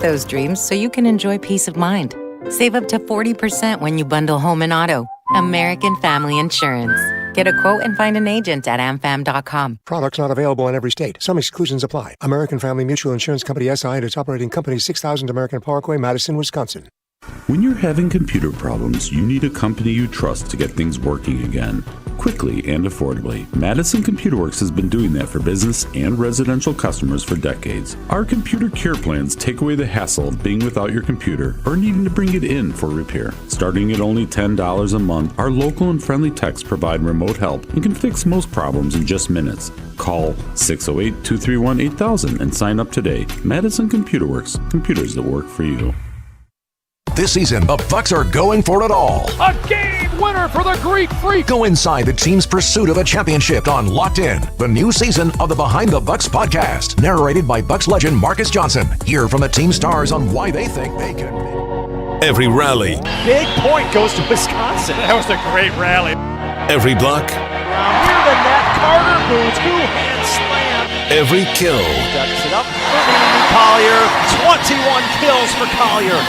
those dreams so you can enjoy peace of mind. Save up to 40% when you bundle home and auto. American Family Insurance. Get a quote and find an agent at amfam.com. Products not available in every state. Some exclusions apply. American Family Mutual Insurance Company SI and its operating company 6000 American Parkway, Madison, Wisconsin. When you're having computer problems, you need a company you trust to get things working again. Quickly and affordably. Madison Computer Works has been doing that for business and residential customers for decades. Our computer care plans take away the hassle of being without your computer or needing to bring it in for repair. Starting at only $10 a month, our local and friendly techs provide remote help and can fix most problems in just minutes. Call 608-231-8000 and sign up today. Madison Computer Works. Computers that work for you. This season, the Bucks are going for it all. A game winner for the Greek Freak. Go inside the team's pursuit of a championship on Locked In, the new season of the Behind the Bucks podcast, narrated by Bucks legend Marcus Johnson. Hear from the team stars on why they think they can. Every rally. Big point goes to Wisconsin. That was a great rally. Every block. Near the net, Carter Booth, two-hand slam. Every kill. Ducks it up for Collier. 21 kills for Collier.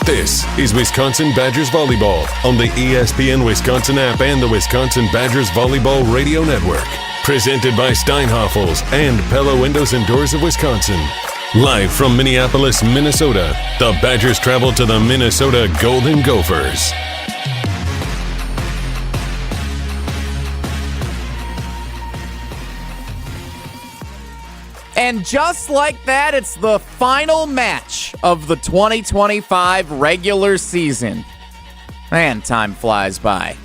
This is Wisconsin Badgers Volleyball on the ESPN Wisconsin app and the Wisconsin Badgers Volleyball Radio Network. Presented by Steinhoffels and Pella Windows and Doors of Wisconsin. Live from Minneapolis, Minnesota, the Badgers travel to the Minnesota Golden Gophers. And just like that, it's the final match of the 2025 regular season. Man, time flies by.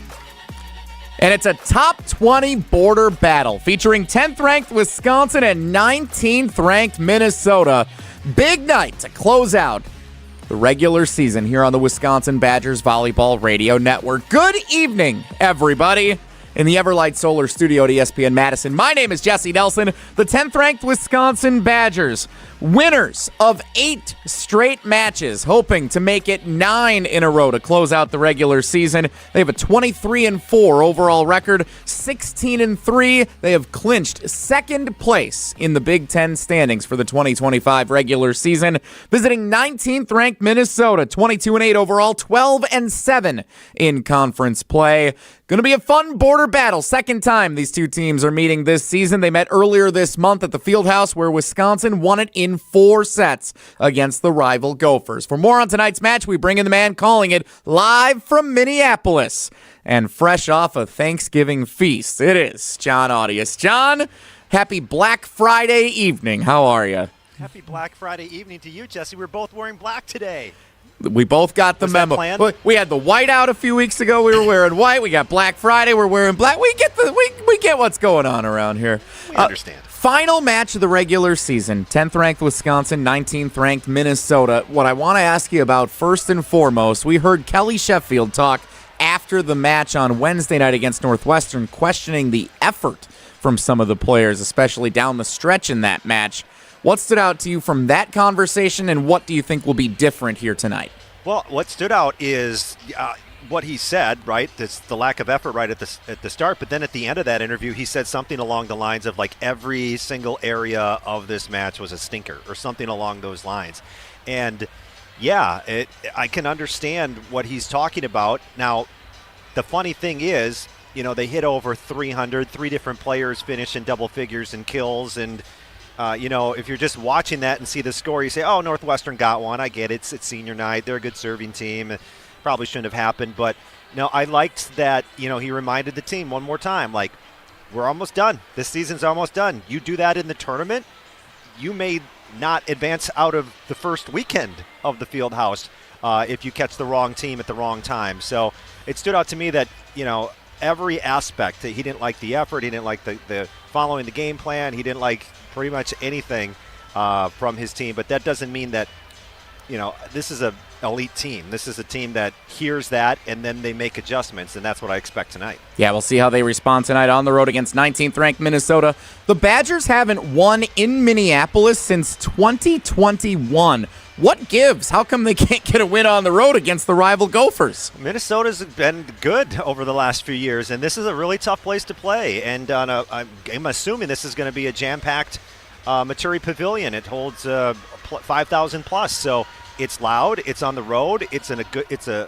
And it's a top 20 border battle featuring 10th-ranked Wisconsin and 19th-ranked Minnesota. Big night to close out the regular season here on the Wisconsin Badgers Volleyball Radio Network. Good evening, everybody. In the Everlight Solar Studio at ESPN Madison. My name is Jesse Nelson, the 10th-ranked Wisconsin Badgers, winners of 8 straight matches, hoping to make it 9 in a row to close out the regular season. They have a 23-4 overall record, 16-3. They have clinched second place in the Big Ten standings for the 2025 regular season, visiting 19th-ranked Minnesota, 22-8 overall, 12-7 in conference play. Going to be a fun border battle. Second time these two teams are meeting this season. They met earlier this month at the Fieldhouse, where Wisconsin won it in 4 sets against the rival Gophers. For more on tonight's match, we bring in the man calling it live from Minneapolis and fresh off a Thanksgiving feast. It is John Audius. John, happy Black Friday evening. How are you? Happy Black Friday evening to you, Jesse. We're both wearing black today. We both got the memo. We had the white out a few weeks ago. We were wearing white. We got Black Friday. We're wearing black. We get what's going on around here. We understand. Final match of the regular season. 10th ranked Wisconsin, 19th ranked Minnesota. What I want to ask you about first and foremost, we heard Kelly Sheffield talk after the match on Wednesday night against Northwestern, questioning the effort from some of the players, especially down the stretch in that match. What stood out to you from that conversation, and what do you think will be different here tonight? Well, what stood out is what he said, right? It's the lack of effort right at the start, but then at the end of that interview, he said something along the lines of like every single area of this match was a stinker or something along those lines. And yeah, I can understand what he's talking about. Now, the funny thing is, you know, they hit over 300, 3 different players finished in double figures in kills, and you know, if you're just watching that and see the score, you say, oh, Northwestern got one. I get it. It's senior night. They're a good serving team. It probably shouldn't have happened. But, you know, I liked that, you know, he reminded the team one more time, like, we're almost done. This season's almost done. You do that in the tournament, you may not advance out of the first weekend of the Fieldhouse if you catch the wrong team at the wrong time. So it stood out to me that, you know, every aspect, that he didn't like the effort, he didn't like the following the game plan, he didn't like pretty much anything from his team. But that doesn't mean that, you know, this is an elite team. This is a team that hears that and then they make adjustments, and that's what I expect tonight. Yeah, we'll see how they respond tonight on the road against 19th ranked Minnesota. The Badgers haven't won in Minneapolis since 2021. What gives? How come they can't get a win on the road against the rival Gophers? Minnesota's been good over the last few years, and this is a really tough place to play. And I'm assuming this is going to be a jam-packed Maturi Pavilion. It holds 5,000 plus. So it's loud. It's on the road. It's an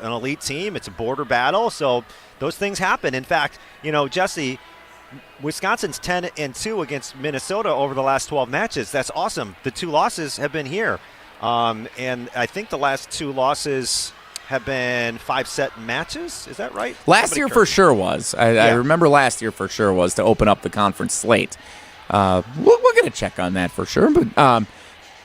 elite team. It's a border battle. So those things happen. In fact, Jesse, Wisconsin's 10-2 against Minnesota over the last 12 matches. That's awesome. The 2 losses have been here. And I think the last 2 losses have been 5-set matches. Is that right? Last year for sure was. I remember last year for sure was to open up the conference slate. We're going to check on that for sure. But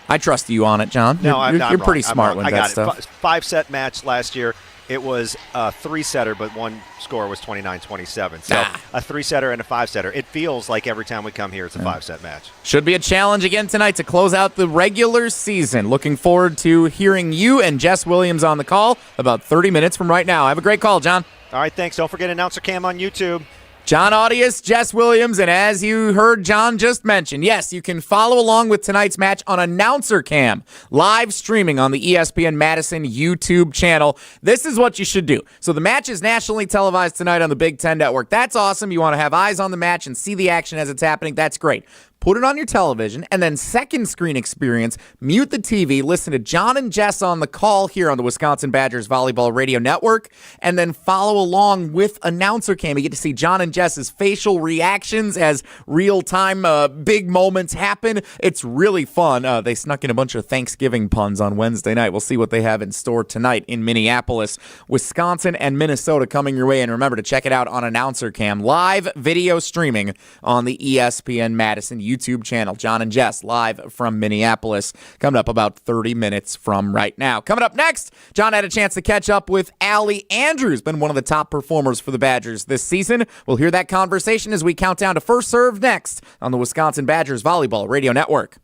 I trust you on it, John. No, you're pretty smart with that stuff. 5-set match last year. It was a 3-setter, but one score was 29-27. So a 3-setter and a 5-setter. It feels like every time we come here, it's a 5-set match. Should be a challenge again tonight to close out the regular season. Looking forward to hearing you and Jess Williams on the call about 30 minutes from right now. Have a great call, John. All right, thanks. Don't forget Announcer Cam on YouTube. John Audius, Jess Williams, and as you heard John just mention, yes, you can follow along with tonight's match on Announcer Cam, live streaming on the ESPN Madison YouTube channel. This is what you should do. So the match is nationally televised tonight on the Big Ten Network. That's awesome. You want to have eyes on the match and see the action as it's happening. That's great. Put it on your television, and then second screen experience, mute the TV, listen to John and Jess on the call here on the Wisconsin Badgers Volleyball Radio Network, and then follow along with Announcer Cam. You get to see John and Jess's facial reactions as real-time big moments happen. It's really fun. They snuck in a bunch of Thanksgiving puns on Wednesday night. We'll see what they have in store tonight in Minneapolis. Wisconsin and Minnesota coming your way, and remember to check it out on Announcer Cam. Live video streaming on the ESPN Madison YouTube channel. John and Jess live from Minneapolis, coming up about 30 minutes from right now. Coming up next, John had a chance to catch up with Alli Andrew, been one of the top performers for the Badgers this season. We'll hear that conversation as we count down to first serve next on the Wisconsin Badgers Volleyball Radio Network.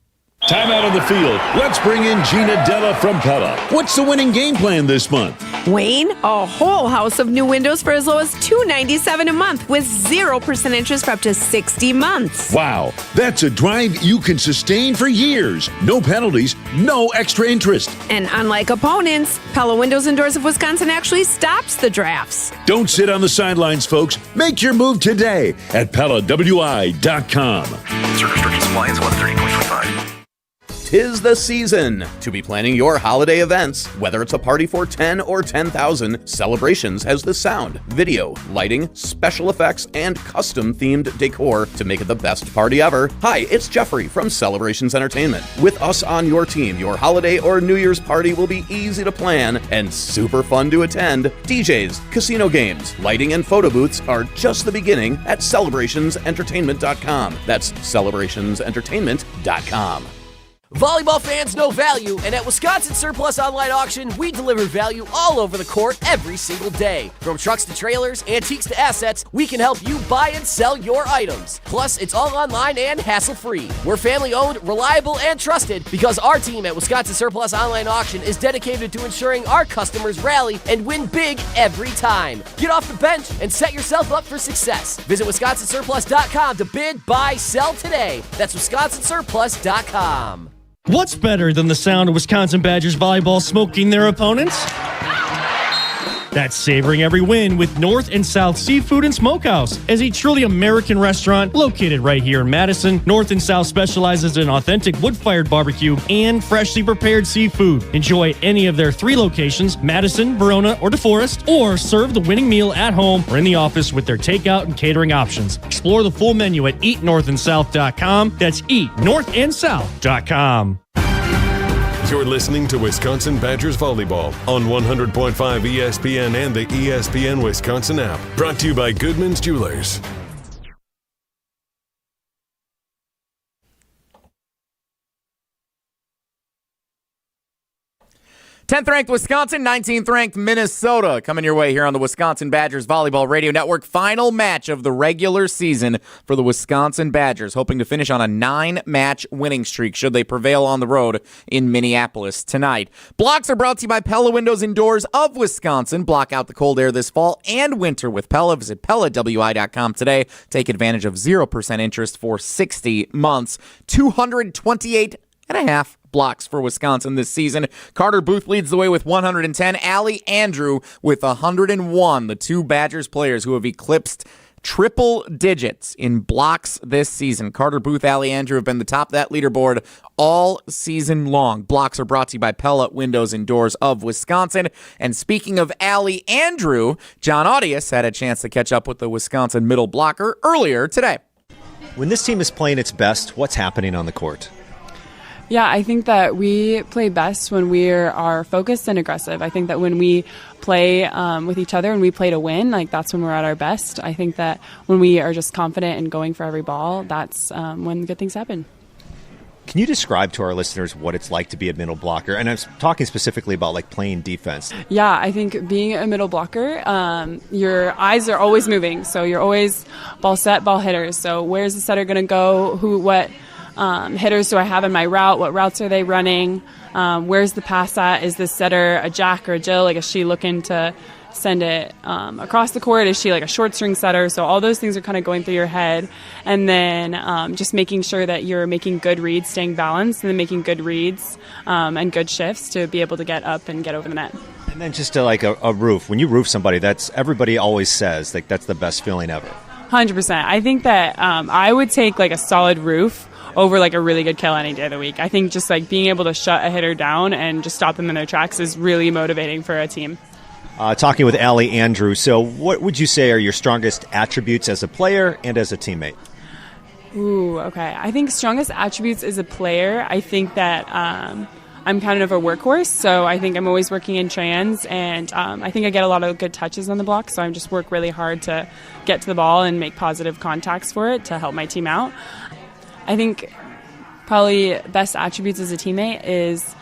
Timeout on the field. Let's bring in Gina Della from Pella. What's the winning game plan this month? Wayne, a whole house of new windows for as low as $297 a month with 0% interest for up to 60 months. Wow, that's a drive you can sustain for years. No penalties, no extra interest. And unlike opponents, Pella Windows and Doors of Wisconsin actually stops the drafts. Don't sit on the sidelines, folks. Make your move today at PellaWI.com. Certain restrictions apply. It's 130.25. 'Tis the season to be planning your holiday events. Whether it's a party for 10 or 10,000, Celebrations has the sound, video, lighting, special effects, and custom-themed decor to make it the best party ever. Hi, it's Jeffrey from Celebrations Entertainment. With us on your team, your holiday or New Year's party will be easy to plan and super fun to attend. DJs, casino games, lighting, and photo booths are just the beginning at CelebrationsEntertainment.com. That's CelebrationsEntertainment.com. Volleyball fans know value, and at Wisconsin Surplus Online Auction, we deliver value all over the court every single day. From trucks to trailers, antiques to assets, we can help you buy and sell your items. Plus, it's all online and hassle-free. We're family-owned, reliable, and trusted because our team at Wisconsin Surplus Online Auction is dedicated to ensuring our customers rally and win big every time. Get off the bench and set yourself up for success. Visit WisconsinSurplus.com to bid, buy, sell today. That's WisconsinSurplus.com. What's better than the sound of Wisconsin Badgers volleyball smoking their opponents? That's savoring every win with North and South Seafood and Smokehouse. As a truly American restaurant located right here in Madison, North and South specializes in authentic wood-fired barbecue and freshly prepared seafood. Enjoy any of their 3 locations, Madison, Verona, or DeForest, or serve the winning meal at home or in the office with their takeout and catering options. Explore the full menu at eatnorthandsouth.com. That's eatnorthandsouth.com. You're listening to Wisconsin Badgers Volleyball on 100.5 ESPN and the ESPN Wisconsin app. Brought to you by Goodman's Jewelers. 10th ranked Wisconsin, 19th ranked Minnesota coming your way here on the Wisconsin Badgers Volleyball Radio Network. Final match of the regular season for the Wisconsin Badgers, hoping to finish on a 9-match winning streak should they prevail on the road in Minneapolis tonight. Blocks are brought to you by Pella Windows and Doors of Wisconsin. Block out the cold air this fall and winter with Pella. Visit PellaWI.com today. Take advantage of 0% interest for 60 months. 228.5 blocks for Wisconsin this season. Carter Booth leads the way with 110. Alli Andrew with 101. The 2 Badgers players who have eclipsed triple digits in blocks this season. Carter Booth, Alli Andrew have been the top of that leaderboard all season long. Blocks are brought to you by Pella Windows and Doors of Wisconsin. And speaking of Alli Andrew, John Audius had a chance to catch up with the Wisconsin middle blocker earlier today. When this team is playing its best, what's happening on the court? Yeah, I think that we play best when we are focused and aggressive. I think that when we play with each other and we play to win, like that's when we're at our best. I think that when we are just confident and going for every ball, that's when good things happen. Can you describe to our listeners what it's like to be a middle blocker? And I'm talking specifically about like playing defense. Yeah, I think being a middle blocker, your eyes are always moving. So you're always ball set, ball hitters. So where's the setter going to go? What hitters do I have in my route? What routes are they running? Where's the pass at? Is this setter a Jack or a Jill? Like, is she looking to send it across the court? Is she like a short string setter? So all those things are kind of going through your head. And then just making sure that you're making good reads, staying balanced, and then making good reads and good shifts to be able to get up and get over the net. And then just to like a roof. When you roof somebody, that's everybody always says like that's the best feeling ever. 100%. I think that I would take like a solid roof over like a really good kill any day of the week. I think just like being able to shut a hitter down and just stop them in their tracks is really motivating for a team. Talking with Alli Andrew, so what would you say are your strongest attributes as a player and as a teammate? Ooh, okay. I think strongest attributes as a player, I think that I'm kind of a workhorse, so I think I'm always working in trans, and I think I get a lot of good touches on the block, so I just work really hard to get to the ball and make positive contacts for it to help my team out. I think probably best attributes as a teammate is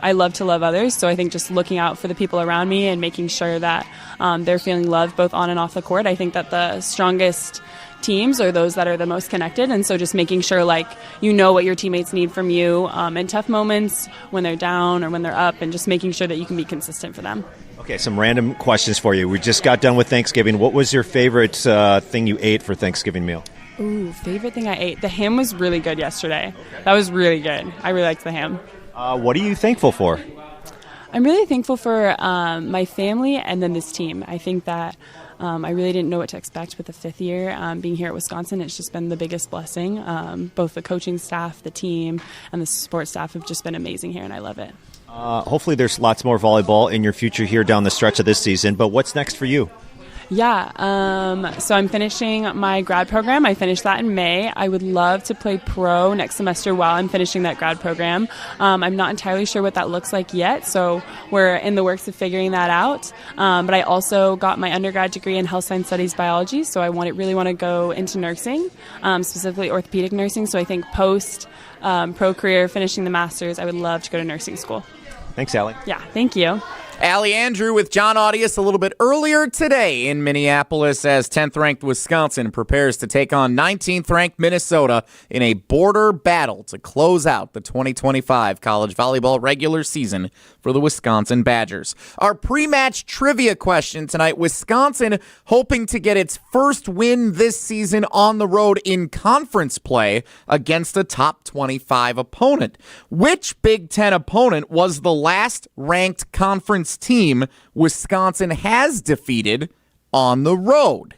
I love to love others, so I think just looking out for the people around me and making sure that they're feeling loved both on and off the court. I think that the strongest teams are those that are the most connected, and so just making sure like you know what your teammates need from you in tough moments when they're down or when they're up, and just making sure that you can be consistent for them. Okay, some random questions for you. We just got done with Thanksgiving. What was your favorite thing you ate for Thanksgiving meal? Ooh, favorite thing I ate? The ham was really good yesterday. Okay. That was really good. I really liked the ham. What are you thankful for? I'm really thankful for my family and then this team. I think that I really didn't know what to expect with the fifth year. Being here at Wisconsin, it's just been the biggest blessing. Both the coaching staff, the team, and the support staff have just been amazing here, and I love it. Hopefully there's lots more volleyball in your future here down the stretch of this season, but what's next for you? Yeah, so I'm finishing my grad program. I finished that in May. I would love to play pro next semester while I'm finishing that grad program. I'm not entirely sure what that looks like yet, so we're in the works of figuring that out. But I also got my undergrad degree in health science studies biology, so I really want to go into nursing, specifically orthopedic nursing. So I think post pro career, finishing the master's, I would love to go to nursing school. Thanks, Alli. Yeah, thank you. Alli Andrew with John Audius a little bit earlier today in Minneapolis as 10th-ranked Wisconsin prepares to take on 19th-ranked Minnesota in a border battle to close out the 2025 college volleyball regular season for the Wisconsin Badgers. Our pre-match trivia question tonight, Wisconsin hoping to get its first win this season on the road in conference play against a top 25 opponent. Which Big Ten opponent was the last ranked conference team Wisconsin has defeated on the road?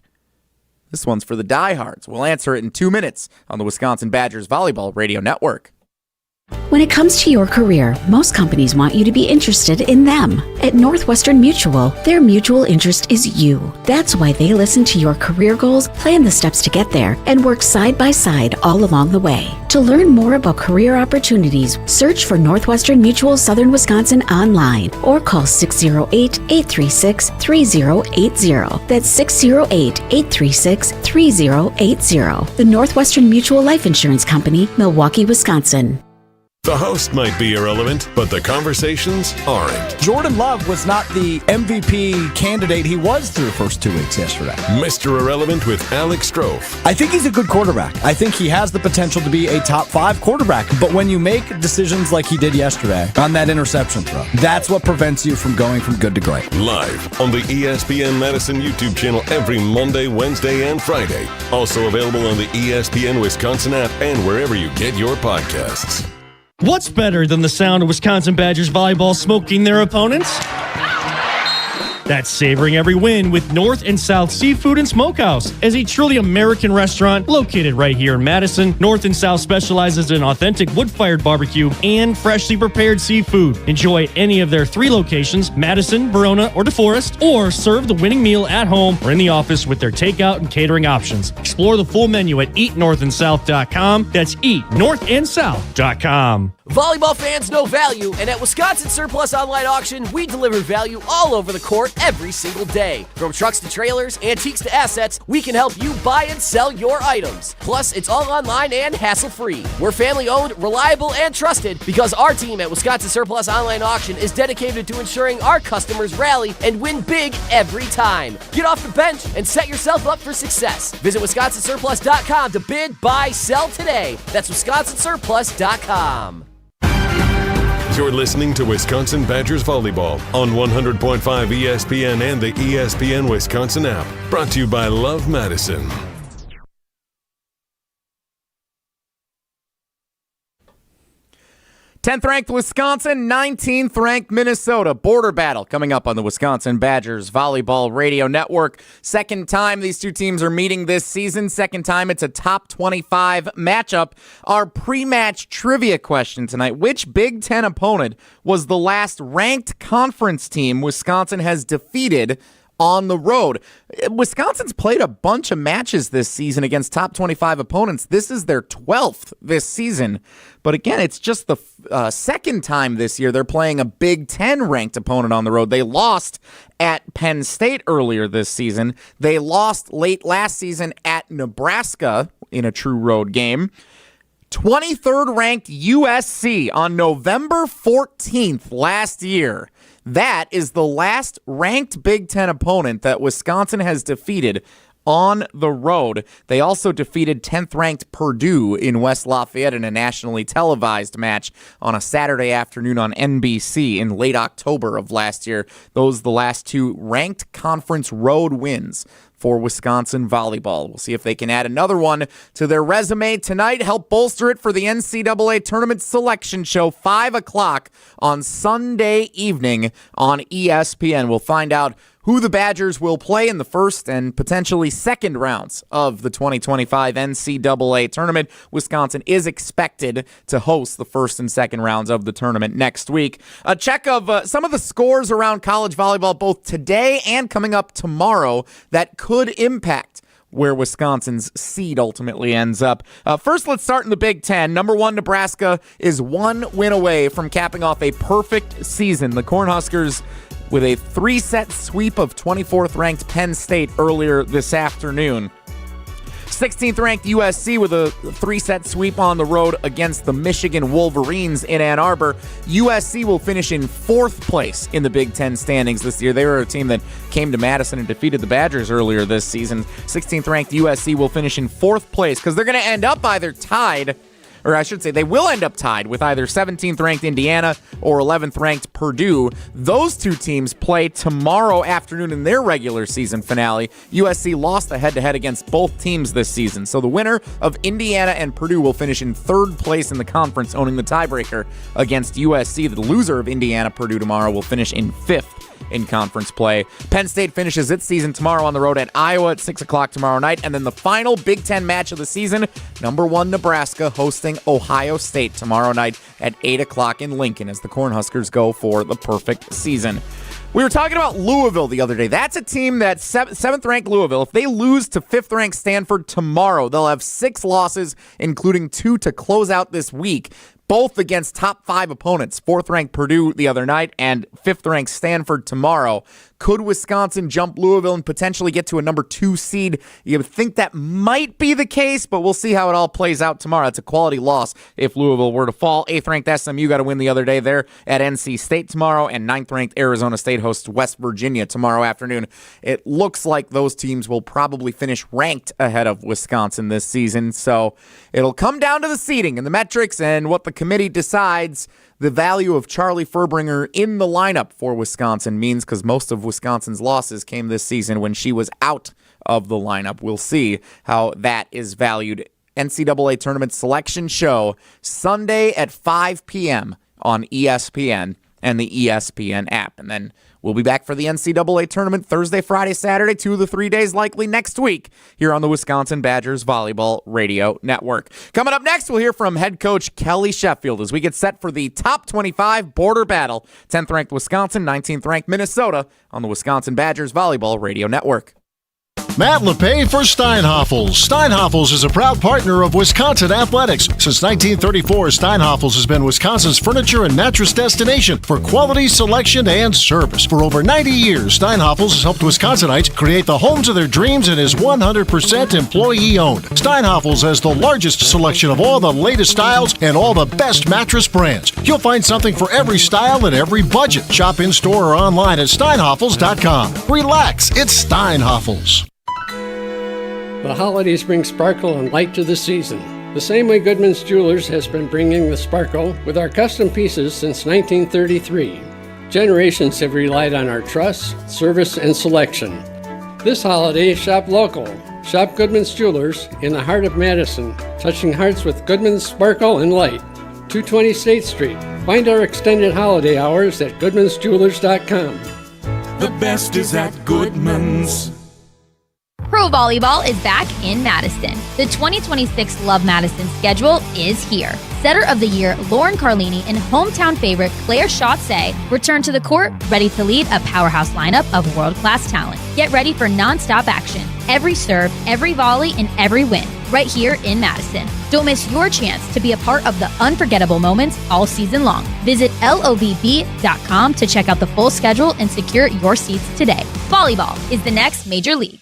This one's for the diehards. We'll answer it in 2 minutes on the Wisconsin Badgers Volleyball Radio Network. When it comes to your career, most companies want you to be interested in them. At Northwestern Mutual, their mutual interest is you. That's why they listen to your career goals, plan the steps to get there, and work side by side all along the way. To learn more about career opportunities, search for Northwestern Mutual Southern Wisconsin online or call 608-836-3080. That's 608-836-3080. The Northwestern Mutual Life Insurance Company, Milwaukee, Wisconsin. The host might be irrelevant, but the conversations aren't. Jordan Love was not the MVP candidate he was through the first 2 weeks yesterday. Mr. Irrelevant with Alex Strofe. I think he's a good quarterback. I think he has the potential to be a top 5 quarterback. But when you make decisions like he did yesterday on that interception throw, that's what prevents you from going from good to great. Live on the ESPN Madison YouTube channel every Monday, Wednesday, and Friday. Also available on the ESPN Wisconsin app and wherever you get your podcasts. What's better than the sound of Wisconsin Badgers volleyball smoking their opponents? That's savoring every win with North and South Seafood and Smokehouse. As a truly American restaurant located right here in Madison, North and South specializes in authentic wood-fired barbecue and freshly prepared seafood. Enjoy any of their 3 locations, Madison, Verona, or DeForest, or serve the winning meal at home or in the office with their takeout and catering options. Explore the full menu at eatnorthandsouth.com. That's eatnorthandsouth.com. Volleyball fans know value, and at Wisconsin Surplus Online Auction, we deliver value all over the court every single day. From trucks to trailers, antiques to assets, we can help you buy and sell your items. Plus, it's all online and hassle-free. We're family-owned, reliable, and trusted because our team at Wisconsin Surplus Online Auction is dedicated to ensuring our customers rally and win big every time. Get off the bench and set yourself up for success. Visit WisconsinSurplus.com to bid, buy, sell today. That's WisconsinSurplus.com. You're listening to Wisconsin Badgers Volleyball on 100.5 ESPN and the ESPN Wisconsin app. Brought to you by Love Madison. 10th ranked Wisconsin, 19th ranked Minnesota. Border battle coming up on the Wisconsin Badgers Volleyball Radio Network. Second time these two teams are meeting this season. Second time it's a top 25 matchup. Our pre-match trivia question tonight: which Big Ten opponent was the last ranked conference team Wisconsin has defeated on the road? Wisconsin's played a bunch of matches this season against top 25 opponents. This is their 12th this season. But again, it's just the second time this year they're playing a Big Ten ranked opponent on the road. They lost at Penn State earlier this season. They lost late last season at Nebraska in a true road game. 23rd ranked USC on November 14th last year. That is the last ranked Big Ten opponent that Wisconsin has defeated on the road. They also defeated 10th ranked Purdue in West Lafayette in a nationally televised match on a Saturday afternoon on NBC in late October of last year. Those are the last two ranked conference road wins for Wisconsin volleyball. We'll see if they can add another one to their resume tonight, help bolster it for the NCAA Tournament Selection Show, 5 o'clock on Sunday evening on ESPN. We'll find out who the Badgers will play in the first and potentially second rounds of the 2025 NCAA tournament. Wisconsin is expected to host the first and second rounds of the tournament next week. A check of some of the scores around college volleyball both today and coming up tomorrow that could impact where Wisconsin's seed ultimately ends up. First, let's start in the Big Ten. Number 1, Nebraska is 1 win away from capping off a perfect season. The Cornhuskers with a 3-set sweep of 24th ranked Penn State earlier this afternoon. 16th ranked USC with a 3-set sweep on the road against the Michigan Wolverines in Ann Arbor. USC will finish in 4th place in the Big Ten standings this year. They were a team that came to Madison and defeated the Badgers earlier this season. 16th ranked USC will finish in 4th place because they're going to end up either tied, or I should say they will end up tied with either 17th ranked Indiana or 11th ranked Purdue. Those two teams play tomorrow afternoon in their regular season finale. USC lost the head-to-head against both teams this season, so the winner of Indiana and Purdue will finish in 3rd place in the conference, owning the tiebreaker against USC. The loser of Indiana-Purdue tomorrow will finish in 5th in conference play. Penn State finishes its season tomorrow on the road at Iowa at 6 o'clock tomorrow night. And then the final Big Ten match of the season, number 1 Nebraska hosting Ohio State tomorrow night at 8 o'clock in Lincoln as the Cornhuskers go for the perfect season. We were talking about Louisville the other day. That's a team that 7th ranked Louisville. If they lose to 5th ranked Stanford tomorrow, they'll have 6 losses, including 2 to close out this week, both against top 5 opponents. 4th ranked Purdue the other night and 5th ranked Stanford tomorrow. Could Wisconsin jump Louisville and potentially get to a number 2 seed? You would think that might be the case, but we'll see how it all plays out tomorrow. It's a quality loss if Louisville were to fall. 8th ranked SMU got a win the other day there at NC State tomorrow, and 9th ranked Arizona State hosts West Virginia tomorrow afternoon. It looks like those teams will probably finish ranked ahead of Wisconsin this season, so it'll come down to the seeding and the metrics and what the committee decides the value of Charlie Furbringer in the lineup for Wisconsin means, because most of Wisconsin's losses came this season when she was out of the lineup. We'll see how that is valued. NCAA Tournament Selection Show, Sunday at 5 p.m. on ESPN. and the ESPN app. And then we'll be back for the NCAA tournament Thursday, Friday, Saturday, 2 of the 3 days likely next week here on the Wisconsin Badgers Volleyball Radio Network. Coming up next, we'll hear from head coach Kelly Sheffield as we get set for the top 25 border battle. 10th ranked Wisconsin, 19th ranked Minnesota on the Wisconsin Badgers Volleyball Radio Network. Matt LePay for Steinhoffels. Steinhoffels is a proud partner of Wisconsin Athletics. Since 1934, Steinhoffels has been Wisconsin's furniture and mattress destination for quality, selection, and service. For over 90 years, Steinhoffels has helped Wisconsinites create the homes of their dreams and is 100% employee-owned. Steinhoffels has the largest selection of all the latest styles and all the best mattress brands. You'll find something for every style and every budget. Shop in-store or online at steinhoffels.com. Relax, it's Steinhoffels. The holidays bring sparkle and light to the season. The same way Goodman's Jewelers has been bringing the sparkle with our custom pieces since 1933. Generations have relied on our trust, service, and selection. This holiday, shop local. Shop Goodman's Jewelers in the heart of Madison, touching hearts with Goodman's sparkle and light. 220 State Street. Find our extended holiday hours at goodmansjewelers.com. The best is at Goodman's. Pro Volleyball is back in Madison. The 2026 Love Madison schedule is here. Setter of the Year Lauren Carlini and hometown favorite Claire Chautset return to the court, ready to lead a powerhouse lineup of world-class talent. Get ready for non-stop action. Every serve, every volley, and every win, right here in Madison. Don't miss your chance to be a part of the unforgettable moments all season long. Visit lovb.com to check out the full schedule and secure your seats today. Volleyball is the next major league.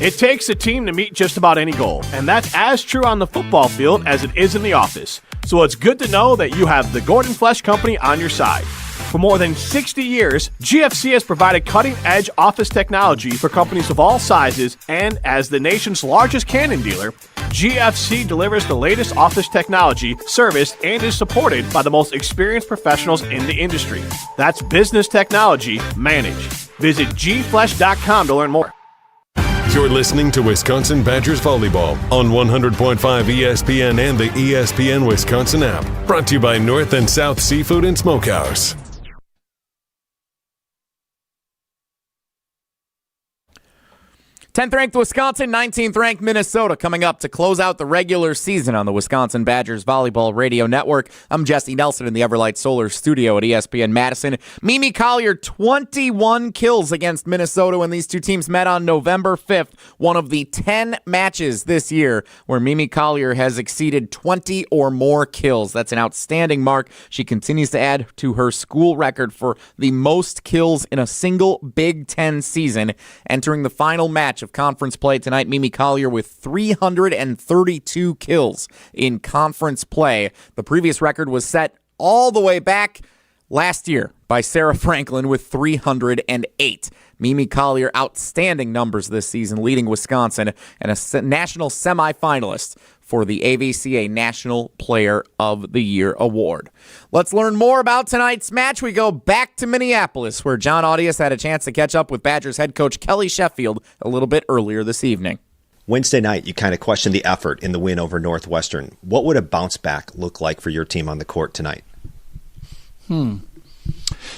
It takes a team to meet just about any goal, and that's as true on the football field as it is in the office. So it's good to know that you have the Gordon Flesch Company on your side. For more than 60 years, GFC has provided cutting-edge office technology for companies of all sizes, and as the nation's largest Canon dealer, GFC delivers the latest office technology, service, and is supported by the most experienced professionals in the industry. That's business technology managed. Visit gflesh.com to learn more. You're listening to Wisconsin Badgers Volleyball on 100.5 ESPN and the ESPN Wisconsin app. Brought to you by North and South Seafood and Smokehouse. 10th ranked Wisconsin, 19th ranked Minnesota coming up to close out the regular season on the Wisconsin Badgers Volleyball Radio Network. I'm Jesse Nelson in the Everlight Solar Studio at ESPN Madison. Mimi Collier, 21 kills against Minnesota when these two teams met on November 5th. One of the 10 matches this year where Mimi Collier has exceeded 20 or more kills. That's an outstanding mark. She continues to add to her school record for the most kills in a single Big Ten season. Entering the final match of conference play tonight, Mimi Collier with 332 kills in conference play. The previous record was set all the way back last year by Sarah Franklin with 308. Mimi Collier, outstanding numbers this season, leading Wisconsin and a national semifinalist for the AVCA National Player of the Year Award. Let's learn more about tonight's match. We go back to Minneapolis, where John Audius had a chance to catch up with Badgers head coach Kelly Sheffield a little bit earlier this evening. Wednesday night, you kind of questioned the effort in the win over Northwestern. What would a bounce back look like for your team on the court tonight? You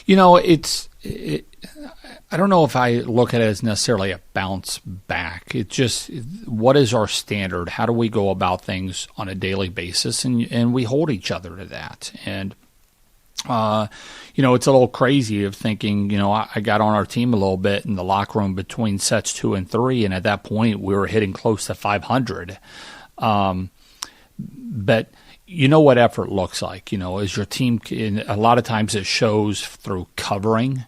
know, I don't know if I look at it as necessarily a bounce back. It's just, what is our standard? How do we go about things on a daily basis? And we hold each other to that. And, you know, it's a little crazy of thinking, you know, I got on our team a little bit in the locker room between sets 2 and 3, and at that point we were hitting close to 500. But you know what effort looks like. You know, as your team, a lot of times it shows through covering.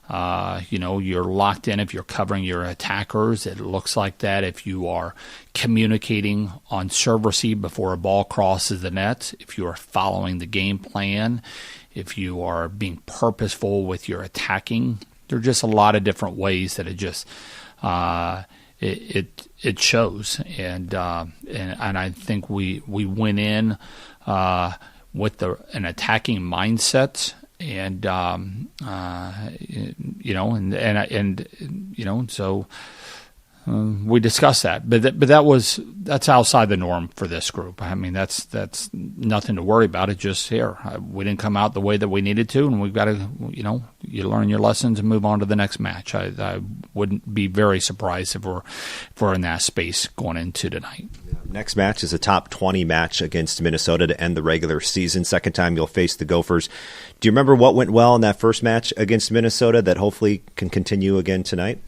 You know, you're locked in if you're covering your attackers. It looks like that if you are communicating on serve receive before a ball crosses the net, if you are following the game plan, if you are being purposeful with your attacking. There are just a lot of different ways that it just it shows. And I think we went in with an attacking mindset. And you know, and you know, so we discussed that, but that's outside the norm for this group. I mean, that's nothing to worry about. It's just here. We didn't come out the way that we needed to, and we've got to, you learn your lessons and move on to the next match. I wouldn't be very surprised if we're in that space going into tonight. Next match is a top 20 match against Minnesota to end the regular season. Second time you'll face the Gophers. Do you remember what went well in that first match against Minnesota that hopefully can continue again tonight?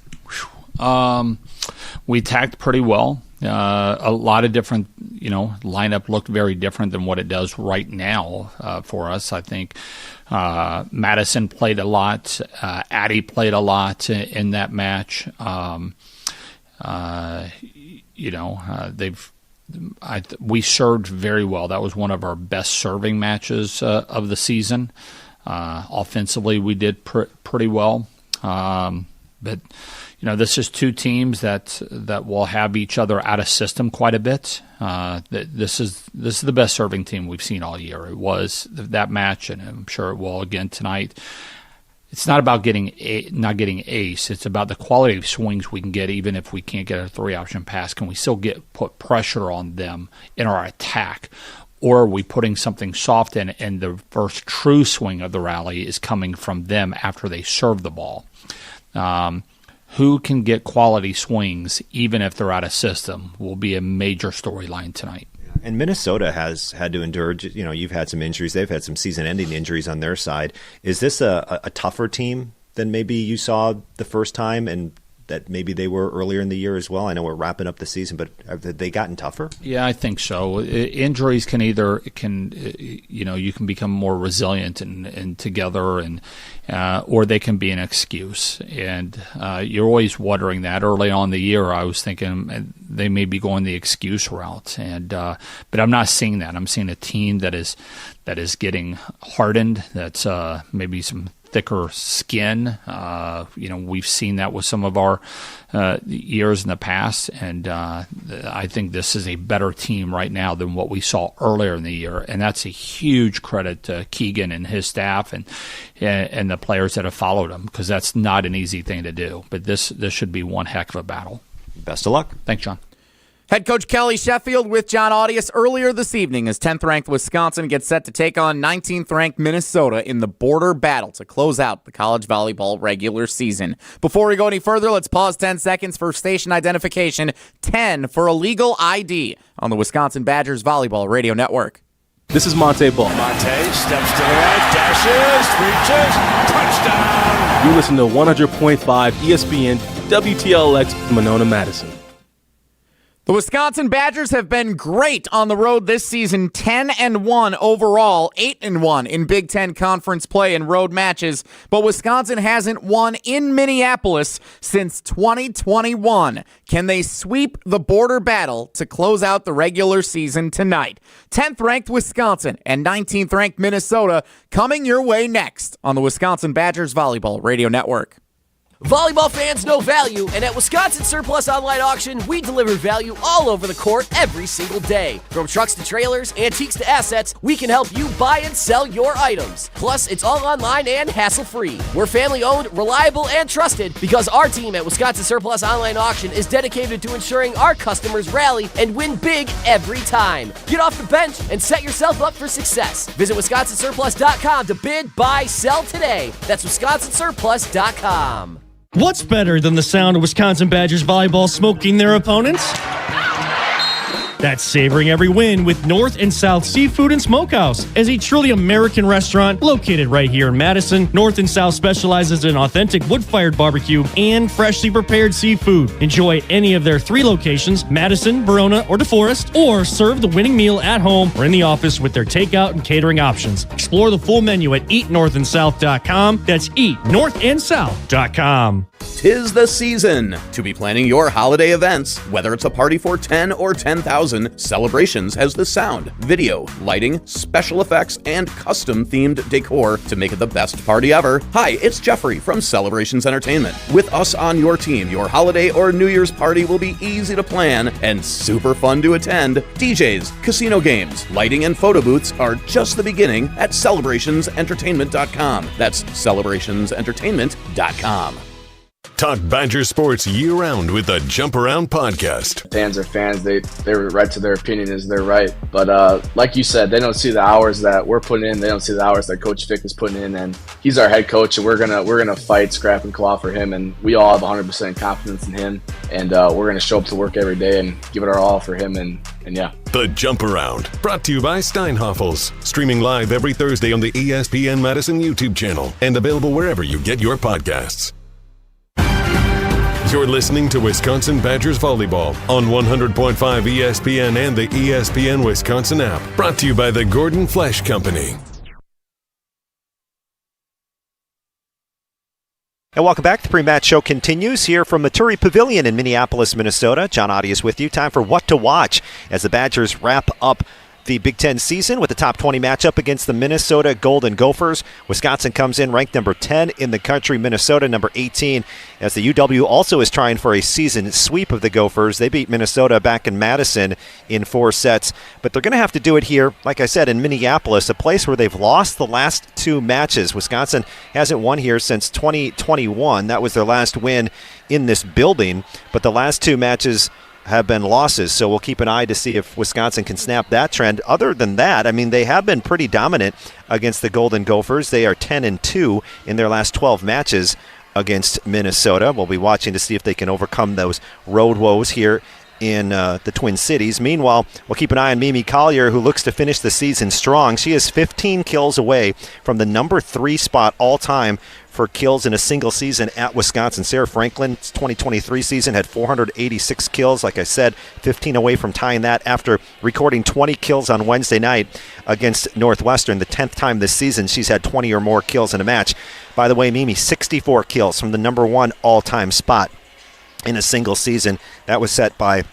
We attacked pretty well. A lot of different, lineup looked very different than what it does right now for us. I think Madison played a lot. Addie played a lot in that match. We served very well. That was one of our best serving matches of the season. Offensively, we did pretty well. But this is two teams that will have each other out of system quite a bit. This is the best serving team we've seen all year. It was that match, and I'm sure it will again tonight. It's not about not getting ace. It's about the quality of swings we can get, even if we can't get a 3-option pass. Can we still put pressure on them in our attack? Or are we putting something soft in, and the first true swing of the rally is coming from them after they serve the ball? Who can get quality swings, even if they're out of system, will be a major storyline tonight. And Minnesota has had to endure, you've had some injuries. They've had some season-ending injuries on their side. Is this a tougher team than maybe you saw the first time and that maybe they were earlier in the year as well? I know we're wrapping up the season, but have they gotten tougher? Yeah, I think so. Injuries you can become more resilient and together, and or they can be an excuse. And you're always wondering that. Early on in the year, I was thinking they may be going the excuse route, but I'm not seeing that. I'm seeing a team that is getting hardened. That's maybe some thicker skin. We've seen that with some of our years in the past, and I think this is a better team right now than what we saw earlier in the year, and that's a huge credit to Keegan and his staff and the players that have followed him, because that's not an easy thing to do. But this should be one heck of a battle. Best of luck. Thanks, John. Head coach Kelly Sheffield with John Audius earlier this evening as 10th-ranked Wisconsin gets set to take on 19th-ranked Minnesota in the border battle to close out the college volleyball regular season. Before we go any further, let's pause 10 seconds for station identification, 10 for illegal ID on the Wisconsin Badgers Volleyball Radio Network. This is Monte Ball. Monte steps to the right, dashes, reaches, touchdown! You listen to 100.5 ESPN WTLX Monona, Madison. The Wisconsin Badgers have been great on the road this season, 10-1 overall, 8-1 in Big Ten Conference play and road matches, but Wisconsin hasn't won in Minneapolis since 2021. Can they sweep the border battle to close out the regular season tonight? 10th-ranked Wisconsin and 19th-ranked Minnesota coming your way next on the Wisconsin Badgers Volleyball Radio Network. Volleyball fans know value, and at Wisconsin Surplus Online Auction, we deliver value all over the court every single day. From trucks to trailers, antiques to assets, we can help you buy and sell your items. Plus, it's all online and hassle-free. We're family-owned, reliable, and trusted because our team at Wisconsin Surplus Online Auction is dedicated to ensuring our customers rally and win big every time. Get off the bench and set yourself up for success. Visit WisconsinSurplus.com to bid, buy, sell today. That's WisconsinSurplus.com. What's better than the sound of Wisconsin Badgers volleyball smoking their opponents? That's savoring every win with North and South Seafood and Smokehouse. As a truly American restaurant located right here in Madison, North and South specializes in authentic wood-fired barbecue and freshly prepared seafood. Enjoy at any of their 3 locations, Madison, Verona, or DeForest, or serve the winning meal at home or in the office with their takeout and catering options. Explore the full menu at eatnorthandsouth.com. That's eatnorthandsouth.com. 'Tis the season to be planning your holiday events. Whether it's a party for 10 or 10,000, Celebrations has the sound, video, lighting, special effects, and custom-themed decor to make it the best party ever. Hi, it's Jeffrey from Celebrations Entertainment. With us on your team, your holiday or New Year's party will be easy to plan and super fun to attend. DJs, casino games, lighting, and photo booths are just the beginning at celebrationsentertainment.com. That's celebrationsentertainment.com. Talk Badger sports year-round with the Jump Around podcast. Fans are fans. They're right to their opinion is their right. But like you said, they don't see the hours that we're putting in. They don't see the hours that Coach Vic is putting in. And he's our head coach, and we're gonna fight, scrap, and claw for him. And we all have 100% confidence in him. And we're gonna show up to work every day and give it our all for him. And yeah. The Jump Around, brought to you by Steinhoffels. Streaming live every Thursday on the ESPN Madison YouTube channel and available wherever you get your podcasts. You're listening to Wisconsin Badgers Volleyball on 100.5 ESPN and the ESPN Wisconsin app. Brought to you by the Gordon Flesh Company. And welcome back. The pre-match show continues here from Maturi Pavilion in Minneapolis, Minnesota. John Audius with you. Time for What to Watch as the Badgers wrap up the Big Ten season with the top 20 matchup against the Minnesota Golden Gophers. Wisconsin comes in ranked number 10 in the country, Minnesota number 18, as the UW also is trying for a season sweep of the Gophers. They beat Minnesota back in Madison in 4 sets, but they're going to have to do it here, like I said, in Minneapolis, a place where they've lost the last 2 matches. Wisconsin hasn't won here since 2021. That was their last win in this building, but the last 2 matches have been losses, so we'll keep an eye to see if Wisconsin can snap that trend. Other than that, I mean, they have been pretty dominant against the Golden Gophers. They are 10-2 in their last 12 matches against Minnesota. We'll be watching to see if they can overcome those road woes here in the Twin Cities. Meanwhile, we'll keep an eye on Mimi Collier, who looks to finish the season strong. She is 15 kills away from the number 3 spot all-time for kills in a single season at Wisconsin. Sarah Franklin's 2023 season had 486 kills. Like I said, 15 away from tying that after recording 20 kills on Wednesday night against Northwestern. The 10th time this season she's had 20 or more kills in a match. By the way, Mimi, 64 kills from the number 1 all-time spot in a single season. That was set by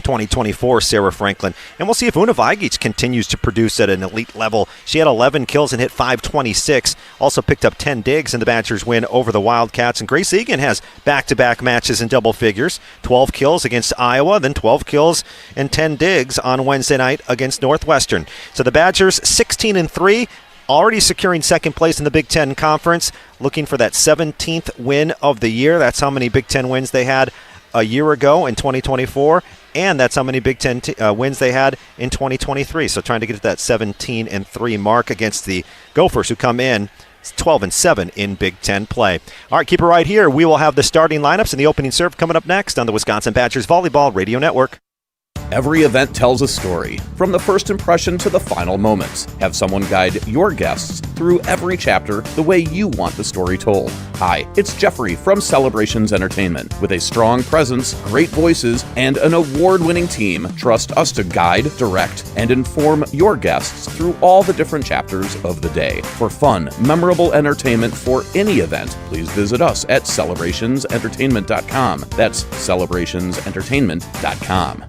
2024 Sarah Franklin. And we'll see if Una Vigic continues to produce at an elite level. She had 11 kills and hit 526. Also picked up 10 digs in the Badgers' win over the Wildcats. And Grace Egan has back-to-back matches in double figures. 12 kills against Iowa, then 12 kills and 10 digs on Wednesday night against Northwestern. So the Badgers 16-3. Already securing second place in the Big Ten Conference, looking for that 17th win of the year. That's how many Big Ten wins they had a year ago in 2024, and that's how many Big Ten wins they had in 2023. So trying to get to that 17-3 mark against the Gophers, who come in 12-7 in Big Ten play. All right, keep it right here. We will have the starting lineups and the opening serve coming up next on the Wisconsin Badgers Volleyball Radio Network. Every event tells a story, from the first impression to the final moments. Have someone guide your guests through every chapter the way you want the story told. Hi, it's Jeffrey from Celebrations Entertainment. With a strong presence, great voices, and an award-winning team, trust us to guide, direct, and inform your guests through all the different chapters of the day. For fun, memorable entertainment for any event, please visit us at celebrationsentertainment.com. That's celebrationsentertainment.com.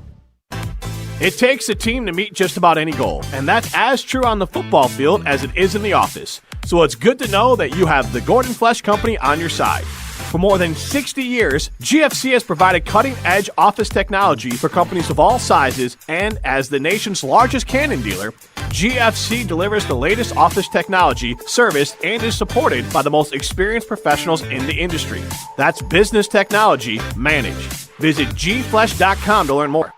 It takes a team to meet just about any goal, and that's as true on the football field as it is in the office. So it's good to know that you have the Gordon Flesh Company on your side. For more than 60 years, GFC has provided cutting-edge office technology for companies of all sizes, and as the nation's largest Canon dealer, GFC delivers the latest office technology, serviced, and is supported by the most experienced professionals in the industry. That's business technology managed. Visit gflesh.com to learn more.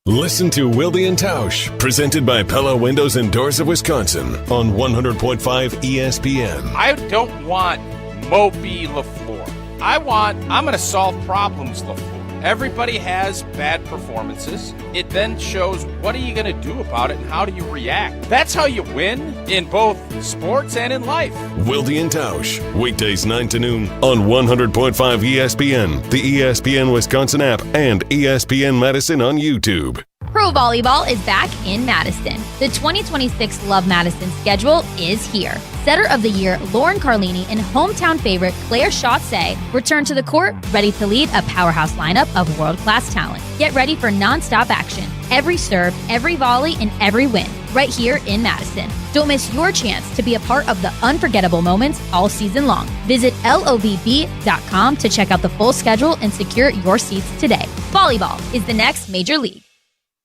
Listen to Wilde and Tausch, presented by Pella Windows and Doors of Wisconsin on 100.5 ESPN. I don't want Moby LaFleur. I'm going to solve problems, LaFleur. Everybody has bad performances. It then shows what are you going to do about it and how do you react. That's how you win in both sports and in life. Wilde and Tausch, weekdays 9 to noon on 100.5 ESPN, the ESPN Wisconsin app, and ESPN Madison on YouTube. Pro Volleyball is back in Madison. The 2026 Love Madison schedule is here. Setter of the Year Lauren Carlini and hometown favorite Claire Chausset return to the court, ready to lead a powerhouse lineup of world-class talent. Get ready for non-stop action. Every serve, every volley, and every win, right here in Madison. Don't miss your chance to be a part of the unforgettable moments all season long. Visit lovb.com to check out the full schedule and secure your seats today. Volleyball is the next major league.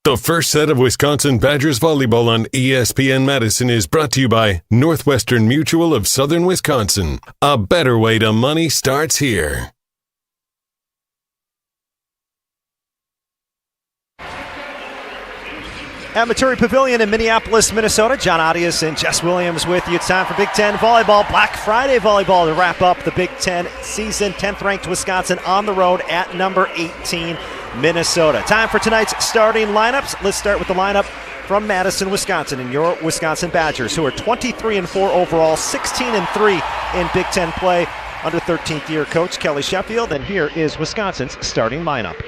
The first set of Wisconsin Badgers Volleyball on ESPN Madison is brought to you by Northwestern Mutual of Southern Wisconsin. A better way to money starts here. At Maturi Pavilion in Minneapolis, Minnesota, John Audius and Jess Williams with you. It's time for Big Ten Volleyball, Black Friday Volleyball to wrap up the Big Ten season. 10th ranked Wisconsin on the road at number 18, Minnesota. Time for tonight's starting lineups. Let's start with the lineup from Madison, Wisconsin, and your Wisconsin Badgers, who are 23-4 overall, 16-3 in Big Ten play under 13th year coach Kelly Sheffield. And here is Wisconsin's starting lineup.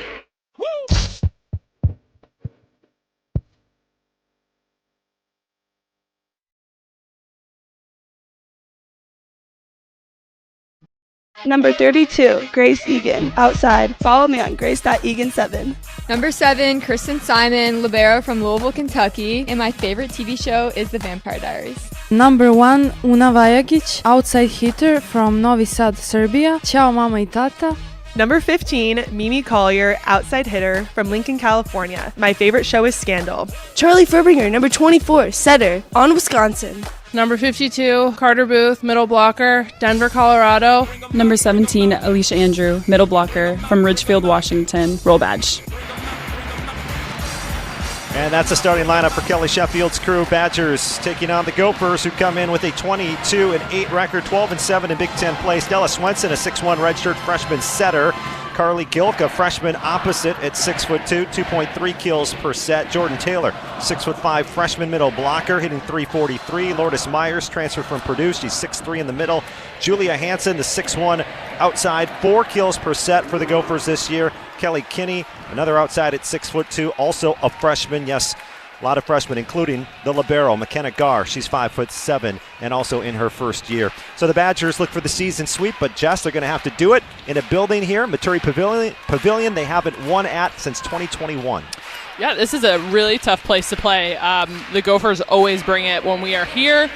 Number 32, Grace Egan, outside. Follow me on grace.egan7. Number 7, Kristen Simon, libero from Louisville, Kentucky, and my favorite TV show is The Vampire Diaries. Number 1, Una Vajagic, outside hitter from Novi Sad, Serbia. Ciao mama y tata. Number 15, Mimi Collier, outside hitter from Lincoln, California. My favorite show is Scandal. Charlie Furbinger, number 24, setter, on Wisconsin. Number 52, Carter Booth, middle blocker, Denver, Colorado. Number 17, Alli Andrew, middle blocker from Ridgefield, Washington, roll badge. And that's the starting lineup for Kelly Sheffield's crew. Badgers taking on the Gophers, who come in with a 22-8 record, 12-7 in Big Ten play. Stella Swenson, a 6'1" redshirt freshman setter. Carly Gilk, a freshman opposite at 6'2", 2.3 kills per set. Jordan Taylor, 6'5", freshman middle blocker, hitting .343. Lourdes Myers, transfer from Purdue. She's 6'3" in the middle. Julia Hansen, the 6'1", outside, 4 kills per set for the Gophers this year. Kelly Kinney, another outside at 6'2", also a freshman. Yes, a lot of freshmen, including the libero, McKenna Garr. She's 5'7", and also in her first year. So the Badgers look for the season sweep, but Jess, they're going to have to do it in a building here, Maturi Pavilion they haven't won at since 2021. Yeah, this is a really tough place to play. The Gophers always bring it when we are here.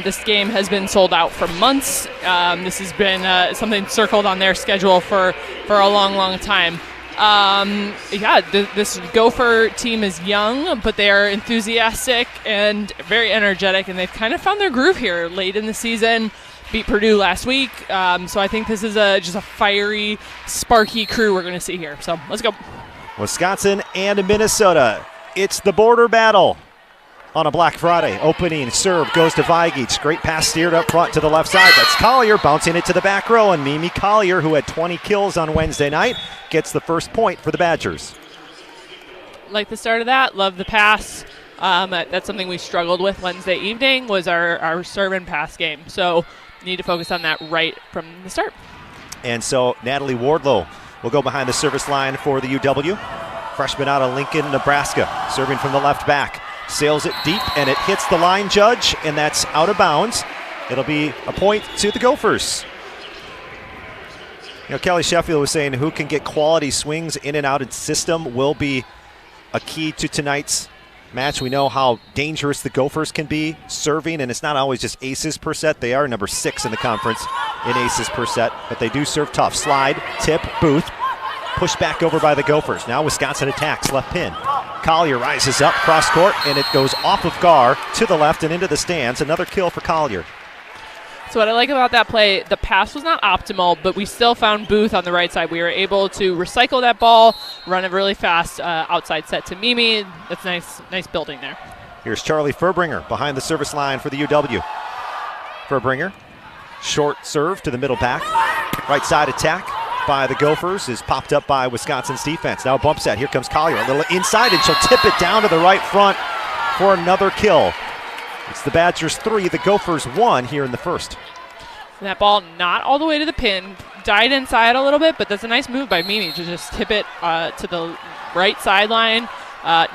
This game has been sold out for months. This has been something circled on their schedule for a long, long time. This Gopher team is young, but they are enthusiastic and very energetic, and they've kind of found their groove here late in the season. Beat Purdue last week, so I think this is just a fiery, sparky crew we're going to see here. So let's go. Wisconsin and Minnesota. It's the border battle on a Black Friday. Opening serve goes to Vajagic. Great pass steered up front to the left side. That's Collier bouncing it to the back row, and Mimi Collier, who had 20 kills on Wednesday night, gets the first point for the Badgers. Like the start of that. Love the pass. That's something we struggled with Wednesday evening, was our serve and pass game. So need to focus on that right from the start. And so Natalie Wardlow will go behind the service line for the UW. Freshman out of Lincoln, Nebraska, serving from the left back. Sails it deep, and it hits the line judge, and that's out of bounds. It'll be a point to the Gophers. You know, Kelly Sheffield was saying who can get quality swings in and out of the system will be a key to tonight's match. We know how dangerous the Gophers can be serving, and it's not always just aces per set. They are number 6 in the conference in aces per set, but they do serve tough. Slide, tip, Booth. Pushed back over by the Gophers. Now Wisconsin attacks, left pin. Collier rises up, cross court, and it goes off of Garr to the left and into the stands. Another kill for Collier. So what I like about that play, the pass was not optimal, but we still found Booth on the right side. We were able to recycle that ball, run a really fast outside set to Mimi. That's nice building there. Here's Charlie Furbinger behind the service line for the UW. Furbinger, short serve to the middle back. Right side attack by the Gophers is popped up by Wisconsin's defense. Now a bump set. Here comes Collier. A little inside, and she'll tip it down to the right front for another kill. It's the Badgers 3, the Gophers 1 here in the first. And that ball not all the way to the pin. Died inside a little bit, but that's a nice move by Mimi to just tip it to the right sideline.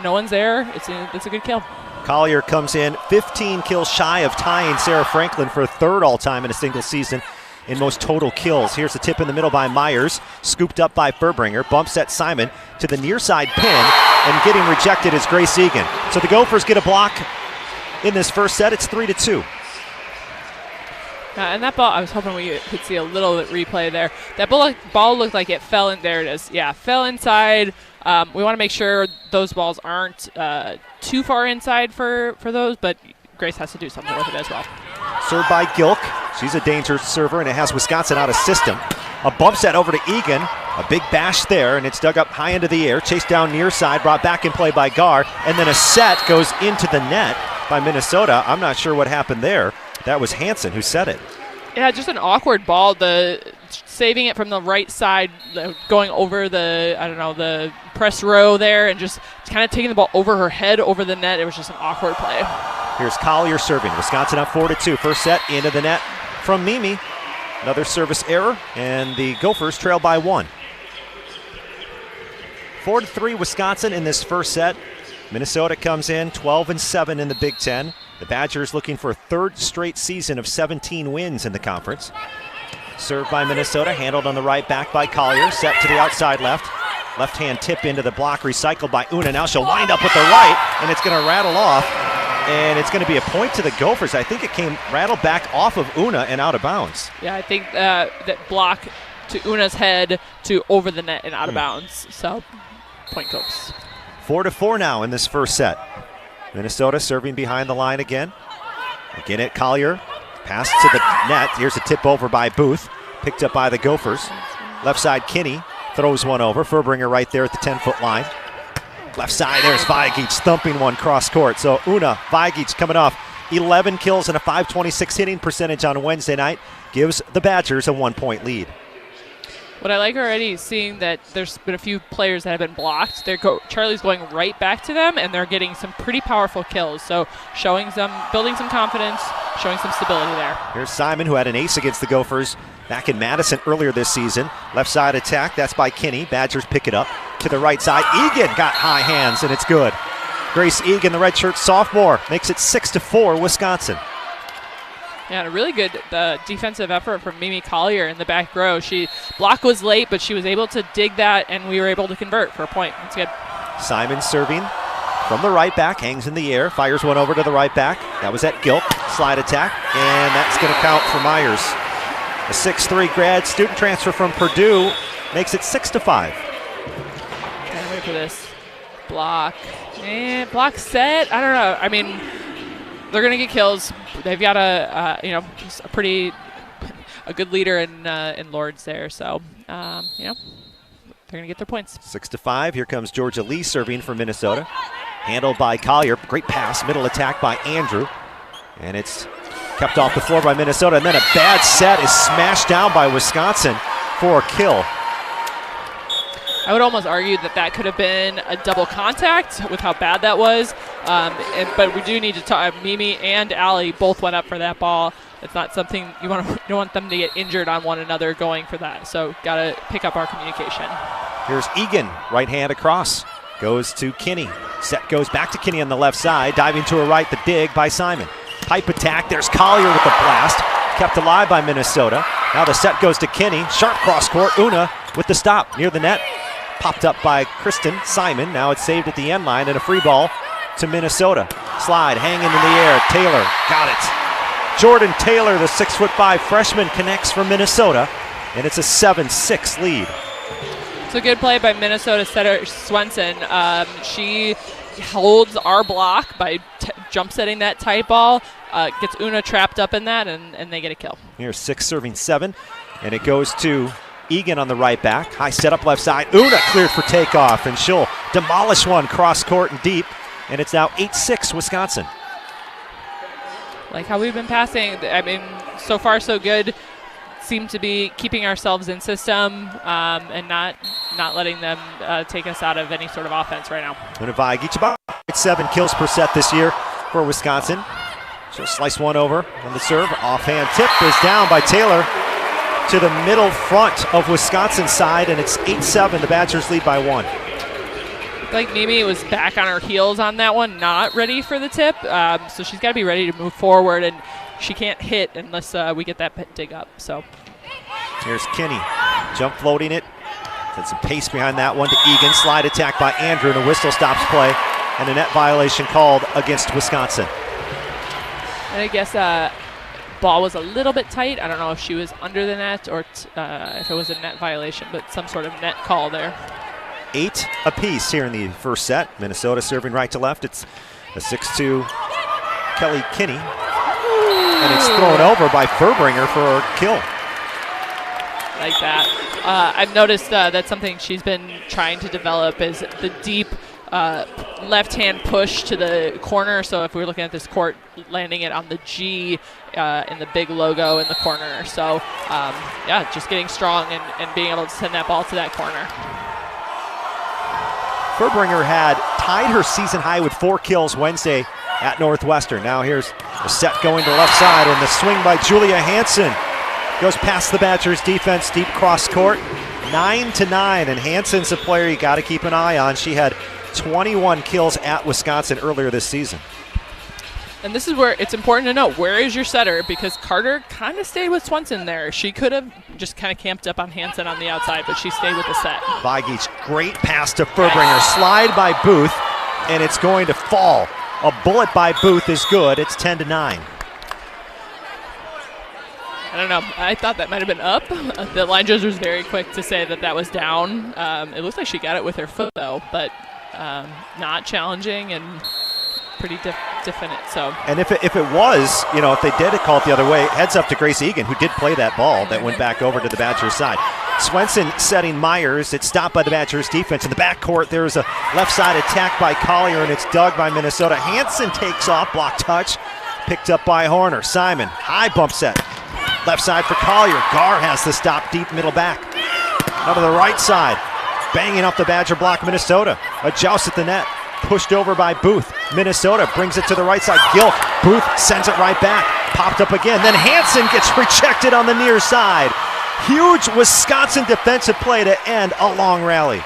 No one's there. It's a good kill. Collier comes in 15 kills shy of tying Sarah Franklin for third all-time in a single season in most total kills. Here's a tip in the middle by Myers, scooped up by Furbinger, bumps at Simon to the near side pin, and getting rejected is Grace Egan. So the Gophers get a block in this first set. It's 3-2. And that ball, I was hoping we could see a little bit replay there. That ball looked like it fell in. There it is. Yeah, fell inside. We want to make sure those balls aren't too far inside for those, but Grace has to do something with it as well. Served by Gilk. She's a dangerous server, and it has Wisconsin out of system. A bump set over to Egan. A big bash there, and it's dug up high into the air, chased down near side, brought back in play by Gar, and then a set goes into the net by Minnesota. I'm not sure what happened there. That was Hansen who set it. Yeah, just an awkward ball. Saving it from the right side, going over the press row there, and just kind of taking the ball over her head, over the net. It was just an awkward play. Here's Collier serving. Wisconsin up 4-2. First set into the net from Mimi. Another service error, and the Gophers trail by 1. 4-3 Wisconsin in this first set. Minnesota comes in 12-7 in the Big Ten. The Badgers looking for a third straight season of 17 wins in the conference. Served by Minnesota, handled on the right back by Collier, set to the outside left. Left-hand tip into the block, recycled by Una. Now she'll wind up with the right, and it's going to rattle off, and it's going to be a point to the Gophers. I think it came rattled back off of Una and out of bounds. Yeah, I think that block to Una's head to over the net and out of bounds. So, point Gophers. 4-4 now in this first set. Minnesota serving behind the line again. Again at Collier. Pass to the net. Here's a tip over by Booth. Picked up by the Gophers. Left side, Kinney throws one over. Furbringer right there at the 10-foot line. Left side, there's Vigic thumping one cross court. So Una Vigic coming off 11 kills and a .526 hitting percentage on Wednesday night gives the Badgers a 1-point lead. What I like already is seeing that there's been a few players that have been blocked. Charlie's going right back to them, and they're getting some pretty powerful kills. So building some confidence, showing some stability there. Here's Simon, who had an ace against the Gophers back in Madison earlier this season. Left side attack, that's by Kinney. Badgers pick it up to the right side. Egan got high hands, and it's good. Grace Egan, the redshirt sophomore, makes it 6-4 Wisconsin. Yeah, and a really good defensive effort from Mimi Collier in the back row. Block was late, but she was able to dig that, and we were able to convert for a point. That's good. Simon serving from the right back, hangs in the air, fires one over to the right back. That was at Gilk, slide attack, and that's going to count for Myers. A 6'3 grad student transfer from Purdue makes it 6-5. Can't wait for this block. And block set. I don't know. I mean, they're going to get kills. They've got a good leader in Lords there. So, they're going to get their points. 6-5. Here comes Georgia Lee serving for Minnesota. Handled by Collier. Great pass. Middle attack by Andrew. And it's kept off the floor by Minnesota. And then a bad set is smashed down by Wisconsin for a kill. I would almost argue that could have been a double contact with how bad that was. But we do need to talk. Mimi and Alli both went up for that ball. It's not something you don't want them to get injured on one another going for that. So got to pick up our communication. Here's Egan, right hand across. Goes to Kinney. Set goes back to Kinney on the left side. Diving to her right, the dig by Simon. Pipe attack. There's Collier with the blast. Kept alive by Minnesota. Now the set goes to Kinney. Sharp cross court. Una with the stop near the net. Popped up by Kristen Simon. Now it's saved at the end line and a free ball to Minnesota. Slide hanging in the air. Taylor got it. Jordan Taylor, the 6'5" freshman, connects for Minnesota, and it's a 7-6 lead. It's a good play by Minnesota setter Swenson. She holds our block by jump setting that tight ball, gets Una trapped up in that, and they get a kill. Here's 6 serving 7, and it goes to Egan on the right back. High setup left side. Una cleared for takeoff, and she'll demolish one cross court and deep, and it's now 8-6 Wisconsin. Like how we've been passing, I mean, so far so good. Seem to be keeping ourselves in system and not letting them take us out of any sort of offense right now. Una Vigic about 7 kills per set this year for Wisconsin. She'll slice one over on the serve. Offhand tip is down by Taylor to the middle front of Wisconsin's side, and it's 8-7. The Badgers lead by 1. I feel like Mimi was back on her heels on that one, not ready for the tip. So she's got to be ready to move forward, and she can't hit unless we get that dig up. So here's Kinney, jump floating it. Had some pace behind that one to Egan. Slide attack by Andrew, and a whistle stops play, and a net violation called against Wisconsin. And I guess ball was a little bit tight. I don't know if she was under the net or if it was a net violation, but some sort of net call there. 8 apiece here in the first set. Minnesota serving right to left. It's a 6'2" Kelly Kinney. And it's thrown over by Furbringer for a kill. like that. I've noticed that's something she's been trying to develop is the deep left-hand push to the corner. So if we're looking at this court, landing it on the G in the big logo in the corner. So, just getting strong and being able to send that ball to that corner. Furbringer had tied her season high with 4 kills Wednesday at Northwestern. Now here's a set going to left side, and the swing by Julia Hansen goes past the Badgers defense, deep cross court, 9-9, and Hansen's a player you got to keep an eye on. She had 21 kills at Wisconsin earlier this season. And this is where it's important to know, where is your setter? Because Carter kind of stayed with Swenson there. She could have just kind of camped up on Hansen on the outside, but she stayed with the set. Weigich, great pass to Furbringer. Slide by Booth, and it's going to fall. A bullet by Booth is good. It's 10-9. I don't know. I thought that might have been up. The line judge was very quick to say that was down. It looks like she got it with her foot, though, but not challenging and pretty definite. So. And if it was, if they did call it the other way, heads up to Grace Egan, who did play that ball that went back over to the Badgers side. Swenson setting Myers. It's stopped by the Badgers defense. In the backcourt, there's a left side attack by Collier, and it's dug by Minnesota. Hansen takes off, block touch, picked up by Horner. Simon, high bump set. Left side for Collier. Gar has the stop deep middle back. Now to the right side. Banging up the Badger block, Minnesota. A joust at the net. Pushed over by Booth. Minnesota brings it to the right side. Gilk. Booth sends it right back. Popped up again. Then Hansen gets rejected on the near side. Huge Wisconsin defensive play to end a long rally.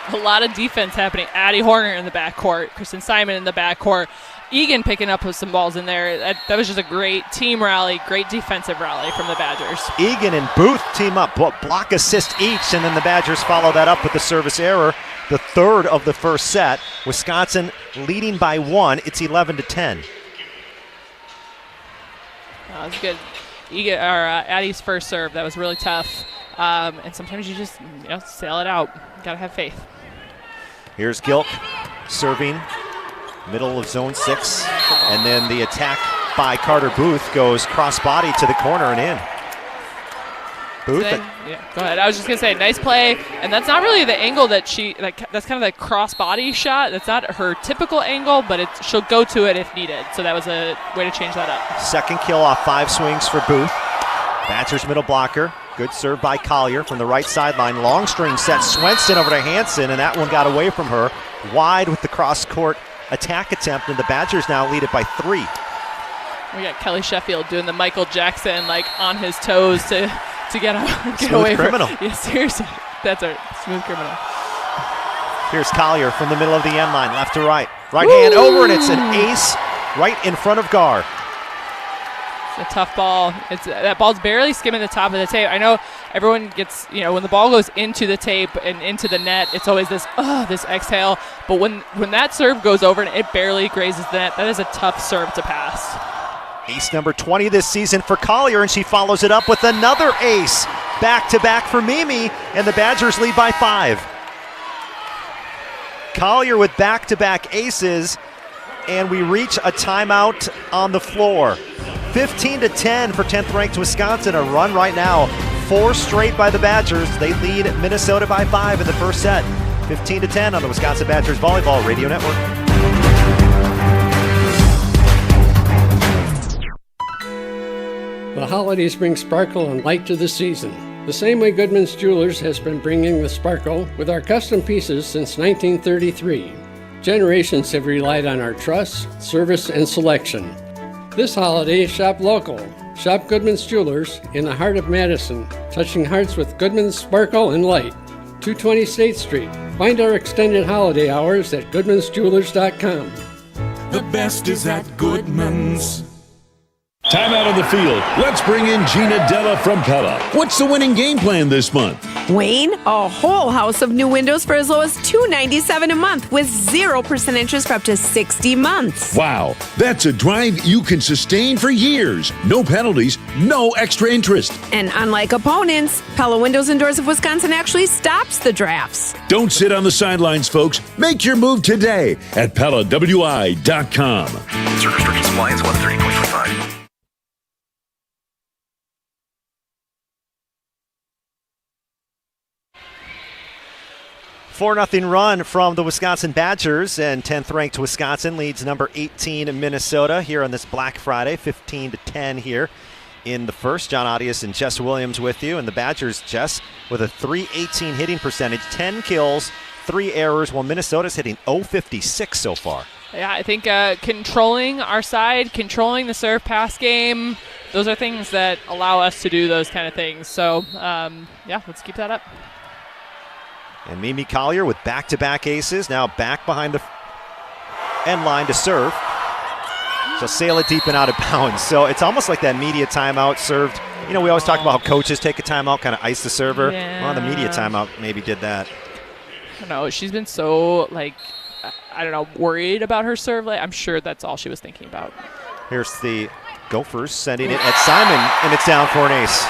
A lot of defense happening. Addie Horner in the backcourt. Kristen Simon in the backcourt. Egan picking up with some balls in there. That was just a great team rally, great defensive rally from the Badgers. Egan and Booth team up, block assist each, and then the Badgers follow that up with the service error, the third of the first set. Wisconsin leading by 1. It's 11-10. That was good. Egan, Addie's first serve, that was really tough. And sometimes you just sail it out. Got to have faith. Here's Gilk serving. Middle of zone 6, and then the attack by Carter Booth goes cross-body to the corner and in. Booth? Go ahead. I was just going to say, nice play, and that's not really the angle that that's kind of the cross-body shot. That's not her typical angle, but she'll go to it if needed, so that was a way to change that up. Second kill off 5 swings for Booth. Badgers middle blocker. Good serve by Collier from the right sideline. Long string set. Swenson over to Hansen, and that one got away from her. Wide with the cross-court attack attempt, and the Badgers now lead it by 3. We got Kelly Sheffield doing the Michael Jackson, on his toes to get Smooth away criminal. Yeah, seriously. That's a smooth criminal. Here's Collier from the middle of the end line, left to right. Right hand over, and it's an ace right in front of Gar. It's a tough ball. That ball's barely skimming the top of the tape. I know everyone gets, when the ball goes into the tape and into the net, it's always this exhale. But when that serve goes over and it barely grazes the net, that is a tough serve to pass. Ace number 20 this season for Collier, and she follows it up with another ace. Back-to-back for Mimi, and the Badgers lead by 5. Collier with back-to-back aces, and we reach a timeout on the floor. 15-10 for 10th-ranked Wisconsin. A run right now. 4 straight by the Badgers. They lead Minnesota by 5 in the first set. 15-10 on the Wisconsin Badgers Volleyball Radio Network. The holidays bring sparkle and light to the season. The same way Goodman's Jewelers has been bringing the sparkle with our custom pieces since 1933. Generations have relied on our trust, service, and selection. This holiday, shop local. Shop Goodman's Jewelers in the heart of Madison, touching hearts with Goodman's sparkle and light. 220 State Street. Find our extended holiday hours at goodmansjewelers.com. The best is at Goodman's. Timeout on the field. Let's bring in Gina Della from Pella. What's the winning game plan this month? Wayne, a whole house of new windows for as low as $297 a month with 0% interest for up to 60 months. Wow, that's a drive you can sustain for years. No penalties, no extra interest. And unlike opponents, Pella Windows and Doors of Wisconsin actually stops the drafts. Don't sit on the sidelines, folks. Make your move today at PellaWI.com. Service restrictions apply. It's 130.25. 4-0 run from the Wisconsin Badgers, and 10th ranked Wisconsin leads number 18 Minnesota here on this Black Friday, 15-10 here in the first. John Audius and Jess Williams with you, and the Badgers, Jess, with a .318 hitting percentage, 10 kills, 3 errors, while Minnesota's hitting .056 so far. Yeah, I think controlling our side, controlling the serve pass game, those are things that allow us to do those kind of things. So, yeah, let's keep that up. And Mimi Collier with back-to-back aces, now back behind the end line to serve. She'll sail it deep and out of bounds. So it's almost like that media timeout served. You know, we always talk about how coaches take a timeout, kind of ice the server. Yeah. Well, the media timeout maybe did that. I don't know. She's been so, worried about her serve. I'm sure that's all she was thinking about. Here's the Gophers sending it at Simon, and it's down for an ace.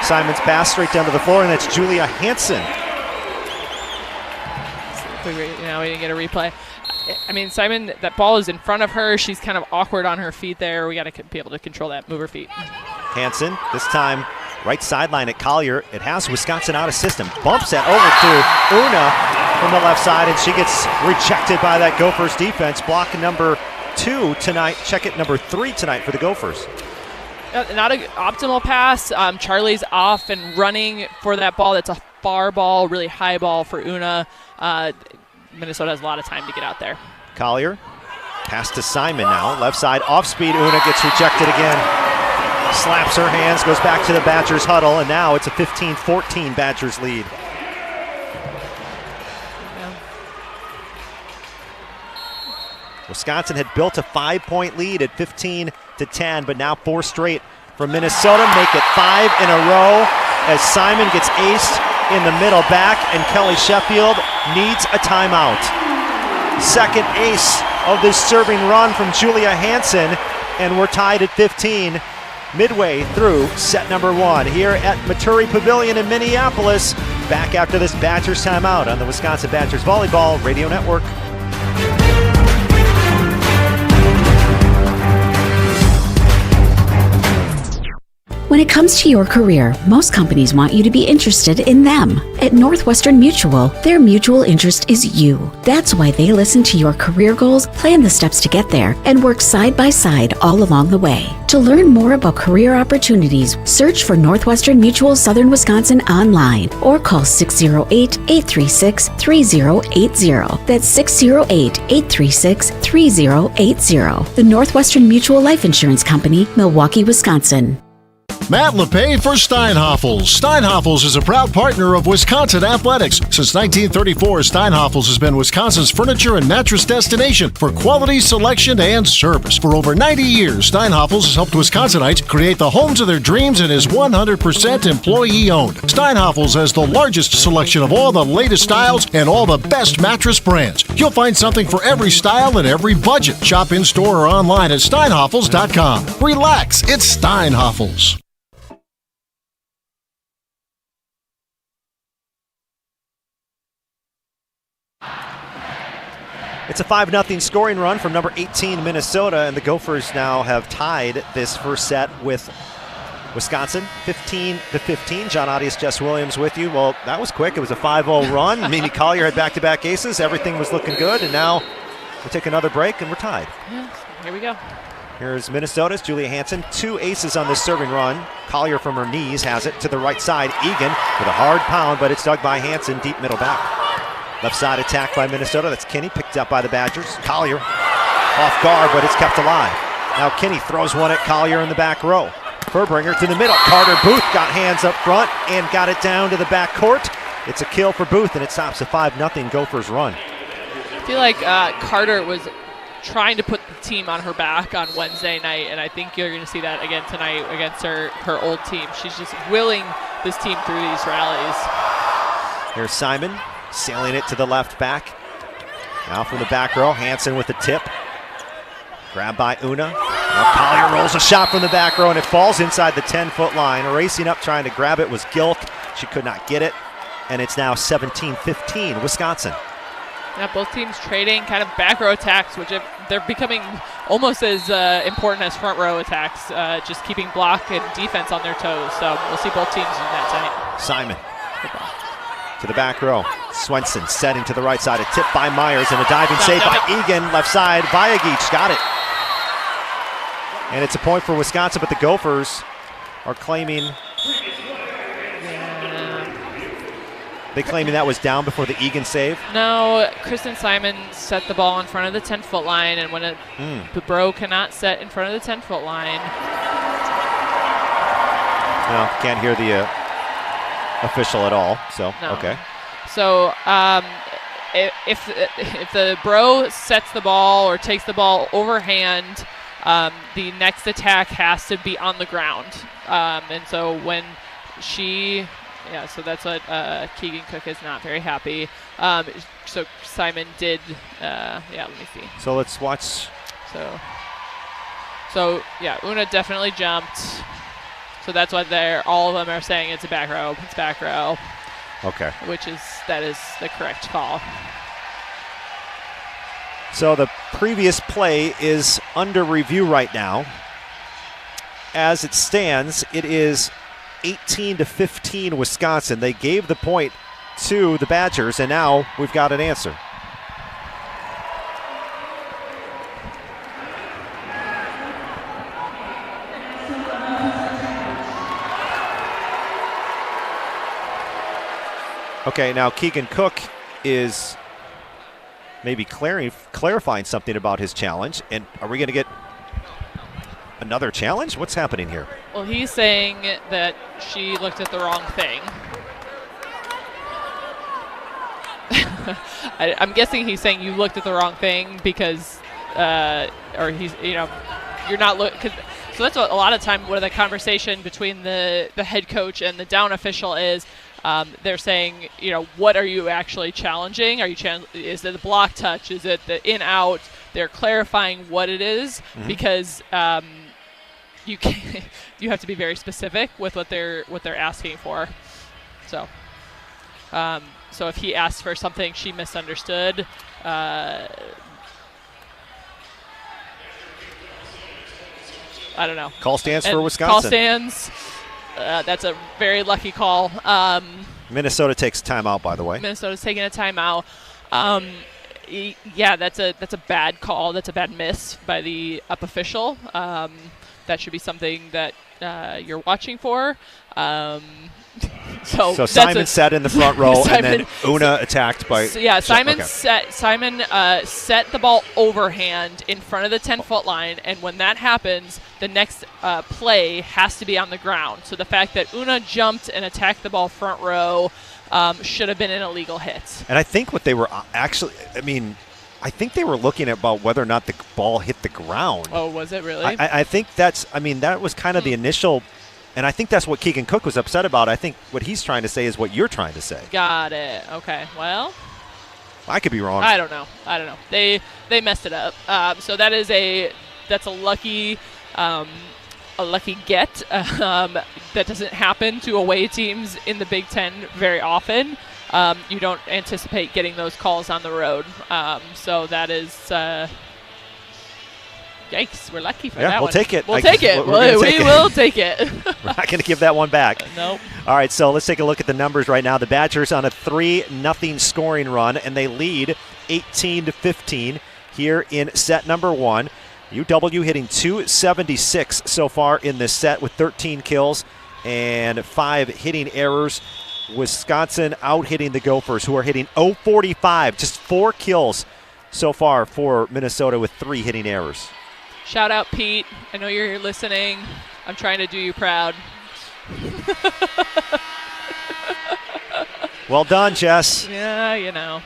Simon's pass straight down to the floor, and that's Julia Hansen. We didn't get a replay. I mean, Simon, that ball is in front of her. She's kind of awkward on her feet there. We got to be able to control that, move her feet. Hansen, this time right sideline at Collier. It has Wisconsin out of system. Bumps it over to Una from the left side, and she gets rejected by that Gophers defense. Block number 2 tonight. Check it, number 3 tonight for the Gophers. Not an optimal pass. Charlie's off and running for that ball. That's a far ball, really high ball for Una. Minnesota has a lot of time to get out there. Collier, pass to Simon now. Left side, off speed. Una gets rejected again. Slaps her hands, goes back to the Badgers huddle, and now it's a 15-14 Badgers lead. Yeah. Wisconsin had built a 5-point lead at 15-10, but now 4 straight from Minnesota. Make it 5 in a row as Simon gets aced in the middle back, and Kelly Sheffield needs a timeout. Second ace of this serving run from Julia Hansen, and we're tied at 15 midway through set number 1 here at Maturi Pavilion in Minneapolis. Back after this Badgers timeout on the Wisconsin Badgers Volleyball Radio Network. When it comes to your career, most companies want you to be interested in them. At Northwestern Mutual, their mutual interest is you. That's why they listen to your career goals, plan the steps to get there, and work side by side all along the way. To learn more about career opportunities, search for Northwestern Mutual Southern Wisconsin online or call 608-836-3080. That's 608-836-3080. The Northwestern Mutual Life Insurance Company, Milwaukee, Wisconsin. Matt LePay for Steinhoffels. Steinhoffels is a proud partner of Wisconsin Athletics. Since 1934, Steinhoffels has been Wisconsin's furniture and mattress destination for quality, selection, and service. For over 90 years, Steinhoffels has helped Wisconsinites create the homes of their dreams and is 100% employee-owned. Steinhoffels has the largest selection of all the latest styles and all the best mattress brands. You'll find something for every style and every budget. Shop in-store or online at steinhoffels.com. Relax, it's Steinhoffels. It's a 5-0 scoring run from number 18 Minnesota, and the Gophers now have tied this first set with Wisconsin, 15-15. John Audius, Jess Williams with you. Well, that was quick. It was a 5-0 run. Mimi Collier had back-to-back aces. Everything was looking good, and now we take another break, and we're tied. Yeah, here we go. Here's Minnesota's Julia Hansen. 2 aces on this serving run. Collier from her knees has it to the right side. Egan with a hard pound, but it's dug by Hansen, deep middle back. Left side attack by Minnesota. That's Kinney, picked up by the Badgers. Collier off guard, but it's kept alive. Now Kinney throws one at Collier in the back row. Furbringer to the middle. Carter Booth got hands up front and got it down to the back court. It's a kill for Booth, and it stops a 5-0 Gophers run. I feel like Carter was trying to put the team on her back on Wednesday night, and I think you're going to see that again tonight against her old team. She's just willing this team through these rallies. Here's Simon. Sailing it to the left back. Now from the back row, Hansen with the tip. Grabbed by Una. Now Collier rolls a shot from the back row, and it falls inside the 10-foot line. Racing up trying to grab it was Gilk. She could not get it. And it's now 17-15 Wisconsin. Yeah, both teams trading kind of back row attacks, which they're becoming almost as important as front row attacks, just keeping block and defense on their toes. So we'll see both teams do that tonight. Simon to the back row. Swenson setting to the right side, a tip by Myers, and a diving save by Egan, left side. Vajagic got it. And it's a point for Wisconsin, but the Gophers are claiming that was down before the Egan save. No, Kristen Simon set the ball in front of the 10-foot line, and when the Bro cannot set in front of the 10-foot line. No, can't hear the official at all. So No. Okay. So if the Bro sets the ball or takes the ball overhand, the next attack has to be on the ground. And so when she, so that's what Keegan Cook is not very happy. So Simon did, let me see. So let's watch. So Una definitely jumped. So that's what all of them are saying. It's a back row. It's back row. Okay. That is the correct call. So the previous play is under review right now. As it stands, it is 18-15 Wisconsin. They gave the point to the Badgers, and now we've got an answer. Okay, now Keegan Cook is maybe clarifying something about his challenge. And are we going to get another challenge? What's happening here? Well, he's saying that she looked at the wrong thing. I'm guessing he's saying you looked at the wrong thing because, or he's, you're not looking. So that's what a lot of time where the conversation between the head coach and the down official is. They're saying, what are you actually challenging? Is it the block touch? Is it the in-out? They're clarifying what it is because you have to be very specific with what they're asking for. So, so if he asks for something she misunderstood, I don't know. Call stands for Wisconsin. Call stands. That's a very lucky call. Minnesota takes timeout, by the way. Minnesota's taking a timeout. That's a bad call. That's a bad miss by the up official. That should be something that you're watching for. So Simon sat in the front row, and then Una attacked by. Simon set the ball overhand in front of the 10-foot line, and when that happens, the next play has to be on the ground. So the fact that Una jumped and attacked the ball front row should have been an illegal hit. And I think what they were actually, I think they were looking at about whether or not the ball hit the ground. Oh, was it really? I think that was kind of the initial. And I think that's what Keegan Cook was upset about. I think what he's trying to say is what you're trying to say. Got it. Okay. Well, I could be wrong. I don't know. They messed it up. So that's a lucky get. That doesn't happen to away teams in the Big Ten very often. You don't anticipate getting those calls on the road. So that is. Yikes, we're lucky for that one. We'll take it. We'll take it. We will take it. We're not going to give that one back. Nope. All right, so let's take a look at the numbers right now. The Badgers on a 3-0 scoring run, and they lead 18-15 here in set number one. UW hitting .276 so far in this set with 13 kills and 5 hitting errors. Wisconsin out-hitting the Gophers, who are hitting .045, just 4 kills so far for Minnesota with 3 hitting errors. Shout out, Pete. I know you're here listening. I'm trying to do you proud. Well done, Jess. Yeah,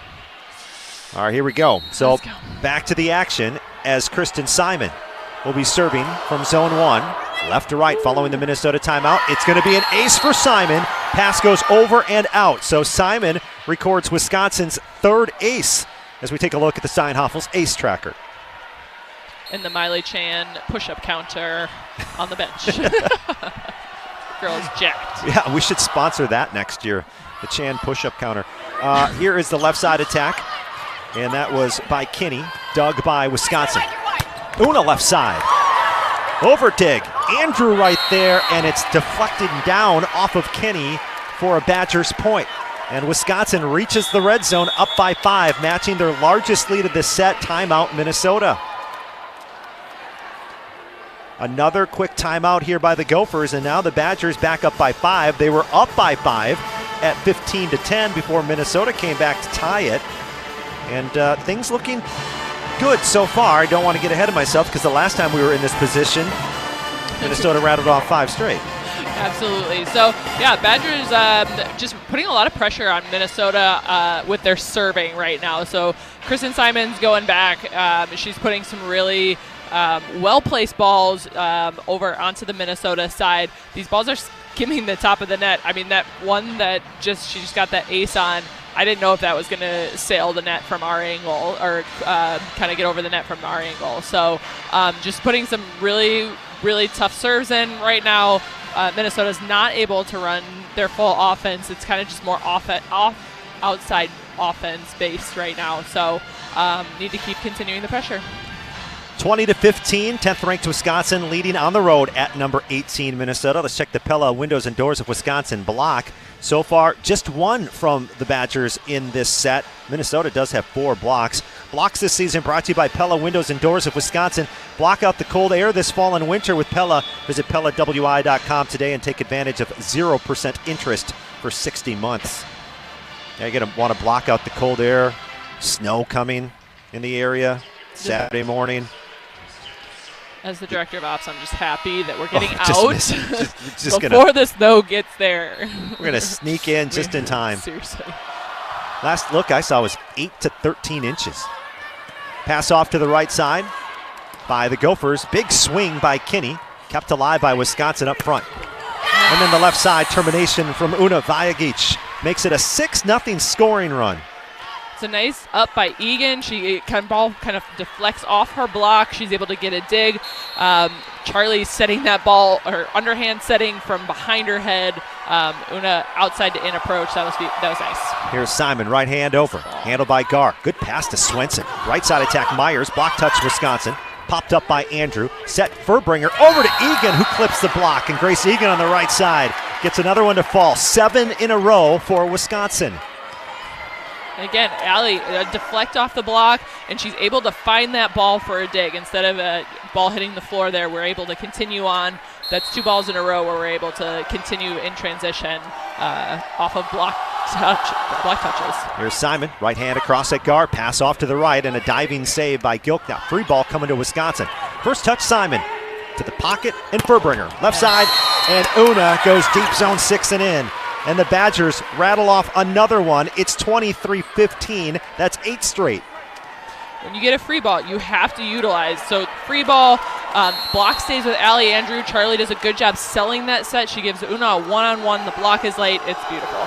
All right, here we go. So back to the action as Kristen Simon will be serving from zone 1, left to right following the Minnesota timeout. It's going to be an ace for Simon. Pass goes over and out. So Simon records Wisconsin's 3rd ace as we take a look at the Steinhafels ace tracker. And the Miley Chan push-up counter on the bench. Girl is jacked. Yeah, we should sponsor that next year, the Chan push-up counter. Here is the left side attack, and that was by Kinney, dug by Wisconsin. Una left side. Over dig. Andrew right there, and it's deflected down off of Kinney for a Badgers point. And Wisconsin reaches the red zone up by 5, matching their largest lead of this set. Timeout, Minnesota. Another quick timeout here by the Gophers, and now the Badgers back up by 5. They were up by 5 at 15-10 before Minnesota came back to tie it. And things looking good so far. I don't want to get ahead of myself because the last time we were in this position, Minnesota rattled off 5 straight. Absolutely. So, yeah, Badgers just putting a lot of pressure on Minnesota with their serving right now. So, Kristen Simon's going back. She's putting some really well-placed balls over onto the Minnesota side. These balls are skimming the top of the net. I mean, that one that she just got that ace on, I didn't know if that was going to sail the net from our angle or kind of get over the net from our angle. So, just putting some really, really tough serves in right now. Minnesota's not able to run their full offense. It's kind of just more outside offense based right now. So need to keep continuing the pressure. 20-15, 10th ranked Wisconsin leading on the road at number 18 Minnesota. Let's check the Pella windows and doors of Wisconsin block. So far, just one from the Badgers in this set. Minnesota does have 4 blocks. Blocks this season brought to you by Pella Windows and Doors of Wisconsin. Block out the cold air this fall and winter with Pella. Visit PellaWI.com today and take advantage of 0% interest for 60 months. Now you're going to want to block out the cold air. Snow coming in the area Saturday morning. As the director of ops, I'm just happy that we're getting out before the snow gets there. We're going to sneak in just in time. Seriously. Last look I saw was 8 to 13 inches. Pass off to the right side by the Gophers. Big swing by Kinney. Kept alive by Wisconsin up front. And then the left side termination from Una Vajagic. Makes it a 6-0 scoring run. It's a nice up by Egan. Ball kind of deflects off her block. She's able to get a dig. Charlie's setting that ball, or underhand setting from behind her head. Una outside to in approach. That was nice. Here's Simon, right hand over. Handled by Gar. Good pass to Swenson. Right side attack Myers. Block touch Wisconsin. Popped up by Andrew. Set Furbringer over to Egan, who clips the block. And Grace Egan on the right side gets another one to fall. 7 in a row for Wisconsin. And again, Alli deflect off the block, and she's able to find that ball for a dig. Instead of a ball hitting the floor there, we're able to continue on. That's 2 balls in a row where we're able to continue in transition off of block touches. Here's Simon, right hand across at guard, pass off to the right, and a diving save by Gilk. Now free ball coming to Wisconsin. First touch, Simon to the pocket, and Furbringer. Left side, and Una goes deep zone 6 and in. And the Badgers rattle off another one. It's 23-15. That's 8 straight. When you get a free ball, you have to utilize. So free ball, block stays with Alli Andrew. Charlie does a good job selling that set. She gives Una a one-on-one. The block is late. It's beautiful.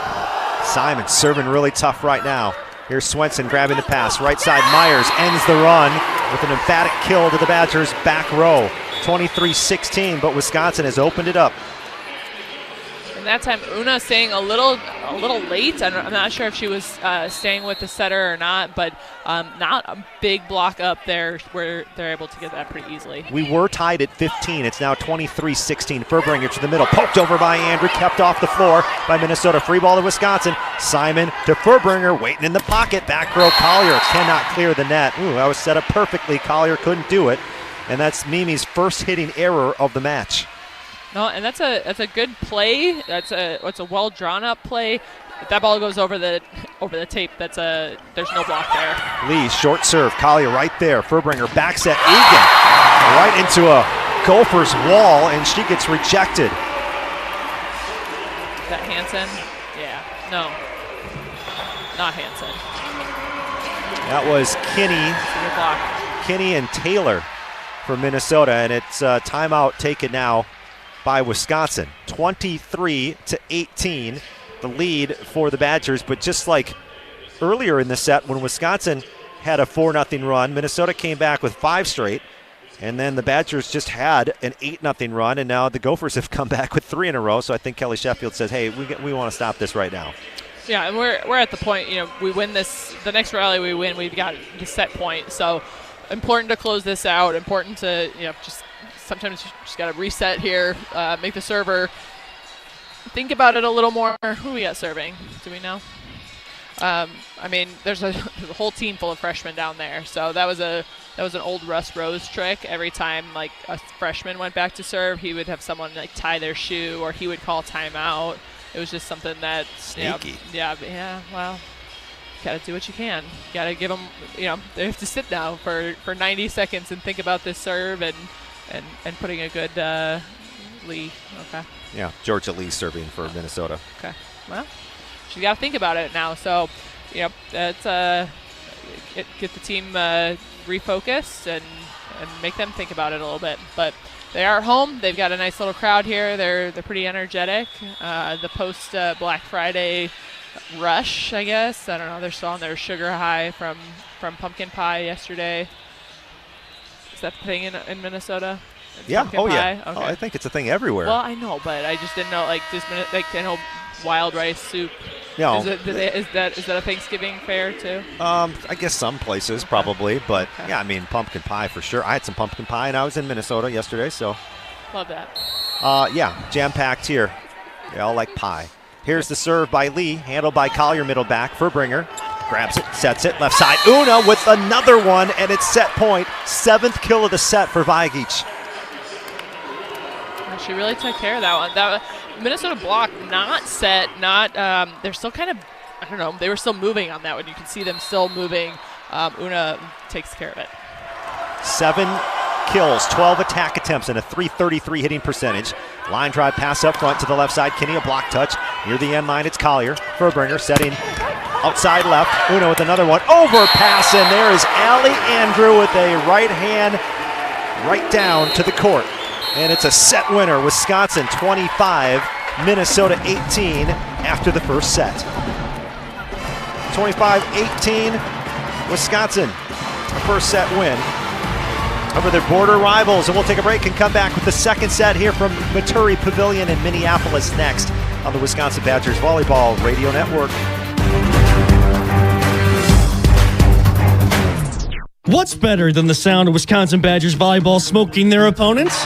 Simon serving really tough right now. Here's Swenson grabbing the pass. Right side, Myers ends the run with an emphatic kill to the Badgers' back row. 23-16, but Wisconsin has opened it up. And that time, Una staying a little late. I'm not sure if she was staying with the setter or not, but not a big block up there where they're able to get that pretty easily. We were tied at 15. It's now 23-16. Furbringer to the middle, poked over by Andrew, kept off the floor by Minnesota. Free ball to Wisconsin. Simon to Furbringer, waiting in the pocket. Back row, Collier cannot clear the net. Ooh, that was set up perfectly. Collier couldn't do it. And that's Mimi's first hitting error of the match. No, and that's a good play. It's a well drawn up play. If that ball goes over the tape, there's no block there. Lee, short serve. Collier right there. Furbringer backs at Egan. Right into a Gophers wall, and she gets rejected. Is that Hansen? Yeah. No. Not Hansen. That was Kinney. Good block. Kinney and Taylor for Minnesota, and it's timeout taken now by Wisconsin. 23-18, the lead for the Badgers. But just like earlier in the set when Wisconsin had a 4-0 run, Minnesota came back with 5 straight, and then the Badgers just had an 8-0 run, and now the Gophers have come back with 3 in a row. So I think Kelly Sheffield says, hey, we want to stop this right now. Yeah, and we're at the point, we win this, the next rally we win, we've got the set point. So important to close this out, important to, just sometimes you just got to reset here, make the server think about it a little more. Who we got serving? Do we know? I mean, there's a whole team full of freshmen down there, so that was an old Russ Rose trick. Every time like a freshman went back to serve, he would have someone like tie their shoe, or he would call timeout. It was just something that sneaky. Yeah. Well, got to do what you can. Got to give them. They have to sit now for 90 seconds and think about this serve and putting a good Lee. Okay. Yeah, Georgia Lee serving for Minnesota. Okay. Well, she's got to think about it now. So, that's get the team refocused and make them think about it a little bit. But they are at home. They've got a nice little crowd here. They're pretty energetic. The post Black Friday rush, I guess. I don't know. They're still on their sugar high from pumpkin pie yesterday. Is that the thing in Minnesota? Yeah. Pumpkin pie? Okay. Oh, I think it's a thing everywhere. Well, I know, but I just didn't know. I know wild rice soup. No. Is that a Thanksgiving fare too? I guess some places probably, but yeah, I mean pumpkin pie for sure. I had some pumpkin pie, and I was in Minnesota yesterday, so. Love that. Yeah, jam-packed here. They all like pie. Here's the serve by Lee, handled by Collier, middle back. Furbringer grabs it, sets it, left side. Una with another one, and it's set point. 7th kill of the set for Vagic. She really took care of that one. That Minnesota block not set, they're still kind of, I don't know, they were still moving on that one. You can see them still moving. Una takes care of it. 7 kills, 12 attack attempts, and a .333 hitting percentage. Line drive pass up front to the left side. Kinney a block touch. Near the end line, it's Collier. Furbringer setting outside left. Una with another one. Overpass, and there is Alli Andrew with a right hand right down to the court. And it's a set winner. Wisconsin 25, Minnesota 18 after the first set. 25-18, Wisconsin, first set win over their border rivals. And we'll take a break and come back with the second set here from Maturi Pavilion in Minneapolis next on the Wisconsin Badgers Volleyball Radio Network. What's better than the sound of Wisconsin Badgers volleyball smoking their opponents?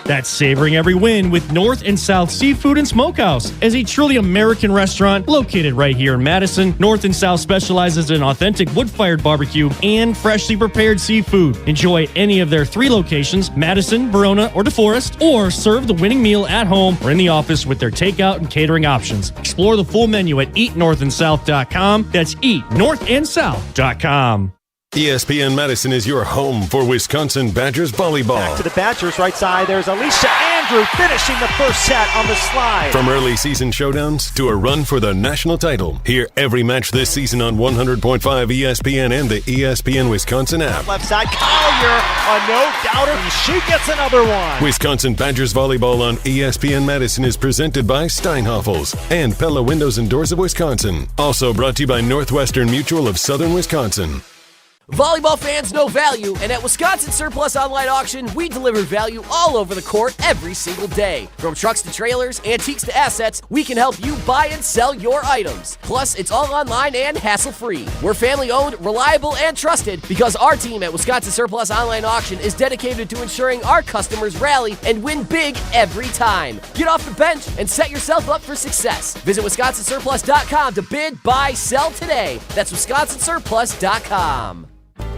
That's savoring every win with North and South Seafood and Smokehouse. As a truly American restaurant located right here in Madison, North and South specializes in authentic wood-fired barbecue and freshly prepared seafood. Enjoy any of their 3 locations, Madison, Verona, or DeForest, or serve the winning meal at home or in the office with their takeout and catering options. Explore the full menu at eatnorthandsouth.com. That's eatnorthandsouth.com. ESPN Madison is your home for Wisconsin Badgers volleyball. Back to the Badgers right side. There's Alli Andrew finishing the first set on the slide. From early season showdowns to a run for the national title, hear every match this season on 100.5 ESPN and the ESPN Wisconsin app. Left side, Collier, a no-doubter, and she gets another one. Wisconsin Badgers volleyball on ESPN Madison is presented by Steinhoffels and Pella Windows and Doors of Wisconsin. Also brought to you by Northwestern Mutual of Southern Wisconsin. Volleyball fans know value, and at Wisconsin Surplus Online Auction, we deliver value all over the court every single day. From trucks to trailers, antiques to assets, we can help you buy and sell your items. Plus, it's all online and hassle-free. We're family-owned, reliable, and trusted because our team at Wisconsin Surplus Online Auction is dedicated to ensuring our customers rally and win big every time. Get off the bench and set yourself up for success. Visit WisconsinSurplus.com to bid, buy, sell today. That's WisconsinSurplus.com.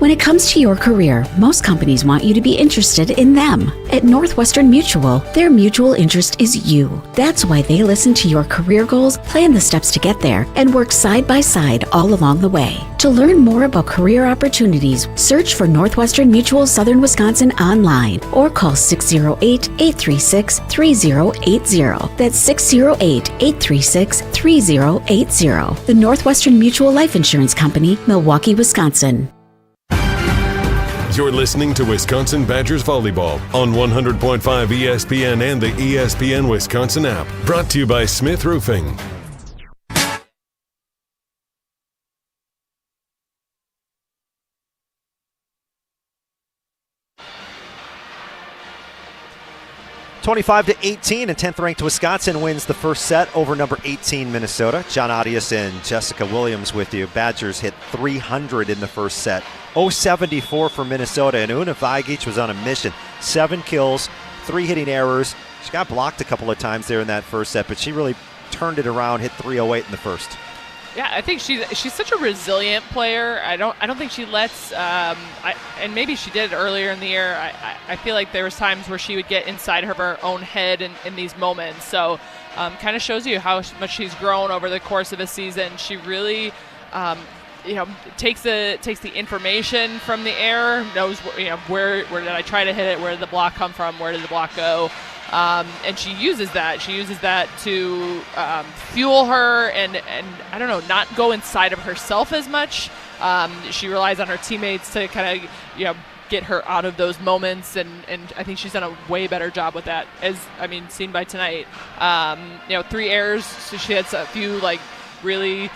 When it comes to your career, most companies want you to be interested in them. At Northwestern Mutual, their mutual interest is you. That's why they listen to your career goals, plan the steps to get there, and work side by side all along the way. To learn more about career opportunities, search for Northwestern Mutual Southern Wisconsin online or call 608-836-3080. That's 608-836-3080. The Northwestern Mutual Life Insurance Company, Milwaukee, Wisconsin. You're listening to Wisconsin Badgers Volleyball on 100.5 ESPN and the ESPN Wisconsin app. Brought to you by Smith Roofing. (25-18) and 10th ranked Wisconsin wins the first set over number 18 Minnesota. John Audius and Jessica Williams with you. Badgers hit 300 in the first set. 074 for Minnesota, and Una Vagic was on a mission. 7 kills, 3 hitting errors. She got blocked a couple of times there in that first set, but she really turned it around, hit 308 in the first. Yeah, I think she's such a resilient player. I don't think she lets and maybe she did earlier in the year. I feel like there was times where she would get inside of her own head in these moments. So kind of shows you how much she's grown over the course of a season. She really takes the information from the air, knows where did I try to hit it, where did the block come from, where did the block go. And she uses that. She uses that to fuel her and I don't know, not go inside of herself as much. She relies on her teammates to kind of get her out of those moments, and I think she's done a way better job with that, as seen by tonight. 3 errors, so she had a few really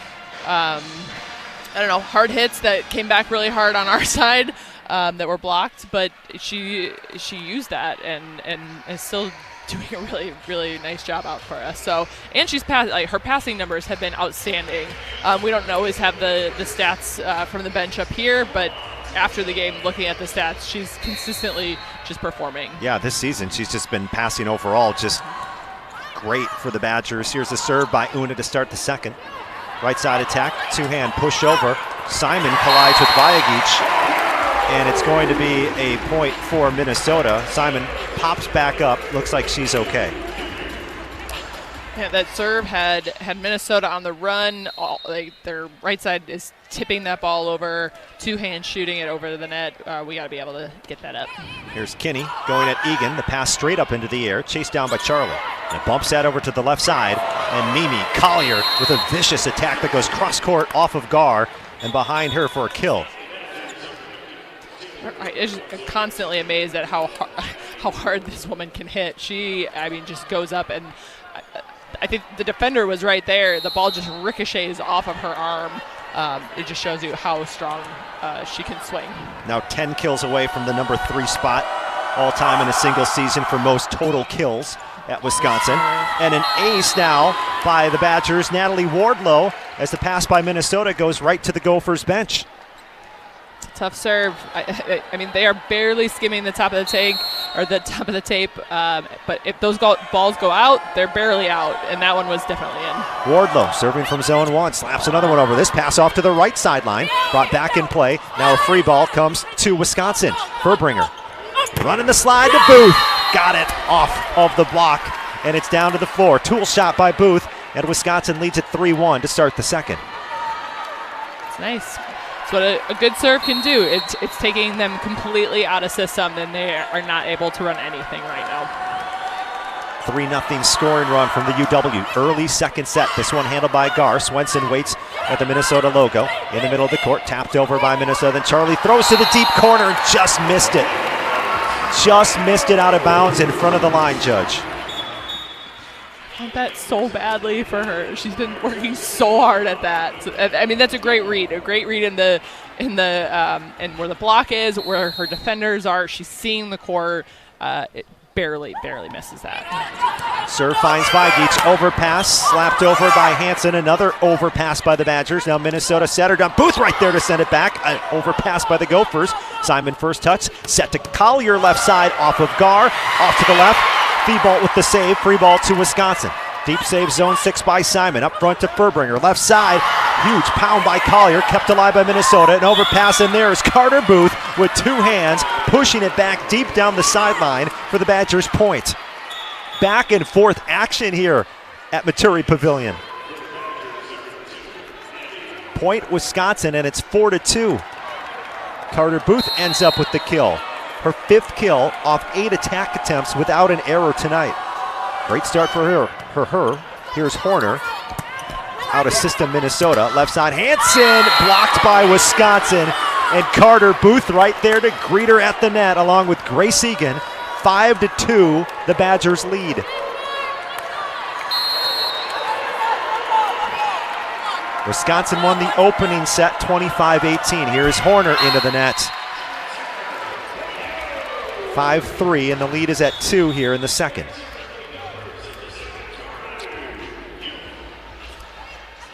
hard hits that came back really hard on our side. That were blocked, but she used that and is still doing a really, really nice job out for us. So, and she's her passing numbers have been outstanding. We don't always have the stats from the bench up here, but after the game, looking at the stats, she's consistently just performing. Yeah, this season she's just been passing overall, just great for the Badgers. Here's the serve by Una to start the second. Right side attack, 2-hand push over. Simon collides with Vajagic. And it's going to be a point for Minnesota. Simon pops back up. Looks like she's okay. Yeah, that serve had Minnesota on the run. Their right side is tipping that ball over, 2-hand shooting it over the net. We got to be able to get that up. Here's Kinney going at Egan. The pass straight up into the air, chased down by Charlie. And bumps that over to the left side. And Mimi Collier with a vicious attack that goes cross court off of Gar and behind her for a kill. I'm just constantly amazed at how hard this woman can hit. She, just goes up, and I think the defender was right there. The ball just ricochets off of her arm. It just shows you how strong she can swing. Now 10 kills away from the number 3 spot all time in a single season for most total kills at Wisconsin. And an ace now by the Badgers, Natalie Wardlow, as the pass by Minnesota goes right to the Gophers bench. Tough serve. They are barely skimming the top of the tank or the top of the tape. But if those balls go out, they're barely out, and that one was definitely in. Wardlow serving from zone 1, slaps another one over. This pass off to the right sideline, brought back in play. Now a free ball comes to Wisconsin. Furbringer running the slide to Booth. Got it off of the block, and it's down to the floor. Tool shot by Booth, and Wisconsin leads at 3-1 to start the second. It's nice. What a good serve can do. It's taking them completely out of system, and they are not able to run anything right now. 3-0 scoring run from the UW. Early second set. This one handled by Gar. Swenson waits at the Minnesota logo. In the middle of the court, tapped over by Minnesota. Then Charlie throws to the deep corner and just missed it. Just missed it out of bounds in front of the line judge. I want that so badly for her. She's been working so hard at that. That's a great read. A great read in the and where the block is, where her defenders are. She's seeing the court. It barely misses that. Serve finds Vajagic. Overpass slapped over by Hansen. Another overpass by the Badgers. Now Minnesota setter down. Booth right there to send it back. An overpass by the Gophers. Simon first touch. Set to Collier left side off of Gar. Off to the left. Thibault with the save, free ball to Wisconsin. Deep save, zone 6 by Simon. Up front to Furbringer, left side. Huge pound by Collier, kept alive by Minnesota. An overpass in there is Carter Booth with 2 hands, pushing it back deep down the sideline for the Badgers' point. Back and forth action here at Maturi Pavilion. Point Wisconsin, and it's 4-2. Carter Booth ends up with the kill. Her 5th kill off 8 attack attempts without an error tonight. Great start for her. Here's Horner. Out of system Minnesota. Left side Hansen blocked by Wisconsin. And Carter Booth right there to greet her at the net along with Grace Egan. 5-2, the Badgers lead. Wisconsin won the opening set 25-18. Here's Horner into the net. 5-3, and the lead is at 2 here in the second.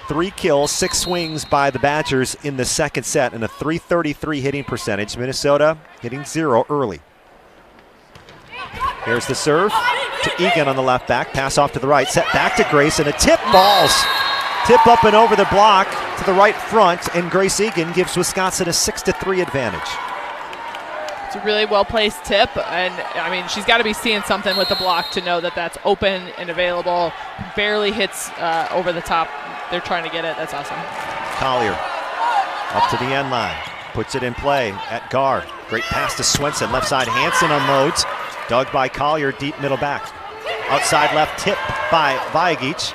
3 kills, 6 swings by the Badgers in the second set, and a .333 hitting percentage. Minnesota hitting 0 early. Here's the serve to Egan on the left back. Pass off to the right, set back to Grace, and a tip balls Tip up and over the block to the right front, and Grace Egan gives Wisconsin a 6-3 advantage. It's a really well-placed tip, and I mean, she's got to be seeing something with the block to know that that's open and available. Barely hits over the top. They're trying to get it. That's awesome. Collier up to the end line, puts it in play at guard. Great pass to Swenson, left side. Hansen unloads, dug by Collier, deep middle back. Outside left, tip by Vajagic,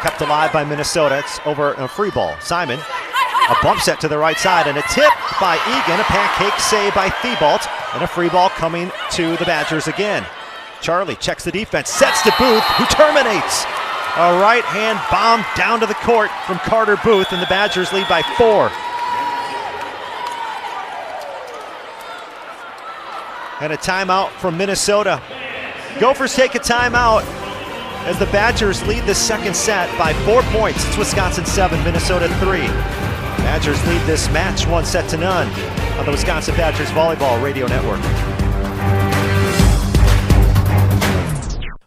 kept alive by Minnesota. It's over a free ball. Simon, a bump set to the right side, and a tip by Egan, a pancake save by Thibault, and a free ball coming to the Badgers again. Charlie checks the defense, sets to Booth, who terminates. A right-hand bomb down to the court from Carter Booth, and the Badgers lead by 4. And a timeout from Minnesota. Gophers take a timeout as the Badgers lead the second set by 4 points. It's Wisconsin 7, Minnesota 3. Badgers lead this match 1-0 on the Wisconsin Badgers Volleyball Radio Network.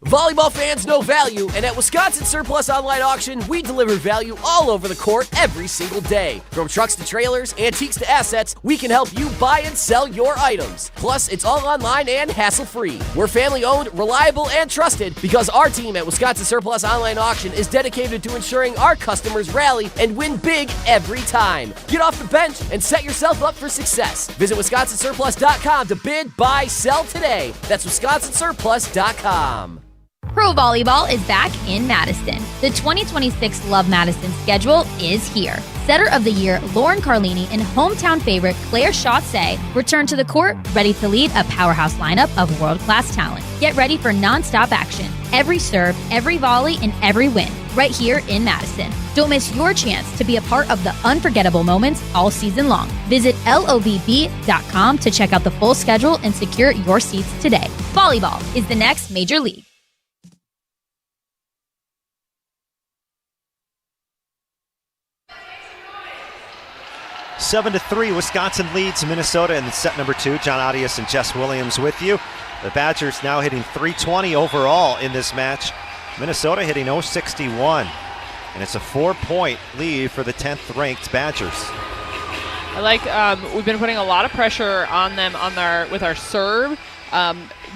Volleyball fans know value, and at Wisconsin Surplus Online Auction, we deliver value all over the court every single day. From trucks to trailers, antiques to assets, we can help you buy and sell your items. Plus, it's all online and hassle-free. We're family-owned, reliable, and trusted because our team at Wisconsin Surplus Online Auction is dedicated to ensuring our customers rally and win big every time. Get off the bench and set yourself up for success. Visit WisconsinSurplus.com to bid, buy, sell today. That's WisconsinSurplus.com. Pro Volleyball is back in Madison. The 2026 Love Madison schedule is here. Setter of the Year Lauren Carlini and hometown favorite Claire Chaussee return to the court, ready to lead a powerhouse lineup of world-class talent. Get ready for non-stop action. Every serve, every volley, and every win, right here in Madison. Don't miss your chance to be a part of the unforgettable moments all season long. Visit lovb.com to check out the full schedule and secure your seats today. Volleyball is the next major league. 7-3, Wisconsin leads Minnesota in set number 2. John Audius and Jess Williams with you. The Badgers now hitting .320 overall in this match. Minnesota hitting .061. And it's a 4-point lead for the 10th ranked Badgers. I like, we've been putting a lot of pressure on them with our serve,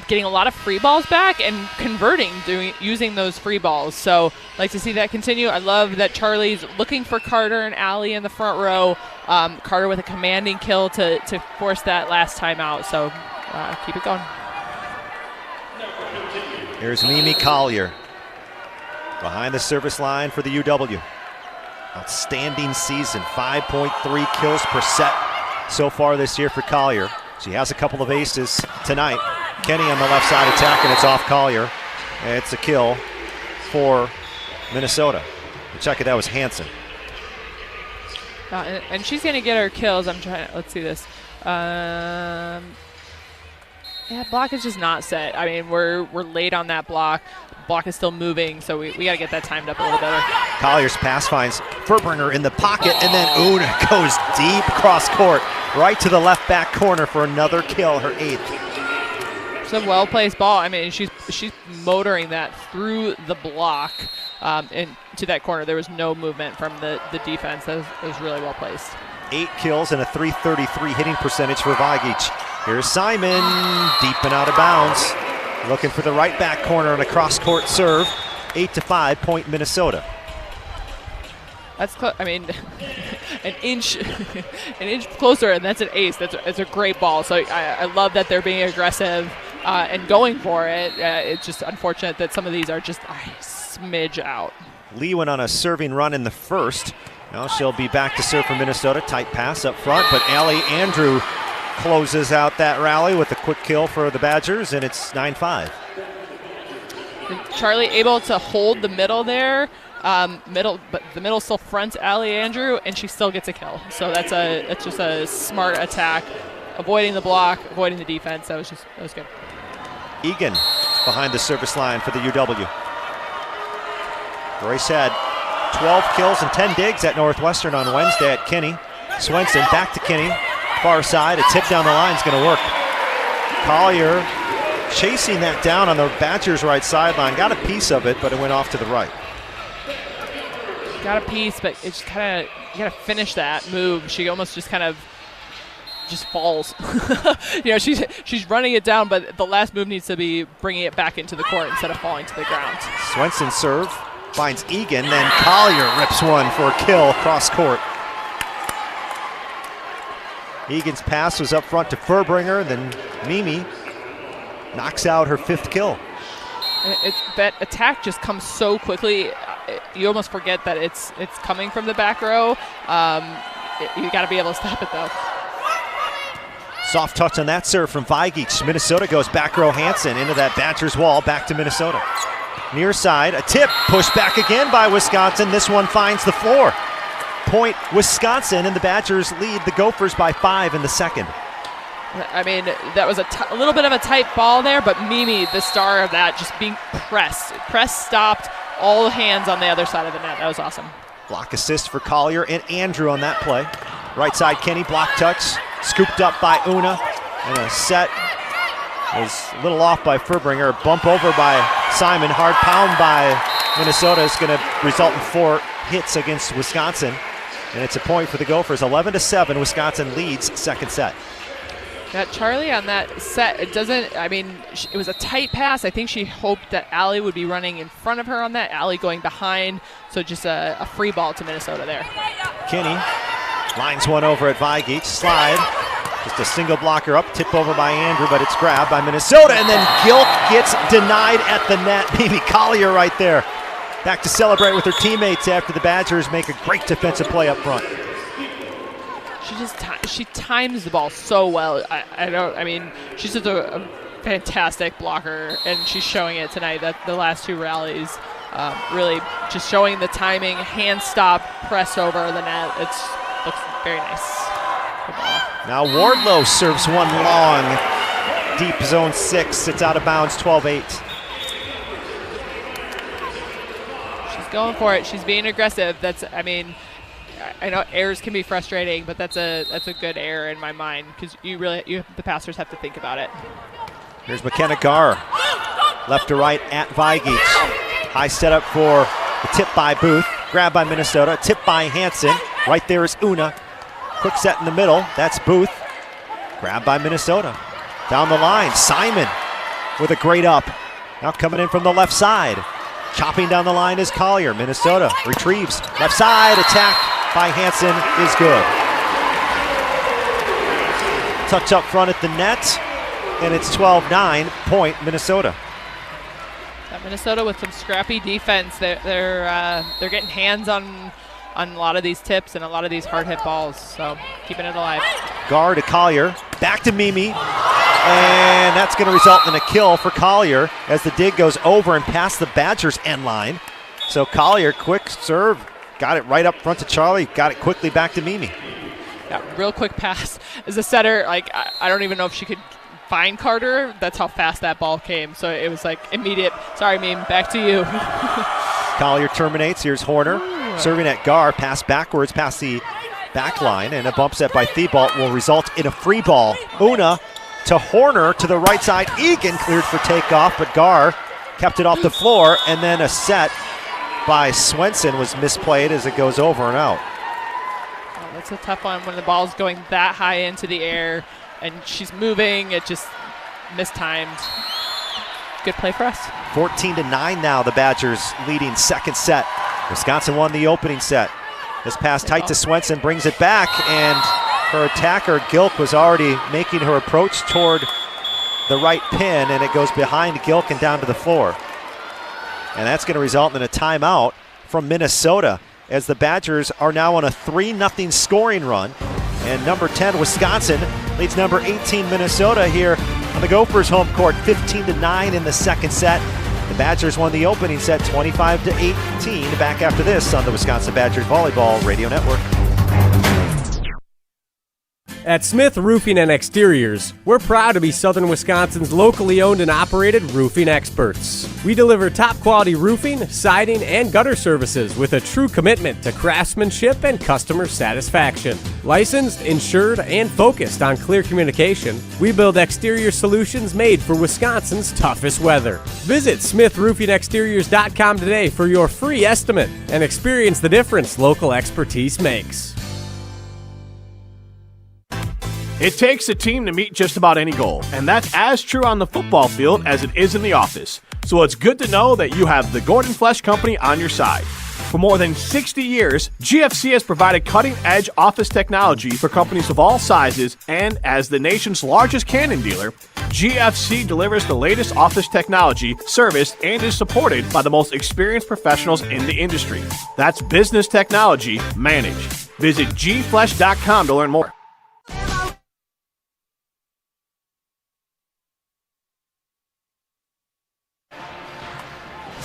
getting a lot of free balls back and converting, using those free balls. So I'd like to see that continue. I love that Charlie's looking for Carter and Alli in the front row. Carter with a commanding kill to force that last timeout. So keep it going. Here's Mimi Collier behind the service line for the UW. Outstanding season, 5.3 kills per set so far this year for Collier. She has a couple of aces tonight. Kenny on the left side attacking, it's off Collier. It's a kill for Minnesota. Check it, that was Hansen. And she's going to get her kills. I'm trying to, let's see this. Yeah, block is just not set. I mean, we're late on that block. Block is still moving, so we got to get that timed up a little better. Collier's pass finds Furbringer in the pocket, and then Una goes deep cross court, right to the left back corner for another kill, her 8th. It's a well-placed ball. I mean, she's motoring that through the block into that corner. There was no movement from the defense. That was really well-placed. 8 kills and a .333 hitting percentage for Vajagic. Here's Simon, deep and out of bounds. Looking for the right back corner on a cross-court serve. 8-5, point Minnesota. That's I mean, an inch closer, and that's an ace. That's a great ball. So I love that they're being aggressive and going for it. It's just unfortunate that some of these are just a smidge out. Lee went on a serving run in the first. Now she'll be back to serve for Minnesota. Tight pass up front, but Alli Andrew closes out that rally with a quick kill for the Badgers, and it's 9-5. Charlie able to hold the middle there, but the middle still fronts Alli Andrew, and she still gets a kill. So that's just a smart attack, avoiding the block, avoiding the defense. That was good. Egan behind the service line for the UW. Grace had 12 kills and 10 digs at Northwestern on Wednesday at Kinney. Swenson back to Kinney. Far side, a tip down the line is going to work. Collier chasing that down on the Badgers' right sideline. Got a piece of it, but it went off to the right. got a piece, but it's kind of, you got to finish that move. She almost just kind of just falls. She's running it down, but the last move needs to be bringing it back into the court instead of falling to the ground. Swenson serve, finds Egan, then Collier rips one for a kill cross court. Egan's pass was up front to Furbringer, then Mimi knocks out her 5th kill. That attack just comes so quickly. You almost forget that it's coming from the back row. You got to be able to stop it, though. Soft touch on that serve from Vigic. Minnesota goes back row Hansen into that Badgers wall, back to Minnesota. Near side, a tip, pushed back again by Wisconsin. This one finds the floor. Point Wisconsin, and the Badgers lead the Gophers by 5 in the second. I mean, that was a little bit of a tight ball there, but Mimi, the star of that, just being pressed. Press stopped, all hands on the other side of the net. That was awesome. Block assist for Collier and Andrew on that play. Right side, Kenny, block touch, scooped up by Una, and a set was a little off by Furbringer. Bump over by Simon, hard pound by Minnesota is going to result in 4 hits against Wisconsin. And it's a point for the Gophers. 11-7, Wisconsin leads second set. Got Charlie on that set. It was a tight pass. I think she hoped that Alli would be running in front of her on that. Alli going behind, so just a free ball to Minnesota there. Kenny lines one over at Vigic. Slide, just a single blocker up, tip over by Andrew, but it's grabbed by Minnesota, and then Gilk gets denied at the net. Maybe Collier right there. Back to celebrate with her teammates after the Badgers make a great defensive play up front. She times the ball so well. She's just a fantastic blocker, and she's showing it tonight. That the last 2 rallies, really just showing the timing, hand stop, press over the net. It looks very nice. Good ball. Now Wardlow serves one long, deep zone 6. It's out of bounds, 12-8. Going for it. She's being aggressive. I know errors can be frustrating, but that's a good error in my mind because the passers have to think about it. Here's McKenna Garr, left to right at Vigic. High setup for the tip by Booth, grab by Minnesota, tip by Hansen. Right there is Una. Quick set in the middle. That's Booth. Grab by Minnesota. Down the line, Simon with a great up. Now coming in from the left side. Chopping down the line is Collier. Minnesota retrieves. Left side, attack by Hansen is good. Touch up front at the net, and it's 12-9, point Minnesota. Minnesota with some scrappy defense. They're getting hands on a lot of these tips and a lot of these hard hit balls, so keeping it alive. Garr to Collier, back to Mimi. And that's going to result in a kill for Collier as the dig goes over and past the Badgers end line. So Collier, quick serve, got it right up front to Charlie, got it quickly back to Mimi. Yeah, real quick pass. As a setter, I don't even know if she could find Carter. That's how fast that ball came. So it was immediate. Sorry, Meme, back to you. Collier terminates. Here's Horner serving at Garr, pass backwards past the back line, and a bump set by Thibault will result in a free ball. Una to Horner to the right side. Egan cleared for takeoff, but Garr kept it off the floor, and then a set by Swenson was misplayed as it goes over and out. Oh, that's a tough one when the ball's going that high into the air and she's moving. It just mistimed. Good play for us. 14-9 now, the Badgers leading second set. Wisconsin won the opening set. This pass tight to Swenson, brings it back, and her attacker, Gilk, was already making her approach toward the right pin, and it goes behind Gilk and down to the floor. And that's going to result in a timeout from Minnesota as the Badgers are now on a 3-0 scoring run. And number 10, Wisconsin, leads number 18, Minnesota here on the Gophers' home court, 15-9 in the second set. The Badgers won the opening set 25-18. Back after this on the Wisconsin Badgers Volleyball Radio Network. At Smith Roofing and Exteriors, we're proud to be Southern Wisconsin's locally owned and operated roofing experts. We deliver top quality roofing, siding, and gutter services with a true commitment to craftsmanship and customer satisfaction. Licensed, insured, and focused on clear communication, we build exterior solutions made for Wisconsin's toughest weather. Visit SmithRoofingExteriors.com today for your free estimate and experience the difference local expertise makes. It takes a team to meet just about any goal, and that's as true on the football field as it is in the office. So it's good to know that you have the Gordon Flesch Company on your side. For more than 60 years, GFC has provided cutting-edge office technology for companies of all sizes, and as the nation's largest Canon dealer, GFC delivers the latest office technology, service, and is supported by the most experienced professionals in the industry. That's business technology managed. Visit gflesh.com to learn more.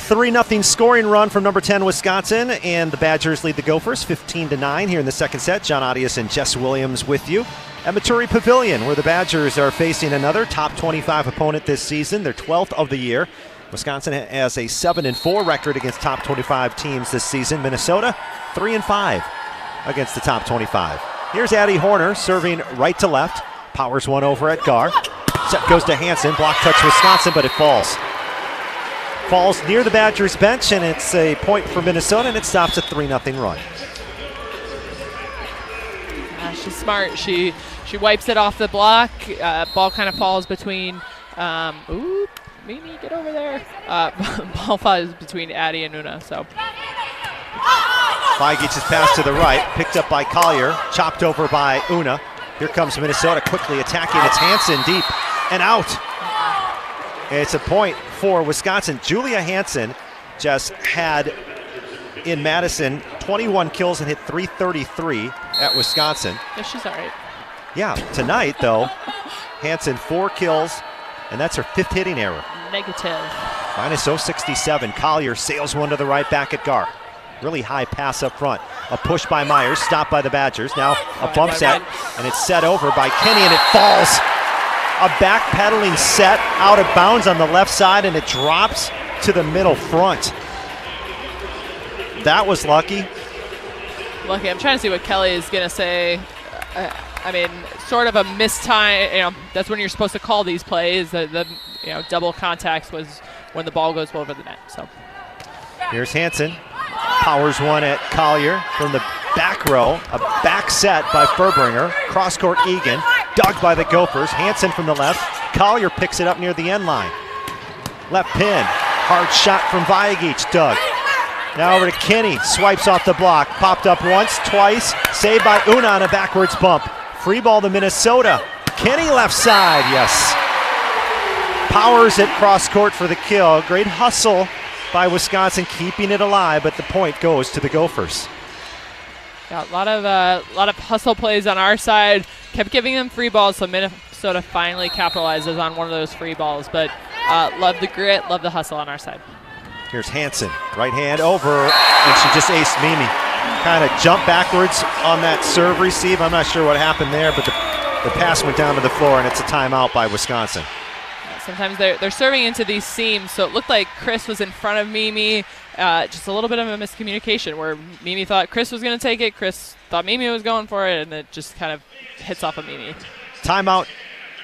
3-0 scoring run from number 10 Wisconsin, and the Badgers lead the Gophers 15-9 here in the second set. John Audius and Jess Williams with you at Maturi Pavilion, where the Badgers are facing another top 25 opponent this season, their 12th of the year. Wisconsin has a 7-4 record against top 25 teams this season. Minnesota 3-5 against the top 25. Here's Addie Horner serving right to left, powers one over at Gar. Set goes to Hansen, block touch Wisconsin, but it falls. Falls near the Badgers bench, and it's a point for Minnesota, and it stops a 3-0 run. She's smart. She wipes it off the block. Ball kind of falls between. Mimi, get over there. Ball falls between Addie and Una. So. Weigich's pass to the right, picked up by Collier, chopped over by Una. Here comes Minnesota quickly attacking. It's Hansen deep and out. It's a point for Wisconsin. Julia Hansen just had in Madison 21 kills and hit -333 at Wisconsin. Yeah, she's all right. Yeah, tonight though, Hansen 4 kills, and that's her 5th hitting error. Negative. -067. Collier sails one to the right back at Gar. Really high pass up front. A push by Myers, stopped by the Badgers. Now a bump set, and it's set over by Kenny, and it falls. A back-pedaling set out of bounds on the left side, and it drops to the middle front. That was lucky. Lucky. I'm trying to see what Kelly is going to say. I mean, sort of a missed time. That's when you're supposed to call these plays. The double contacts was when the ball goes over the net. So here's Hansen. Powers one at Collier from the back row. A back set by Furbringer. Cross-court Egan. Dug by the Gophers. Hansen from the left. Collier picks it up near the end line. Left pin. Hard shot from Weigic. Dug. Now over to Kenny. Swipes off the block. Popped up once, twice. Saved by Una on a backwards bump. Free ball to Minnesota. Kenny left side. Yes. Powers at cross-court for the kill. Great hustle by Wisconsin, keeping it alive, but the point goes to the Gophers. Yeah, a lot of hustle plays on our side. Kept giving them free balls, so Minnesota finally capitalizes on one of those free balls. But love the grit, love the hustle on our side. Here's Hansen, right hand over, and she just aced Mimi. Kind of jumped backwards on that serve receive. I'm not sure what happened there, but the pass went down to the floor, and it's a timeout by Wisconsin. Sometimes they're serving into these seams, so it looked like Chris was in front of Mimi. Just a little bit of a miscommunication where Mimi thought Chris was going to take it, Chris thought Mimi was going for it, and it just kind of hits off of Mimi. Timeout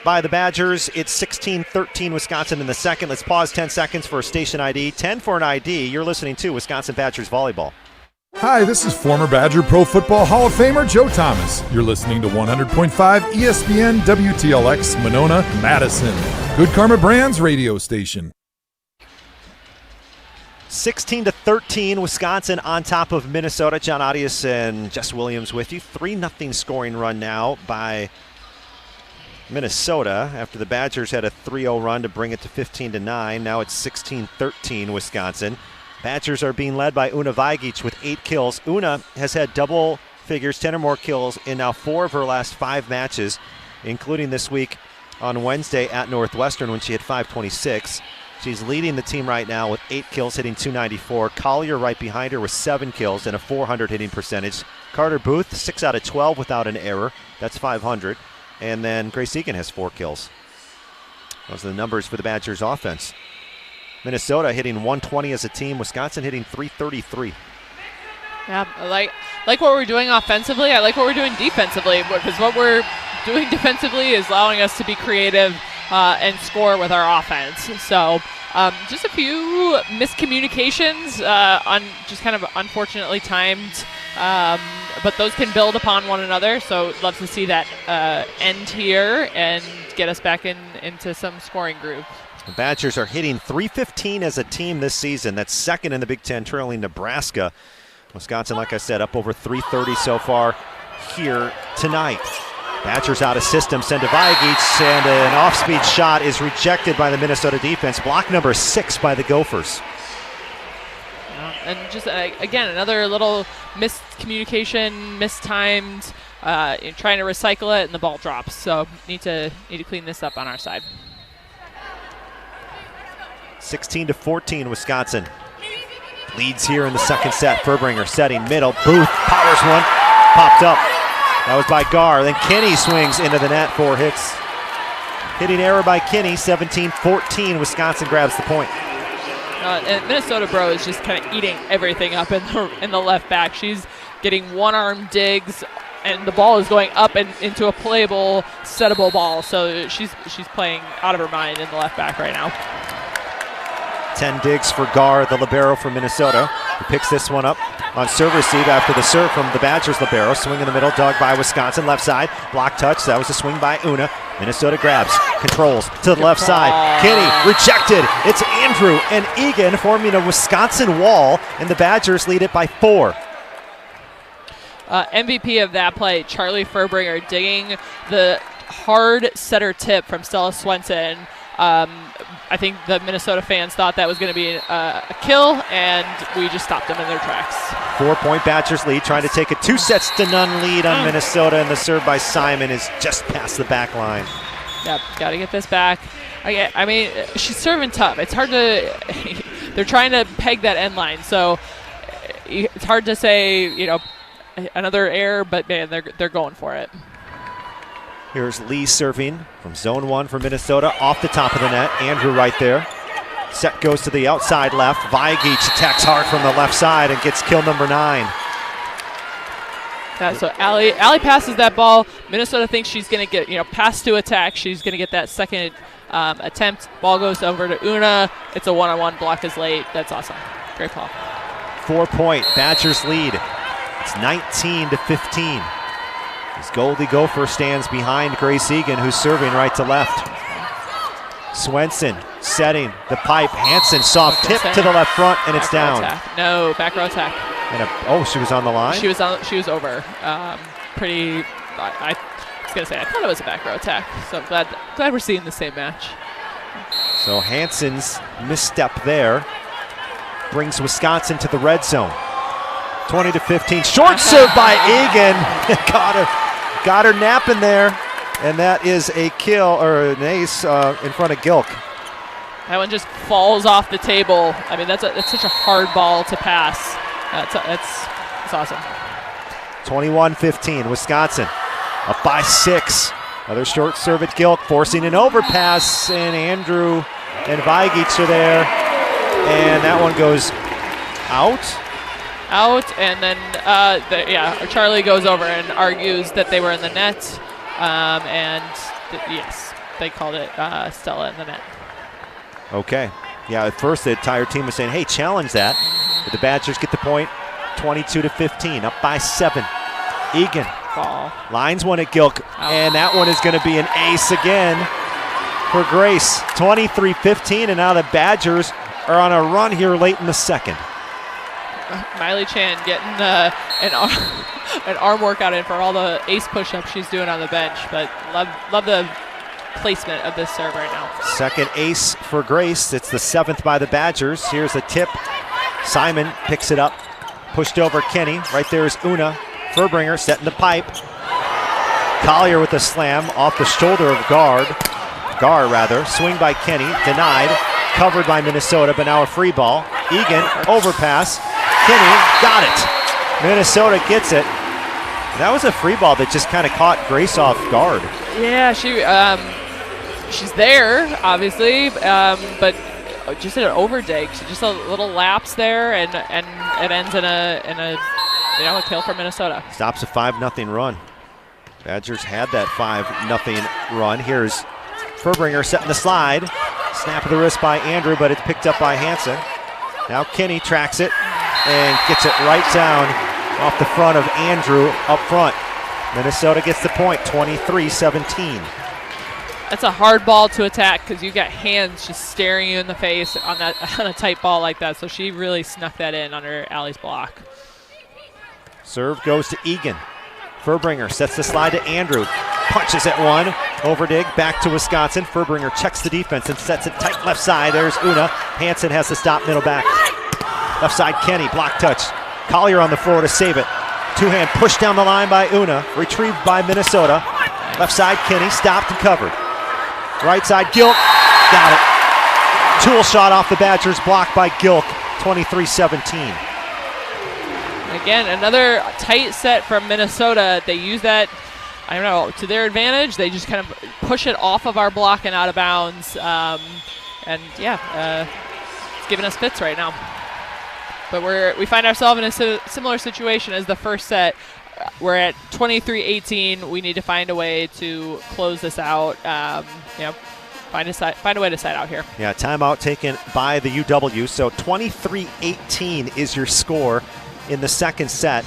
by the Badgers. It's 16-13 Wisconsin in the second. Let's pause 10 seconds for a station ID. 10 for an ID. You're listening to Wisconsin Badgers Volleyball. Hi, this is former Badger Pro Football Hall of Famer Joe Thomas. You're listening to 100.5 ESPN WTLX Monona, Madison. Good Karma Brands radio station. 16-13, Wisconsin on top of Minnesota. John Audius and Jess Williams with you. 3-0 scoring run now by Minnesota after the Badgers had a 3-0 run to bring it to 15-9. Now it's 16-13 Wisconsin. Badgers are being led by Una Weigic with 8 kills. Una has had double figures, 10 or more kills in now 4 of her last 5 matches, including this week on Wednesday at Northwestern when she had 526. She's leading the team right now with 8 kills, hitting .294. Collier right behind her with 7 kills and a .400 hitting percentage. Carter Booth, 6 out of 12 without an error. That's .500. And then Grace Egan has 4 kills. Those are the numbers for the Badgers offense. Minnesota hitting .120 as a team. Wisconsin hitting .333. Yeah, I like what we're doing offensively. I like what we're doing defensively, because what we're doing defensively is allowing us to be creative and score with our offense. So just a few miscommunications, just kind of unfortunately timed, but those can build upon one another. So love to see that end here and get us back into some scoring groove. The Badgers are hitting .315 as a team this season. That's second in the Big Ten, trailing Nebraska. Wisconsin, like I said, up over .330 so far here tonight. Badgers out of system, send to Vajagic, and an off-speed shot is rejected by the Minnesota defense. Block number 6 by the Gophers. And just, again, another little miscommunication, mistimed, trying to recycle it, and the ball drops. So need to clean this up on our side. 16-14, Wisconsin leads here in the second set. Furbringer setting middle. Booth powers one. Popped up. That was by Gar. Then Kinney swings into the net. 4 hits. Hitting error by Kinney. 17-14. Wisconsin grabs the point. And Minnesota Bro is just kind of eating everything up in the left back. She's getting one-arm digs, and the ball is going up and into a playable, settable ball. So she's playing out of her mind in the left back right now. 10 digs for Gar, the libero from Minnesota, who picks this one up on serve receive after the serve from the Badgers libero. Swing in the middle, dug by Wisconsin, left side, block touch. That was a swing by Una. Minnesota grabs, controls to the left side. Kinney rejected. It's Andrew and Egan forming a Wisconsin wall, and the Badgers lead it by 4. MVP of that play, Charlie Furbringer, digging the hard setter tip from Stella Swenson. I think the Minnesota fans thought that was going to be a kill, and we just stopped them in their tracks. 4-point Badgers lead, trying to take a 2-0 lead on Minnesota, and the serve by Simon is just past the back line. Yep, got to get this back. I mean, she's serving tough. It's hard to – they're trying to peg that end line, so it's hard to say, another error, but, man, they're going for it. Here's Lee serving from zone 1 for Minnesota, off the top of the net. Andrew right there. Set goes to the outside left. Vajagic attacks hard from the left side and gets kill number 9. Yeah, so Alli passes that ball. Minnesota thinks she's going to get, pass to attack. She's going to get that second attempt. Ball goes over to Una. It's a one-on-one. Block is late. That's awesome. Great ball. 4-point Badgers lead. It's 19-15. As Goldie Gopher stands behind Grace Egan, who's serving right to left. Swenson setting the pipe. Hansen soft tip to the left front, and it's down. No, back row attack. And she was on the line? She was over. I was going to say, I thought it was a back row attack. So glad we're seeing the same match. So Hansen's misstep there brings Wisconsin to the red zone. 20-15. Short serve by Egan. Got her napping there. And that is a kill, or an ace in front of Gilk. That one just falls off the table. I mean, that's such a hard ball to pass. That's awesome. 21-15. Wisconsin up by 6. Another short serve at Gilk, forcing an overpass, and Andrew and Vajagic are there. And that one goes out. And then Charlie goes over and argues that they were in the net, yes, they called it Stella in the net. Okay. Yeah, at first the entire team was saying, hey, challenge that. But the Badgers get the point, 22-15, up by 7. Egan ball lines one at Gilk, and that one is going to be an ace again for Grace. 23-15, and now the Badgers are on a run here late in the second. Miley Chan getting an arm workout in for all the ace push-ups she's doing on the bench, but love the placement of this serve right now. Second ace for Grace. It's the 7th by the Badgers. Here's a tip. Simon picks it up, pushed over Kenny. Right there is Una. Furbringer setting the pipe. Collier with a slam off the shoulder of Gar. Swing by Kenny, denied. covered by Minnesota, but now a free ball. Egan, overpass. Kinney, got it. Minnesota gets it. That was a free ball that just kind of caught Grace off guard. Yeah, she's there, obviously, but just an overdig. So just a little lapse there, and it ends in a kill for Minnesota. Stops a 5-0 run. Badgers had that 5-0 run. Here's Furbringer setting the slide. Snap of the wrist by Andrew, but it's picked up by Hansen. Now Kinney tracks it and gets it right down off the front of Andrew up front. Minnesota gets the point, 23-17. That's a hard ball to attack because you got hands just staring you in the face on a tight ball like that. So she really snuck that in under Alli's block. Serve goes to Egan. Furbringer sets the slide to Andrew. Punches at one. Overdig back to Wisconsin. Furbringer checks the defense and sets it tight left side. There's Una. Hansen has to stop middle back. Left side Kenny. Block touch. Collier on the floor to save it. Two-hand push down the line by Una. Retrieved by Minnesota. Left side Kenny. Stopped and covered. Right side Gilk. Got it. Tool shot off the Badgers. Blocked by Gilk. 23-17. Again, another tight set from Minnesota. They use that, to their advantage. They just kind of push it off of our block and out of bounds. It's giving us fits right now. But we find ourselves in a similar situation as the first set. We're at 23-18. We need to find a way to close this out. Find a way to side out here. Yeah, timeout taken by the UW. So 23-18 is your score in the second set.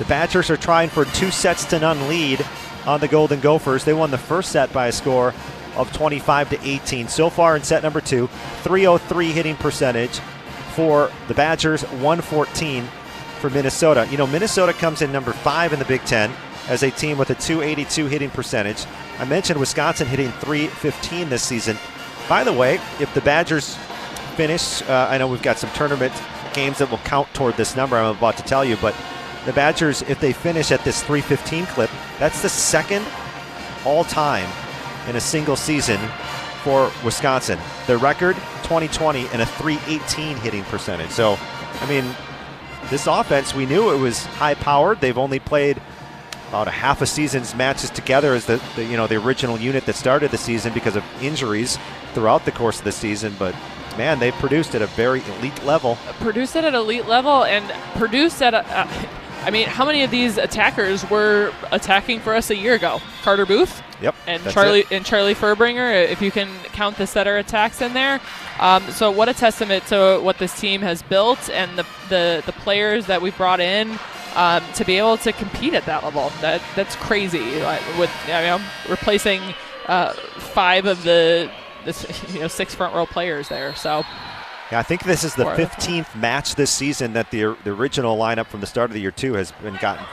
The Badgers are trying for 2-0 lead on the Golden Gophers. They won the first set by a score of 25-18. So far in set number 2, 303 hitting percentage for the Badgers, 114 for Minnesota. Minnesota comes in number 5 in the Big Ten as a team with a 282 hitting percentage. I mentioned Wisconsin hitting 315 this season. By the way, if the Badgers finish, I know we've got some tournament games that will count toward this number I'm about to tell you, but the Badgers, if they finish at this 315 clip, that's the second all-time in a single season for Wisconsin. The record, 2020, and a 318 hitting percentage. So, this offense, we knew it was high-powered. They've only played about a half a season's matches together as the original unit that started the season because of injuries throughout the course of the season, but man, they produced at a very elite level. Produced at an elite level and produced at how many of these attackers were attacking for us a year ago? Carter Booth? Yep. And Charlie Furbringer, if you can count the setter attacks in there. So what a testament to what this team has built and the players that we've brought in to be able to compete at that level. That's crazy. With replacing 5 of the 6 front row players there. So yeah, I think this is the 15th match this season that the original lineup from the start of the year 2 has been gotten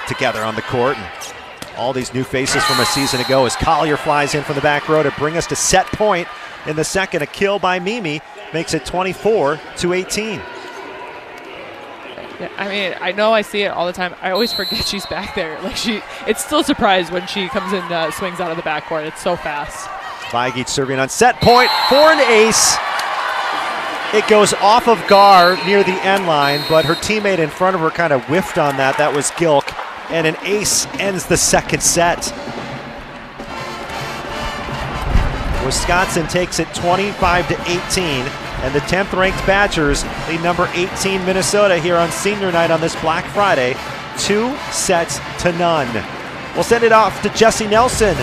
together on the court, and all these new faces from a season ago as Collier flies in from the back row to bring us to set point in the second. A kill by Mimi makes it 24-18. Yeah, I know I see it all the time. I always forget she's back there. It's still a surprise when she comes in, swings out of the backcourt. It's so fast. Weigelt serving on set point for an ace. It goes off of Gar near the end line, but her teammate in front of her kind of whiffed on that. That was Gilk, and an ace ends the second set. Wisconsin takes it 25-18, and the 10th-ranked Badgers lead number 18 Minnesota here on senior night on this Black Friday, 2-0. We'll send it off to Jesse Nelson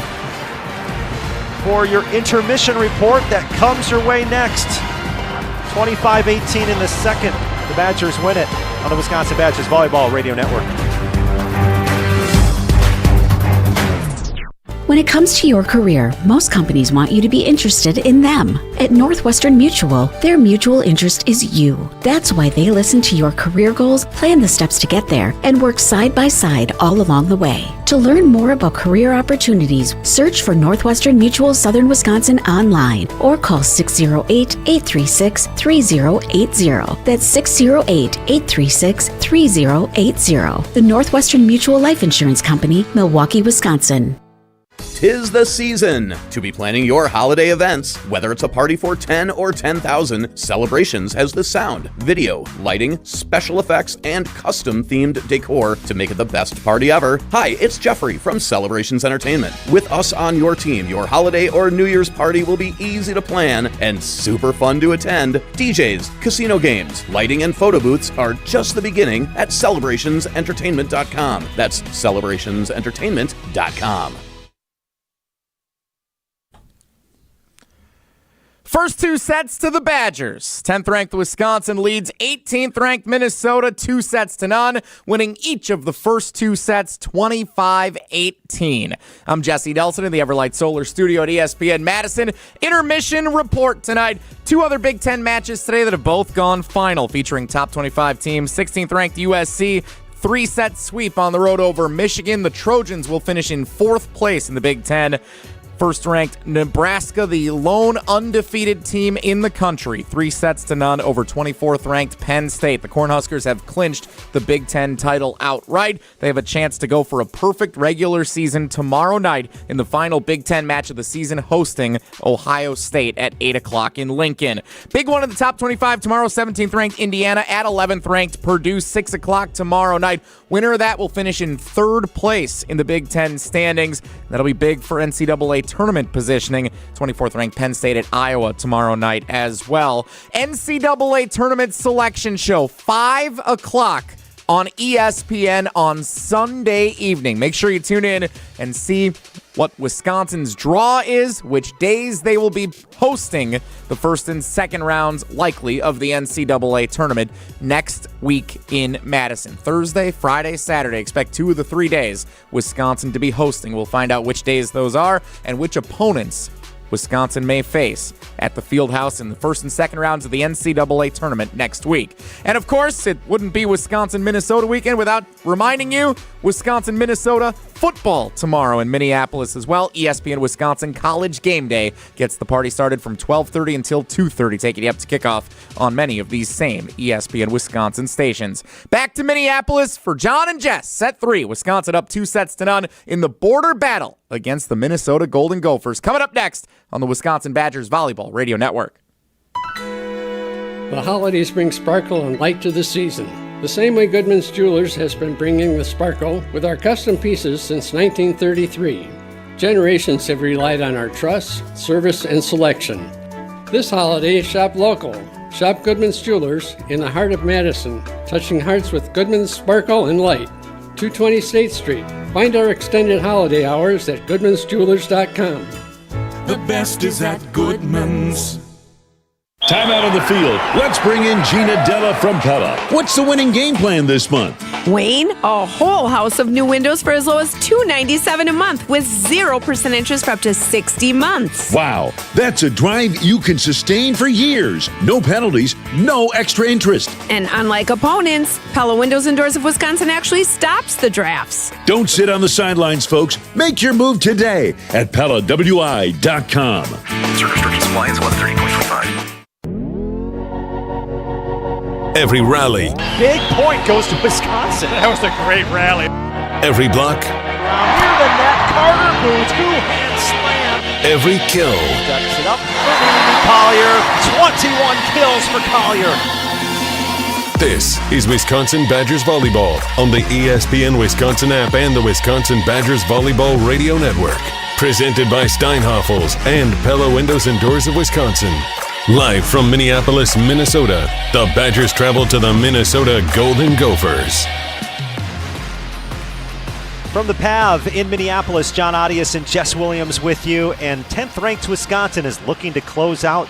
for your intermission report that comes your way next. 25-18 in the second. The Badgers win it on the Wisconsin Badgers Volleyball Radio Network. When it comes to your career, most companies want you to be interested in them. At Northwestern Mutual, their mutual interest is you. That's why they listen to your career goals, plan the steps to get there, and work side by side all along the way. To learn more about career opportunities, search for Northwestern Mutual Southern Wisconsin online or call 608-836-3080. That's 608-836-3080. The Northwestern Mutual Life Insurance Company, Milwaukee, Wisconsin. 'tis the season to be planning your holiday events. Whether it's a party for 10 or 10,000, Celebrations has the sound, video, lighting, special effects, and custom-themed decor to make it the best party ever. Hi, it's Jeffrey from Celebrations Entertainment. With us on your team, your holiday or New Year's party will be easy to plan and super fun to attend. DJs, casino games, lighting, and photo booths are just the beginning at celebrationsentertainment.com. That's celebrationsentertainment.com. First two sets to the Badgers. 10th ranked Wisconsin leads 18th ranked Minnesota 2-0, winning each of the first two sets 25-18. I'm Jesse Nelson in the Everlight Solar Studio at ESPN Madison. Intermission report tonight. Two other Big Ten matches today that have both gone final, featuring top 25 teams. 16th ranked USC. 3-set sweep on the road over Michigan. The Trojans will finish in 4th place in the Big Ten. First-ranked Nebraska, the lone undefeated team in the country, 3-0 over 24th-ranked Penn State. The Cornhuskers have clinched the Big Ten title outright. They have a chance to go for a perfect regular season tomorrow night in the final Big Ten match of the season, hosting Ohio State at 8 o'clock in Lincoln. Big one in the top 25 tomorrow, 17th-ranked Indiana at 11th-ranked Purdue, 6 o'clock tomorrow night. Winner of that will finish in 3rd place in the Big Ten standings. That'll be big for NCAA tournament positioning. 24th ranked Penn State at Iowa tomorrow night as well. NCAA tournament selection show, 5 o'clock on ESPN on Sunday evening. Make sure you tune in and see what Wisconsin's draw is, which days they will be hosting the first and second rounds, likely, of the NCAA tournament next week in Madison. Thursday, Friday, Saturday. Expect 2 of the 3 days Wisconsin to be hosting. We'll find out which days those are and which opponents Wisconsin may face at the Fieldhouse in the first and second rounds of the NCAA tournament next week. And of course, it wouldn't be Wisconsin-Minnesota weekend without reminding you, Wisconsin-Minnesota football tomorrow in Minneapolis as well. ESPN Wisconsin College Game Day gets the party started from 12:30 until 2:30, taking you up to kickoff on many of these same ESPN Wisconsin stations. Back to Minneapolis for John and Jess. Set 3, Wisconsin up 2-0 in the border battle against the Minnesota Golden Gophers. Coming up next on the Wisconsin Badgers Volleyball Radio Network. The holidays bring sparkle and light to the season. The same way Goodman's Jewelers has been bringing the sparkle with our custom pieces since 1933. Generations have relied on our trust, service, and selection. This holiday, shop local. Shop Goodman's Jewelers in the heart of Madison, touching hearts with Goodman's sparkle and light. 220 State Street. Find our extended holiday hours at goodmansjewelers.com. The best is at Goodman's. Timeout on the field. Let's bring in Gina Della from Pella. What's the winning game plan this month? Wayne, a whole house of new windows for as low as $297 a month with 0% interest for up to 60 months. Wow, that's a drive you can sustain for years. No penalties, no extra interest. And unlike opponents, Pella Windows and Doors of Wisconsin actually stops the drafts. Don't sit on the sidelines, folks. Make your move today at PellaWI.com. Certain restrictions apply. It's 130.25. Every rally. Big point goes to Wisconsin. That was a great rally. Every block. Near the net, Carter moves, 2-hand slam. Every kill. Ducks it up for Amy Collier. 21 kills for Collier. This is Wisconsin Badgers Volleyball on the ESPN Wisconsin app and the Wisconsin Badgers Volleyball Radio Network. Presented by Steinhoffels and Pella Windows and Doors of Wisconsin. Live from Minneapolis, Minnesota, the Badgers travel to the Minnesota Golden Gophers. From the Pav in Minneapolis, John Audius and Jess Williams with you. And 10th-ranked Wisconsin is looking to close out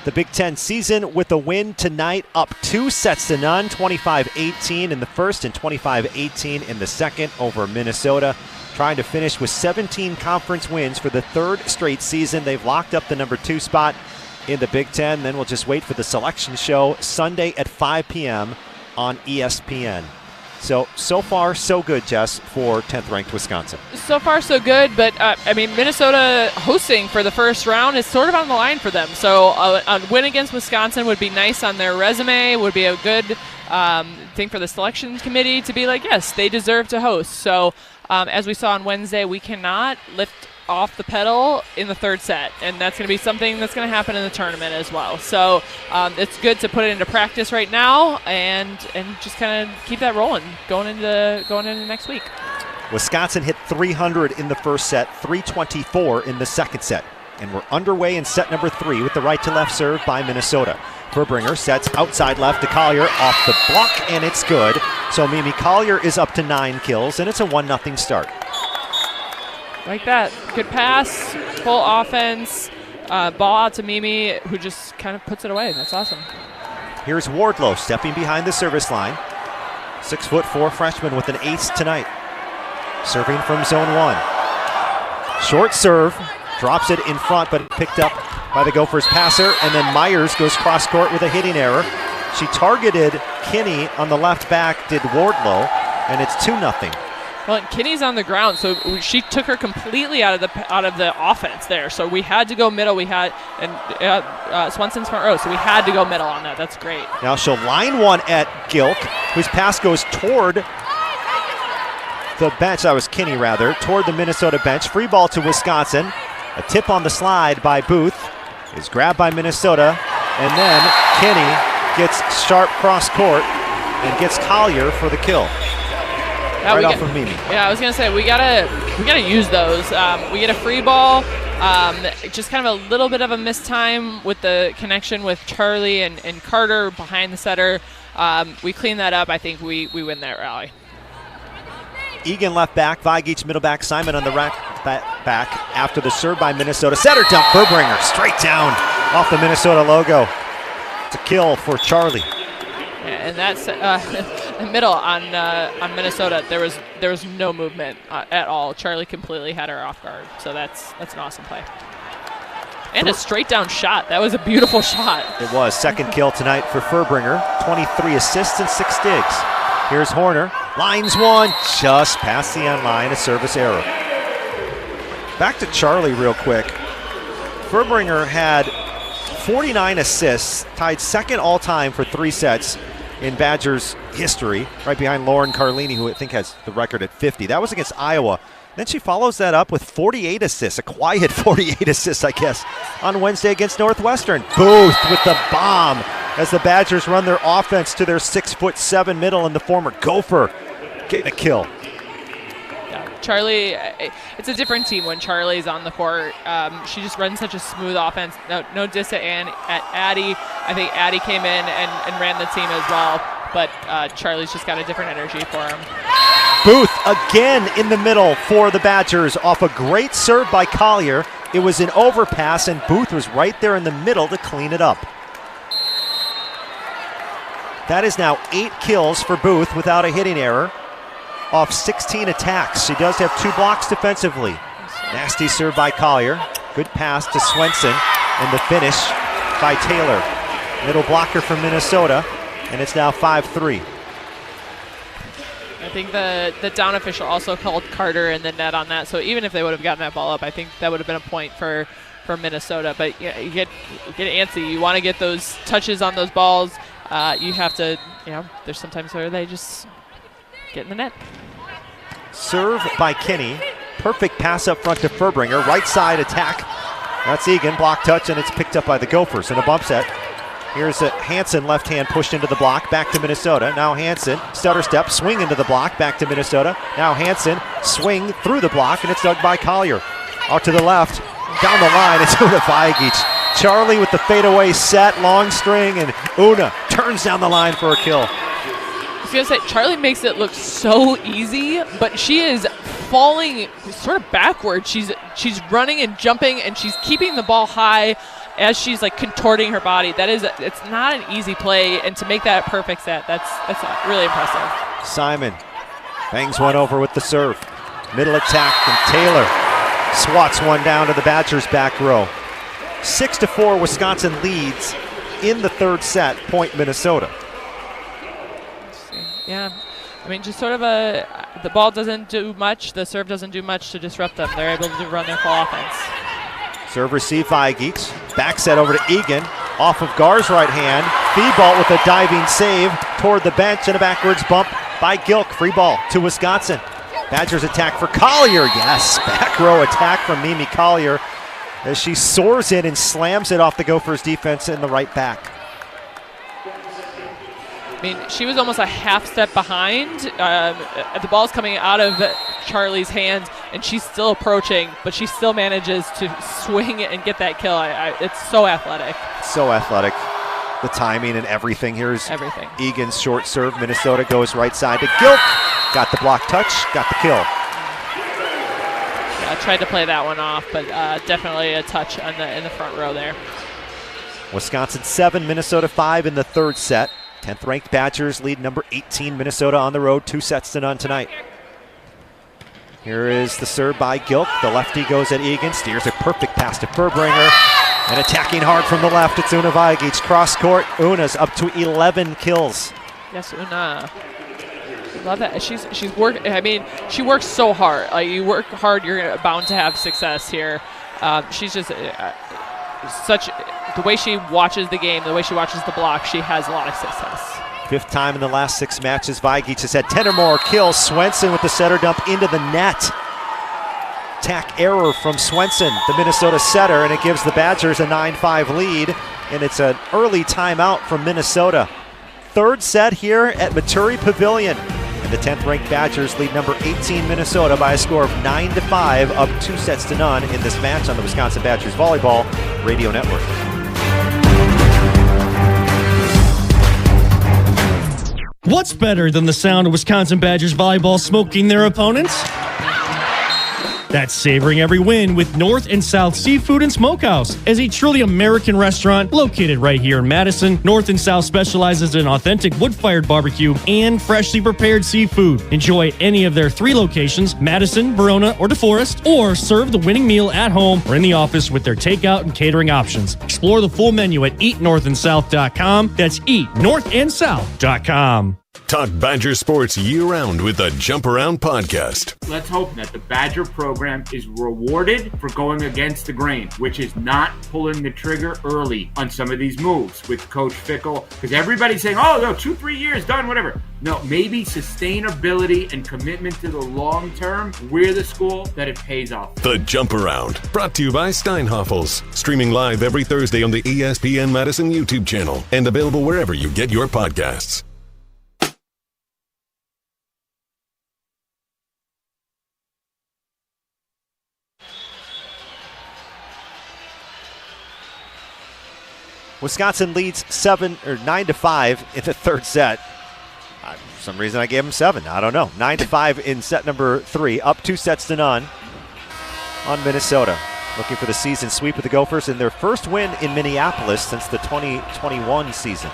the Big Ten season with a win tonight, up 2-0, 25-18 in the first and 25-18 in the second over Minnesota. Trying to finish with 17 conference wins for the 3rd straight season. They've locked up the number 2 spot in the Big Ten. Then we'll just wait for the selection show Sunday at 5 p.m. on ESPN. So far, so good, Jess, for 10th-ranked Wisconsin. So far, so good, but, Minnesota hosting for the first round is sort of on the line for them. So a win against Wisconsin would be nice on their resume, would be a good thing for the selection committee to be like, yes, they deserve to host. So as we saw on Wednesday, we cannot lift off the pedal in the third set, and that's going to be something that's going to happen in the tournament as well. So it's good to put it into practice right now and just kind of keep that rolling going into next week. Wisconsin hit 300 in the first set, 324 in the second set. And we're underway in set number 3 with the right-to-left serve by Minnesota. Furbringer sets outside left to Collier off the block, and it's good. So Mimi Collier is up to 9 kills, and it's a 1-0 start. Like that. Good pass, full offense, ball out to Mimi, who just kind of puts it away. That's awesome. Here's Wardlow stepping behind the service line. 6'4" freshman with an ace tonight. Serving from zone 1. Short serve. Drops it in front, but picked up by the Gophers passer, and then Myers goes cross-court with a hitting error. She targeted Kinney on the left back, did Wardlow, and it's 2-0. Well, and Kinney's on the ground, so she took her completely out of the offense there. So we had to go middle. We had Swenson's front row, so we had to go middle on that. That's great. Now she'll line one at Gilk, whose pass goes toward the bench. That was Kinney, rather, toward the Minnesota bench. Free ball to Wisconsin. A tip on the slide by Booth is grabbed by Minnesota, and then Kinney gets sharp cross court and gets Collier for the kill. Right off of Mimi. Yeah, I was gonna say we gotta use those. We get a free ball, just kind of a little bit of a mistime with the connection with Charlie and Carter behind the setter. We clean that up. I think we win that rally. Egan left back, Vigeach middle back, Simon on the back after the serve by Minnesota. Setter dump, Furbringer straight down off the Minnesota logo. It's a kill for Charlie. Yeah, and that's the middle on Minnesota. There was no movement at all. Charlie completely had her off guard. So that's an awesome play. And a straight down shot. That was a beautiful shot. It was. Second kill tonight for Furbringer. 23 assists and 6 digs. Here's Horner. Lines one, just past the end line, a service error. Back to Charlie real quick. Furbringer had 49 assists, tied second all-time for 3 sets in Badgers history, right behind Lauren Carlini, who I think has the record at 50. That was against Iowa. Then she follows that up with 48 assists, a quiet 48 assists, I guess, on Wednesday against Northwestern. Booth with the bomb as the Badgers run their offense to their 6'7" middle, and the former Gopher getting a kill. Yeah, Charlie, it's a different team when Charlie's on the court. She just runs such a smooth offense. No diss at Addie. I think Addie came in and ran the team as well, but Charlie's just got a different energy for him. Booth again in the middle for the Badgers off a great serve by Collier. It was an overpass, and Booth was right there in the middle to clean it up. That is now 8 kills for Booth without a hitting error off 16 attacks. She does have 2 blocks defensively. Nasty serve by Collier. Good pass to Swenson, and the finish by Taylor. Middle blocker from Minnesota, and it's now 5-3. I think the down official also called Carter in the net on that. So even if they would have gotten that ball up, I think that would have been a point for Minnesota. But yeah, you get antsy. You want to get those touches on those balls. You have to, there's sometimes where they just get in the net. Serve by Kinney. Perfect pass up front to Furbringer. Right side attack. That's Egan. Block touch, and it's picked up by the Gophers in a bump set. Here's Hansen, left hand pushed into the block, back to Minnesota. Now Hansen, stutter step, swing into the block, back to Minnesota. Now Hansen, swing through the block, and it's dug by Collier. Out to the left, down the line, it's Una Vigeach. Charlie with the fadeaway set, long string, and Una turns down the line for a kill. I was going to say, Charlie makes it look so easy, but she is falling sort of backwards. She's running and jumping, and she's keeping the ball high as she's like contorting her body. It's not an easy play, and to make that a perfect set, that's really impressive. Simon bangs one over with the serve. Middle attack from Taylor. Swats one down to the Badgers' back row. 6-4, Wisconsin leads in the third set, point Minnesota. Yeah, I mean, just sort of the ball doesn't do much, the serve doesn't do much to disrupt them. They're able to run their full offense. Serve receive Vigeach. Back set over to Egan. Off of Gar's right hand. Thibault with a diving save toward the bench, and a backwards bump by Gilk. Free ball to Wisconsin. Badgers attack for Collier. Yes, back row attack from Mimi Collier as she soars in and slams it off the Gophers defense in the right back. I mean, she was almost a half step behind. The ball's coming out of Charlie's hands, and she's still approaching, but she still manages to swing it and get that kill. It's so athletic. So athletic. The timing and everything. Here's Egan's short serve. Minnesota goes right side to Gilk. Got the block touch, got the kill. Yeah, I tried to play that one off, but definitely a touch in the front row there. Wisconsin 7, Minnesota 5 in the third set. 10th ranked Badgers lead number 18 Minnesota on the road, 2-0 tonight. Here is the serve by Gilk. The lefty goes at Egan, steers a perfect pass to Furbringer. And attacking hard from the left, it's Una Vajic. Cross court, Una's up to 11 kills. Yes, Una. I love that. She's work. I mean, she works so hard. Like, you work hard, you're bound to have success here. She's just the way she watches the game, the way she watches the block, she has a lot of success. 5th time in the last 6 matches, Vajic has had 10 or more kills. Swenson with the setter dump into the net. Attack error from Swenson, the Minnesota setter, and it gives the Badgers a 9-5 lead, and it's an early timeout from Minnesota. Third set here at Maturi Pavilion, and the 10th ranked Badgers lead number 18 Minnesota by a score of 9-5, up 2-0 in this match on the Wisconsin Badgers Volleyball Radio Network. What's better than the sound of Wisconsin Badgers volleyball smoking their opponents? That's savoring every win with North and South Seafood and Smokehouse. As a truly American restaurant located right here in Madison, North and South specializes in authentic wood-fired barbecue and freshly prepared seafood. Enjoy any of their 3 locations, Madison, Verona, or DeForest, or serve the winning meal at home or in the office with their takeout and catering options. Explore the full menu at eatnorthandsouth.com. That's eatnorthandsouth.com. Talk Badger sports year-round with the Jump Around podcast. Let's hope that the Badger program is rewarded for going against the grain, which is not pulling the trigger early on some of these moves with Coach Fickle, because everybody's saying, oh, no, 2-3 years, done, whatever. No, maybe sustainability and commitment to the long term, we're the school that it pays off. The Jump Around, brought to you by Steinhoffels. Streaming live every Thursday on the ESPN Madison YouTube channel and available wherever you get your podcasts. Wisconsin leads 9-5 in the third set. For some reason I gave them 7. I don't know. 9-5 in set number 3, up 2-0 on Minnesota. Looking for the season sweep of the Gophers in their first win in Minneapolis since the 2021 season.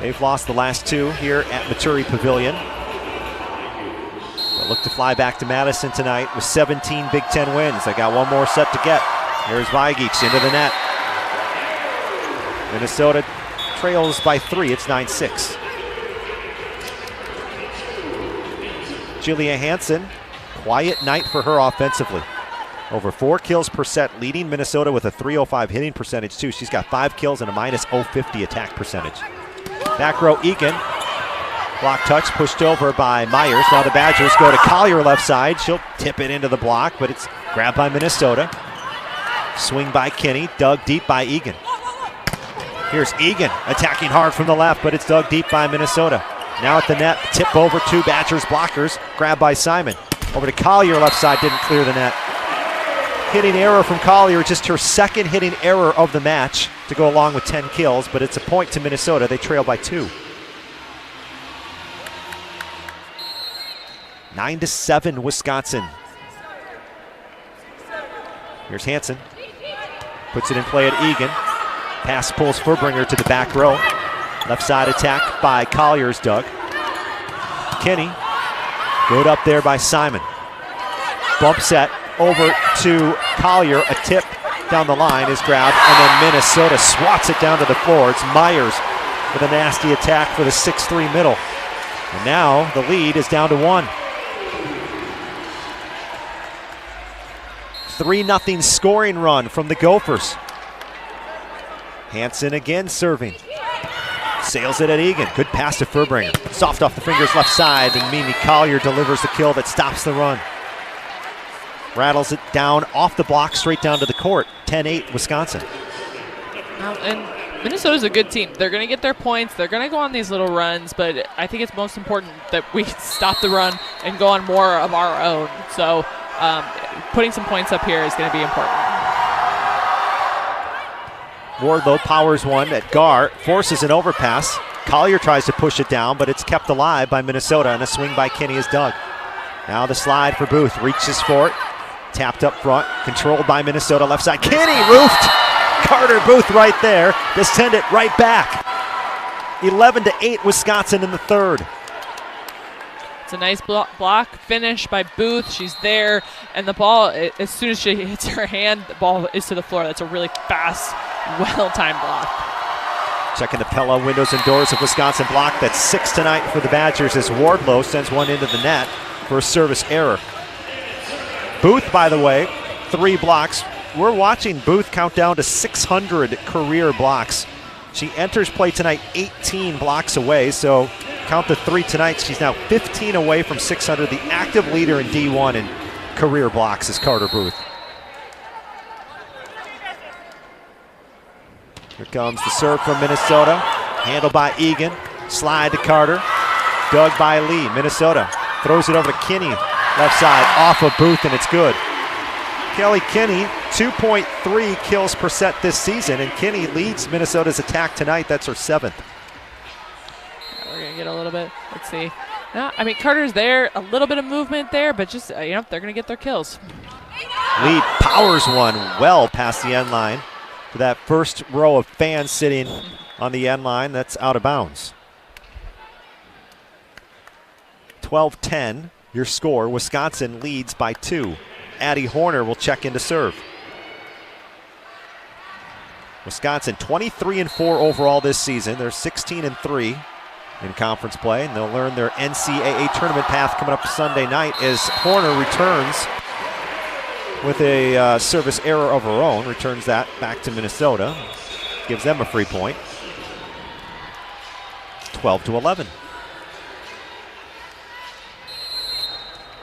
They've lost the last 2 here at Maturi Pavilion. They'll look to fly back to Madison tonight with 17 Big Ten wins. They got one more set to get. Here's Vajic into the net. Minnesota trails by 3. It's 9-6. Julia Hansen, quiet night for her offensively. Over 4 kills per set, leading Minnesota with a .305 hitting percentage too. She's got 5 kills and a -050 attack percentage. Back row Egan. Block touch pushed over by Myers. Now the Badgers go to Collier left side. She'll tip it into the block, but it's grabbed by Minnesota. Swing by Kinney, dug deep by Egan. Here's Egan attacking hard from the left, but it's dug deep by Minnesota. Now at the net, tip over to Badgers blockers, grabbed by Simon. Over to Collier left side, didn't clear the net. Hitting error from Collier, just her second hitting error of the match to go along with 10 kills, but it's a point to Minnesota. They trail by 2. 9-7 Wisconsin. Here's Hansen. Puts it in play at Egan. Pass pulls Furbringer to the back row. Left side attack by Collier's dug. Kinney. Good up there by Simon. Bump set over to Collier. A tip down the line is grabbed, and then Minnesota swats it down to the floor. It's Myers with a nasty attack for the 6-3 middle. And now the lead is down to 1. 3-0 scoring run from the Gophers. Hansen again serving. Sails it at Egan. Good pass to Furbringer. Soft off the fingers left side, and Mimi Collier delivers the kill that stops the run. Rattles it down off the block, straight down to the court. 10-8 Wisconsin. And Minnesota's a good team. They're going to get their points. They're going to go on these little runs, but I think it's most important that we stop the run and go on more of our own. So putting some points up here is going to be important. Wardlow powers one at Gar, forces an overpass. Collier tries to push it down, but it's kept alive by Minnesota, and a swing by Kinney is dug. Now the slide for Booth, reaches for it. Tapped up front, controlled by Minnesota, left side. Kinney roofed! Carter Booth right there to send it right back. 11-8 Wisconsin in the third. It's a nice block finish by Booth. She's there, and the ball, as soon as she hits her hand, the ball is to the floor. That's a really fast, well-timed block. Checking the Pella windows and doors of Wisconsin block. That's 6 tonight for the Badgers as Wardlow sends one into the net for a service error. Booth, by the way, 3 blocks. We're watching Booth count down to 600 career blocks. She enters play tonight 18 blocks away, so count the 3 tonight. She's now 15 away from 600. The active leader in D1 in career blocks is Carter Booth. Here comes the serve from Minnesota. Handled by Egan. Slide to Carter. Dug by Lee. Minnesota throws it over to Kinney. Left side off of Booth, and it's good. Kelly Kinney, 2.3 kills per set this season, and Kinney leads Minnesota's attack tonight. That's her 7th. We're going to get a little bit, let's see. No, I mean, Carter's there, a little bit of movement there, but just, they're going to get their kills. Lee powers one well past the end line to that first row of fans sitting on the end line. That's out of bounds. 12-10, your score. Wisconsin leads by 2. Addie Horner will check in to serve. Wisconsin 23-4 overall this season. They're 16-3 in conference play, and they'll learn their NCAA tournament path coming up Sunday night as Horner returns with a service error of her own. Returns that back to Minnesota. Gives them a free point. 12-11.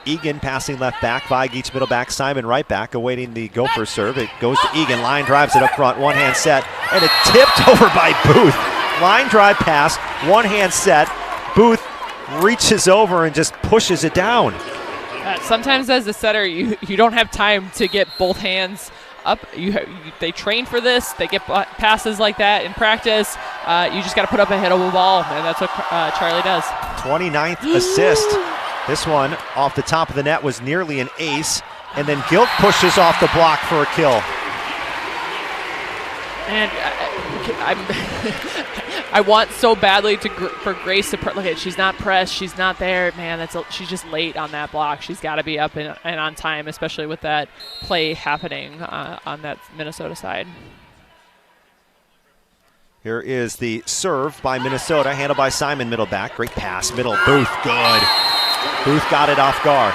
Egan passing left back, Vigeach middle back, Simon right back, awaiting the Gopher serve. It goes to Egan, line drives it up front, one hand set, and it tipped over by Booth. Line drive pass, one hand set. Booth reaches over and just pushes it down. Sometimes as a setter, you don't have time to get both hands up. They train for this. They get passes like that in practice. You just got to put up a hittable ball, and that's what Charlie does. 29th assist. This one off the top of the net was nearly an ace, and then Gilt pushes off the block for a kill. And I want so badly for Grace to look at. She's not pressed. She's not there. Man, she's just late on that block. She's got to be up and on time, especially with that play happening on that Minnesota side. Here is the serve by Minnesota, handled by Simon, middle back. Great pass, middle, Booth, good. Booth got it off Gar.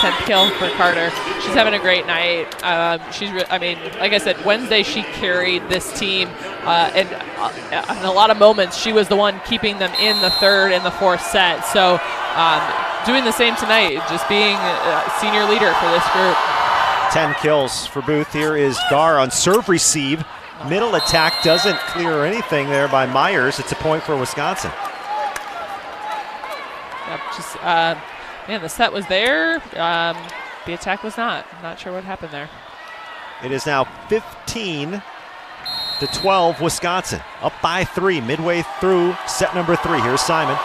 10th kill for Carter. She's having a great night. Like I said, Wednesday she carried this team, and in a lot of moments she was the one keeping them in the third and the fourth set. So doing the same tonight, just being a senior leader for this group. 10 kills for Booth. Here is Gar on serve receive. Middle attack doesn't clear anything there by Myers. It's a point for Wisconsin. The set was there. The attack was not. Not sure what happened there. It is now 15-12 Wisconsin. Up by 3 midway through set number 3. Here's Simon.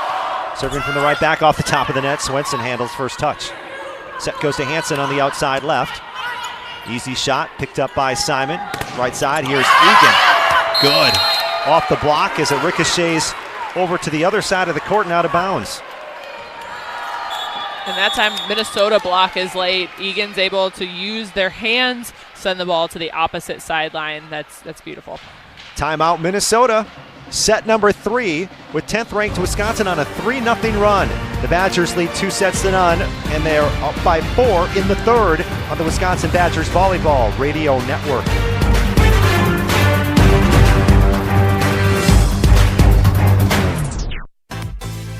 Serving from the right back off the top of the net. Swenson handles first touch. Set goes to Hansen on the outside left. Easy shot picked up by Simon. Right side, here's Egan. Good. Off the block as it ricochets over to the other side of the court and out of bounds. And that time, Minnesota block is late. Egan's able to use their hands, send the ball to the opposite sideline. That's beautiful. Timeout, Minnesota. Set number 3 with 10th ranked Wisconsin on a 3-0 run. The Badgers lead 2-0, and they are up by 4 in the third on the Wisconsin Badgers Volleyball Radio Network.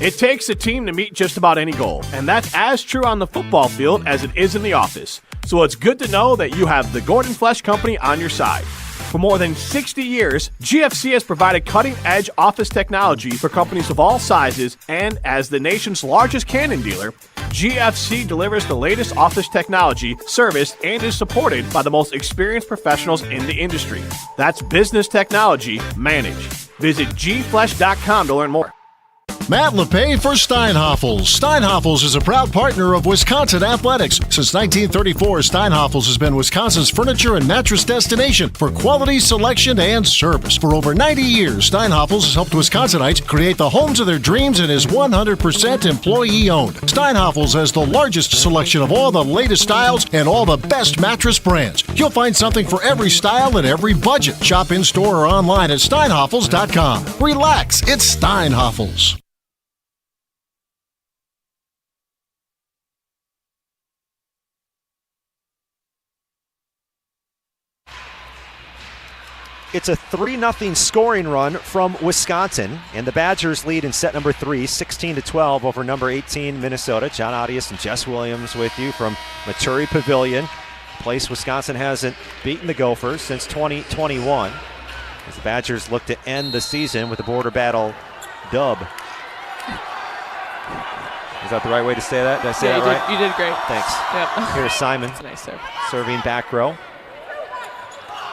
It takes a team to meet just about any goal, and that's as true on the football field as it is in the office. So it's good to know that you have the Gordon Flesh Company on your side. For more than 60 years, GFC has provided cutting-edge office technology for companies of all sizes, and as the nation's largest Canon dealer, GFC delivers the latest office technology, serviced, and is supported by the most experienced professionals in the industry. That's business technology managed. Visit gflesh.com to learn more. Matt LePay for Steinhoffels. Steinhoffels is a proud partner of Wisconsin Athletics. Since 1934, Steinhoffels has been Wisconsin's furniture and mattress destination for quality, selection, and service. For over 90 years, Steinhoffels has helped Wisconsinites create the homes of their dreams and is 100% employee-owned. Steinhoffels has the largest selection of all the latest styles and all the best mattress brands. You'll find something for every style and every budget. Shop in-store or online at steinhoffels.com. Relax, it's Steinhoffels. It's a 3-0 scoring run from Wisconsin, and the Badgers lead in set number 3, 16-12 over number 18, Minnesota. John Audius and Jess Williams with you from Maturi Pavilion, a place Wisconsin hasn't beaten the Gophers since 2021, as the Badgers look to end the season with a border battle dub. Is that the right way to say that? Did I say that right? You did great. Thanks. Yep. Here's Simon. That's a nice serve. Serving back row.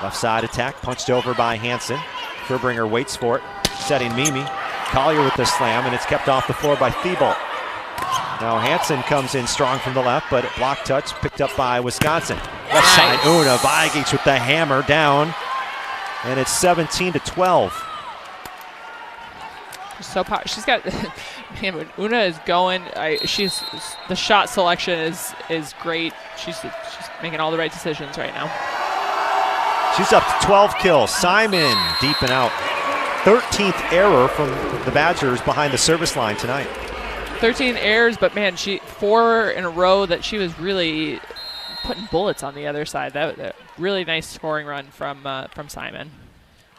Left side attack, punched over by Hansen. Furbringer waits for it, setting Mimi. Collier with the slam, and it's kept off the floor by Thibault. Now Hansen comes in strong from the left, but block touch picked up by Wisconsin. Left side, Una. Vigeach with the hammer down, and it's 17-12. So she's got, man, when Una is going, the shot selection is great. She's making all the right decisions right now. She's up to 12 kills. Simon deep and out. 13th error from the Badgers behind the service line tonight. 13 errors, but man, 4 in a row that she was really putting bullets on the other side. That really nice scoring run from Simon.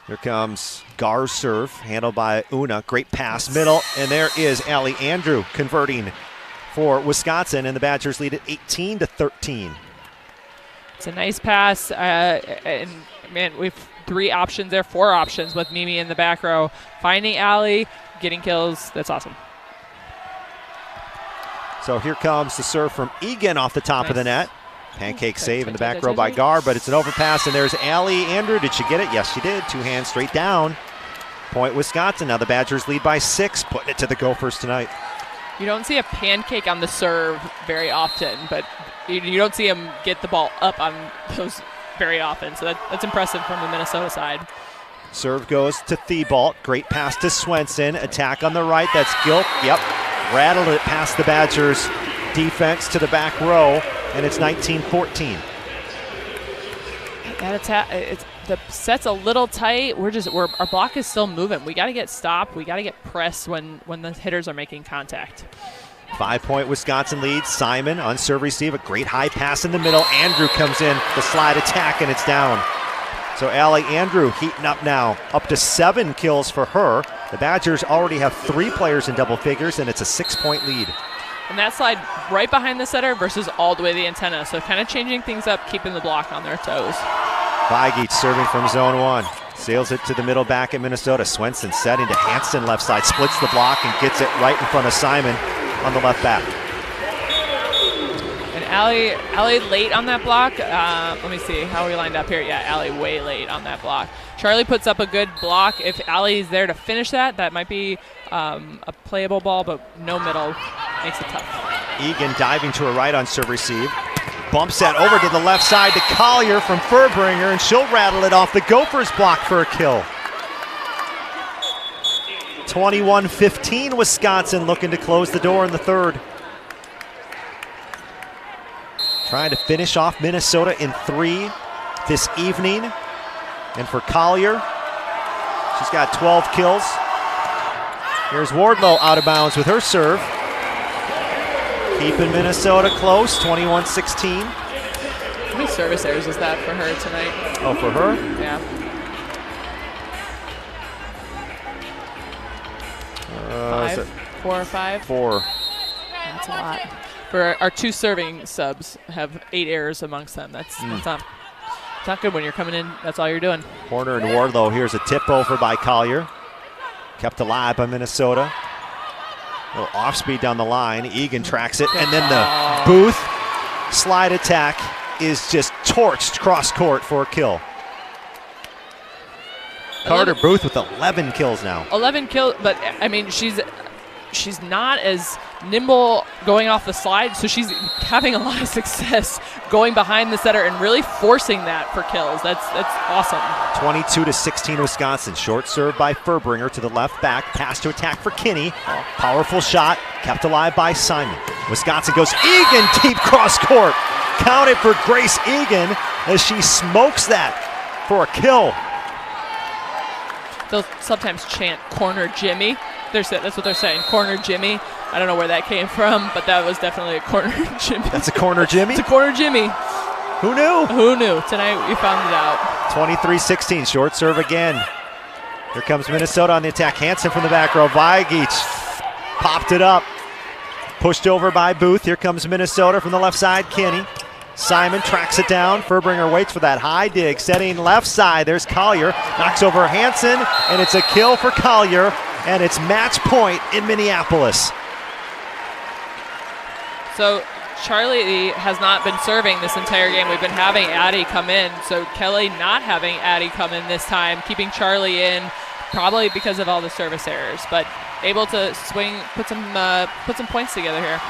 Here comes Gar's serve, handled by Una. Great pass, middle, and there is Alli Andrew converting for Wisconsin, and the Badgers lead at 18-13. It's a nice pass, and man, we have 3 options there, 4 options with Mimi in the back row. Finding Alli, getting kills, that's awesome. So here comes the serve from Egan off the top of the net. Pancake save in the back row by Gar, but it's an overpass, and there's Alli Andrew. Did she get it? Yes, she did. 2 hands straight down. Point Wisconsin. Now the Badgers lead by 6, putting it to the Gophers tonight. You don't see a pancake on the serve very often, but you don't see him get the ball up on those very often. So that's impressive from the Minnesota side. Serve goes to Thibault. Great pass to Swenson. Attack on the right. That's Gilk. Yep. Rattled it past the Badgers defense to the back row, and it's 19-14. That attack, the set's a little tight. Our block is still moving. We got to get stopped. We got to get pressed when the hitters are making contact. 5-point Wisconsin lead. Simon on serve receive, a great high pass in the middle. Andrew comes in, the slide attack, and it's down. So Alli Andrew heating up now, up to 7 kills for her. The Badgers already have 3 players in double figures, and it's a 6-point lead. And that slide right behind the setter versus all the way to the antenna. So kind of changing things up, keeping the block on their toes. Vigeach serving from zone 1. Sails it to the middle back at Minnesota. Swenson setting to Hansen left side, splits the block and gets it right in front of Simon on the left back. And Alli late on that block. Let me see how we lined up here. Yeah, Alli way late on that block. Charlie puts up a good block. If Alli's there to finish that might be a playable ball, but no middle makes it tough. Egan diving to her right on serve receive. Bumps that over to the left side to Collier from Furbringer, and she'll rattle it off the Gophers block for a kill. 21-15 Wisconsin looking to close the door in the third. Trying to finish off Minnesota in 3 this evening. And for Collier, she's got 12 kills. Here's Wardlow out of bounds with her serve. Keeping Minnesota close, 21-16. How many service errors is that for her tonight? Oh, for her? Yeah. 5, 4 or 5? 4. That's a lot. For our 2 serving subs have 8 errors amongst them. That's not good when you're coming in. That's all you're doing. Horner and Wardlow. Here's a tip over by Collier. Kept alive by Minnesota. A little off speed down the line. Egan tracks it. And then the Booth slide attack is just torched cross court for a kill. Carter Booth with 11 kills now. 11 kills, but I mean, she's not as nimble going off the slide, so she's having a lot of success going behind the setter and really forcing that for kills. That's awesome. 22-16 Wisconsin. Short serve by Furbringer to the left back. Pass to attack for Kinney. Powerful shot, kept alive by Simon. Wisconsin goes Egan deep cross court. Counted for Grace Egan as she smokes that for a kill. They'll sometimes chant corner Jimmy. That's what they're saying, corner Jimmy. I don't know where that came from, but that was definitely a corner Jimmy. That's a corner Jimmy? It's a corner Jimmy. Who knew? Who knew? Tonight we found it out. 23-16, short serve again. Here comes Minnesota on the attack. Hansen from the back row. Weigich popped it up. Pushed over by Booth. Here comes Minnesota from the left side. Kinney. Simon tracks it down. Furbringer waits for that high dig. Setting left side. There's Collier. Knocks over Hansen, and it's a kill for Collier. And it's match point in Minneapolis. So Charlie has not been serving this entire game. We've been having Addie come in. So Kelly not having Addie come in this time, keeping Charlie in, probably because of all the service errors, but able to swing, put some points together here.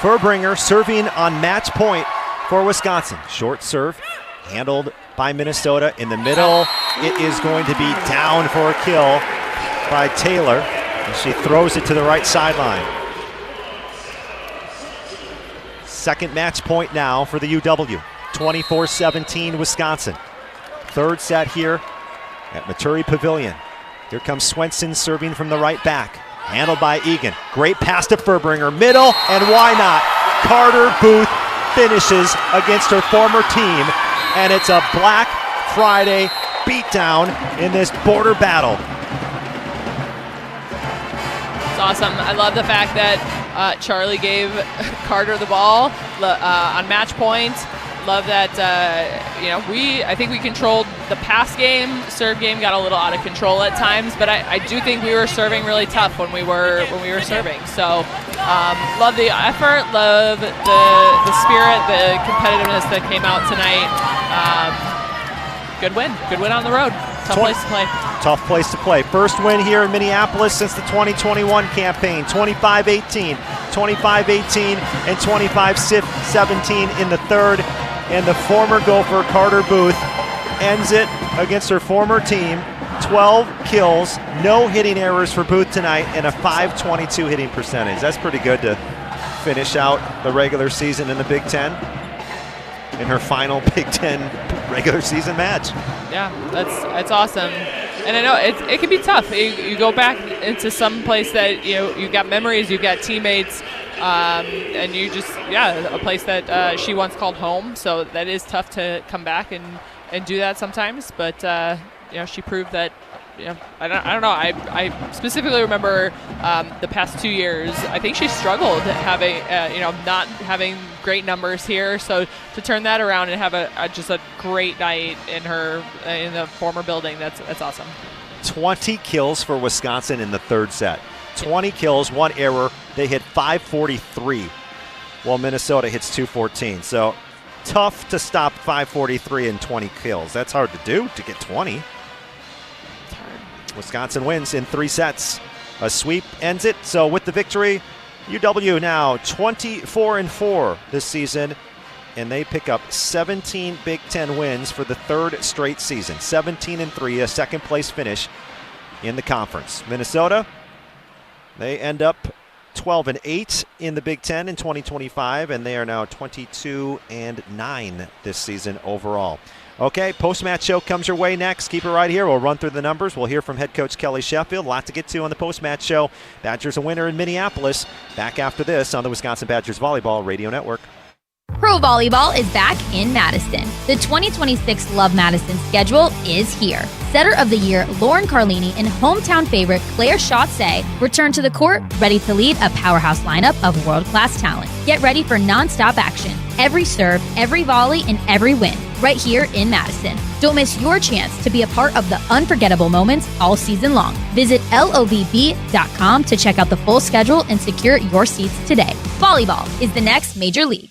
Furbringer serving on match point for Wisconsin. Short serve, handled by Minnesota in the middle. It is going to be down for a kill by Taylor, and she throws it to the right sideline. Second match point now for the UW. 24-17 Wisconsin. Third set here at Maturi Pavilion. Here comes Swenson serving from the right back. Handled by Egan. Great pass to Furbringer. Middle, and why not? Carter Booth finishes against her former team, and it's a Black Friday beatdown in this border battle. It's awesome. I love the fact that Charlie gave Carter the ball on match point. Love that. I think we controlled the pass game. Serve game got a little out of control at times, but I do think we were serving really tough when we were serving. So love the effort, love the spirit, the competitiveness that came out tonight. Good win on the road. Tough place to play. Tough place to play. First win here in Minneapolis since the 2021 campaign. 25-18, 25-18, and 25-17 in the third. And the former Gopher, Carter Booth, ends it against her former team. 12 kills, no hitting errors for Booth tonight, and a .522 hitting percentage. That's pretty good to finish out the regular season in the Big Ten in her final Big Ten regular season match. Yeah, that's awesome. And I know it can be tough. You go back into some place that you've got memories, you've got teammates, and you just a place that she once called home. So that is tough to come back and do that sometimes. But she proved that. I don't know. I specifically remember the past 2 years. I think she struggled having not having great numbers here. So to turn that around and have just a great night in the former building, that's awesome. 20 kills for Wisconsin in the third set. 20 kills, 1 error. They hit .543, while Minnesota hits .214. So tough to stop .543 and 20 kills. That's hard to do, to get 20. Wisconsin wins in 3 sets. A sweep ends it. So with the victory, UW now 24-4 this season, and they pick up 17 Big Ten wins for the third straight season. 17-3, a second place finish in the conference. Minnesota, they end up 12-8 in the Big Ten in 2025, and they are now 22-9 this season overall. Okay, post-match show comes your way next. Keep it right here. We'll run through the numbers. We'll hear from head coach Kelly Sheffield. A lot to get to on the post-match show. Badgers a winner in Minneapolis. Back after this on the Wisconsin Badgers Volleyball Radio Network. Pro Volleyball is back in Madison. The 2026 Love Madison schedule is here. Setter of the Year Lauren Carlini and hometown favorite Claire Chausset return to the court, ready to lead a powerhouse lineup of world-class talent. Get ready for non-stop action. Every serve, every volley, and every win, right here in Madison. Don't miss your chance to be a part of the unforgettable moments all season long. Visit lovb.com to check out the full schedule and secure your seats today. Volleyball is the next major league.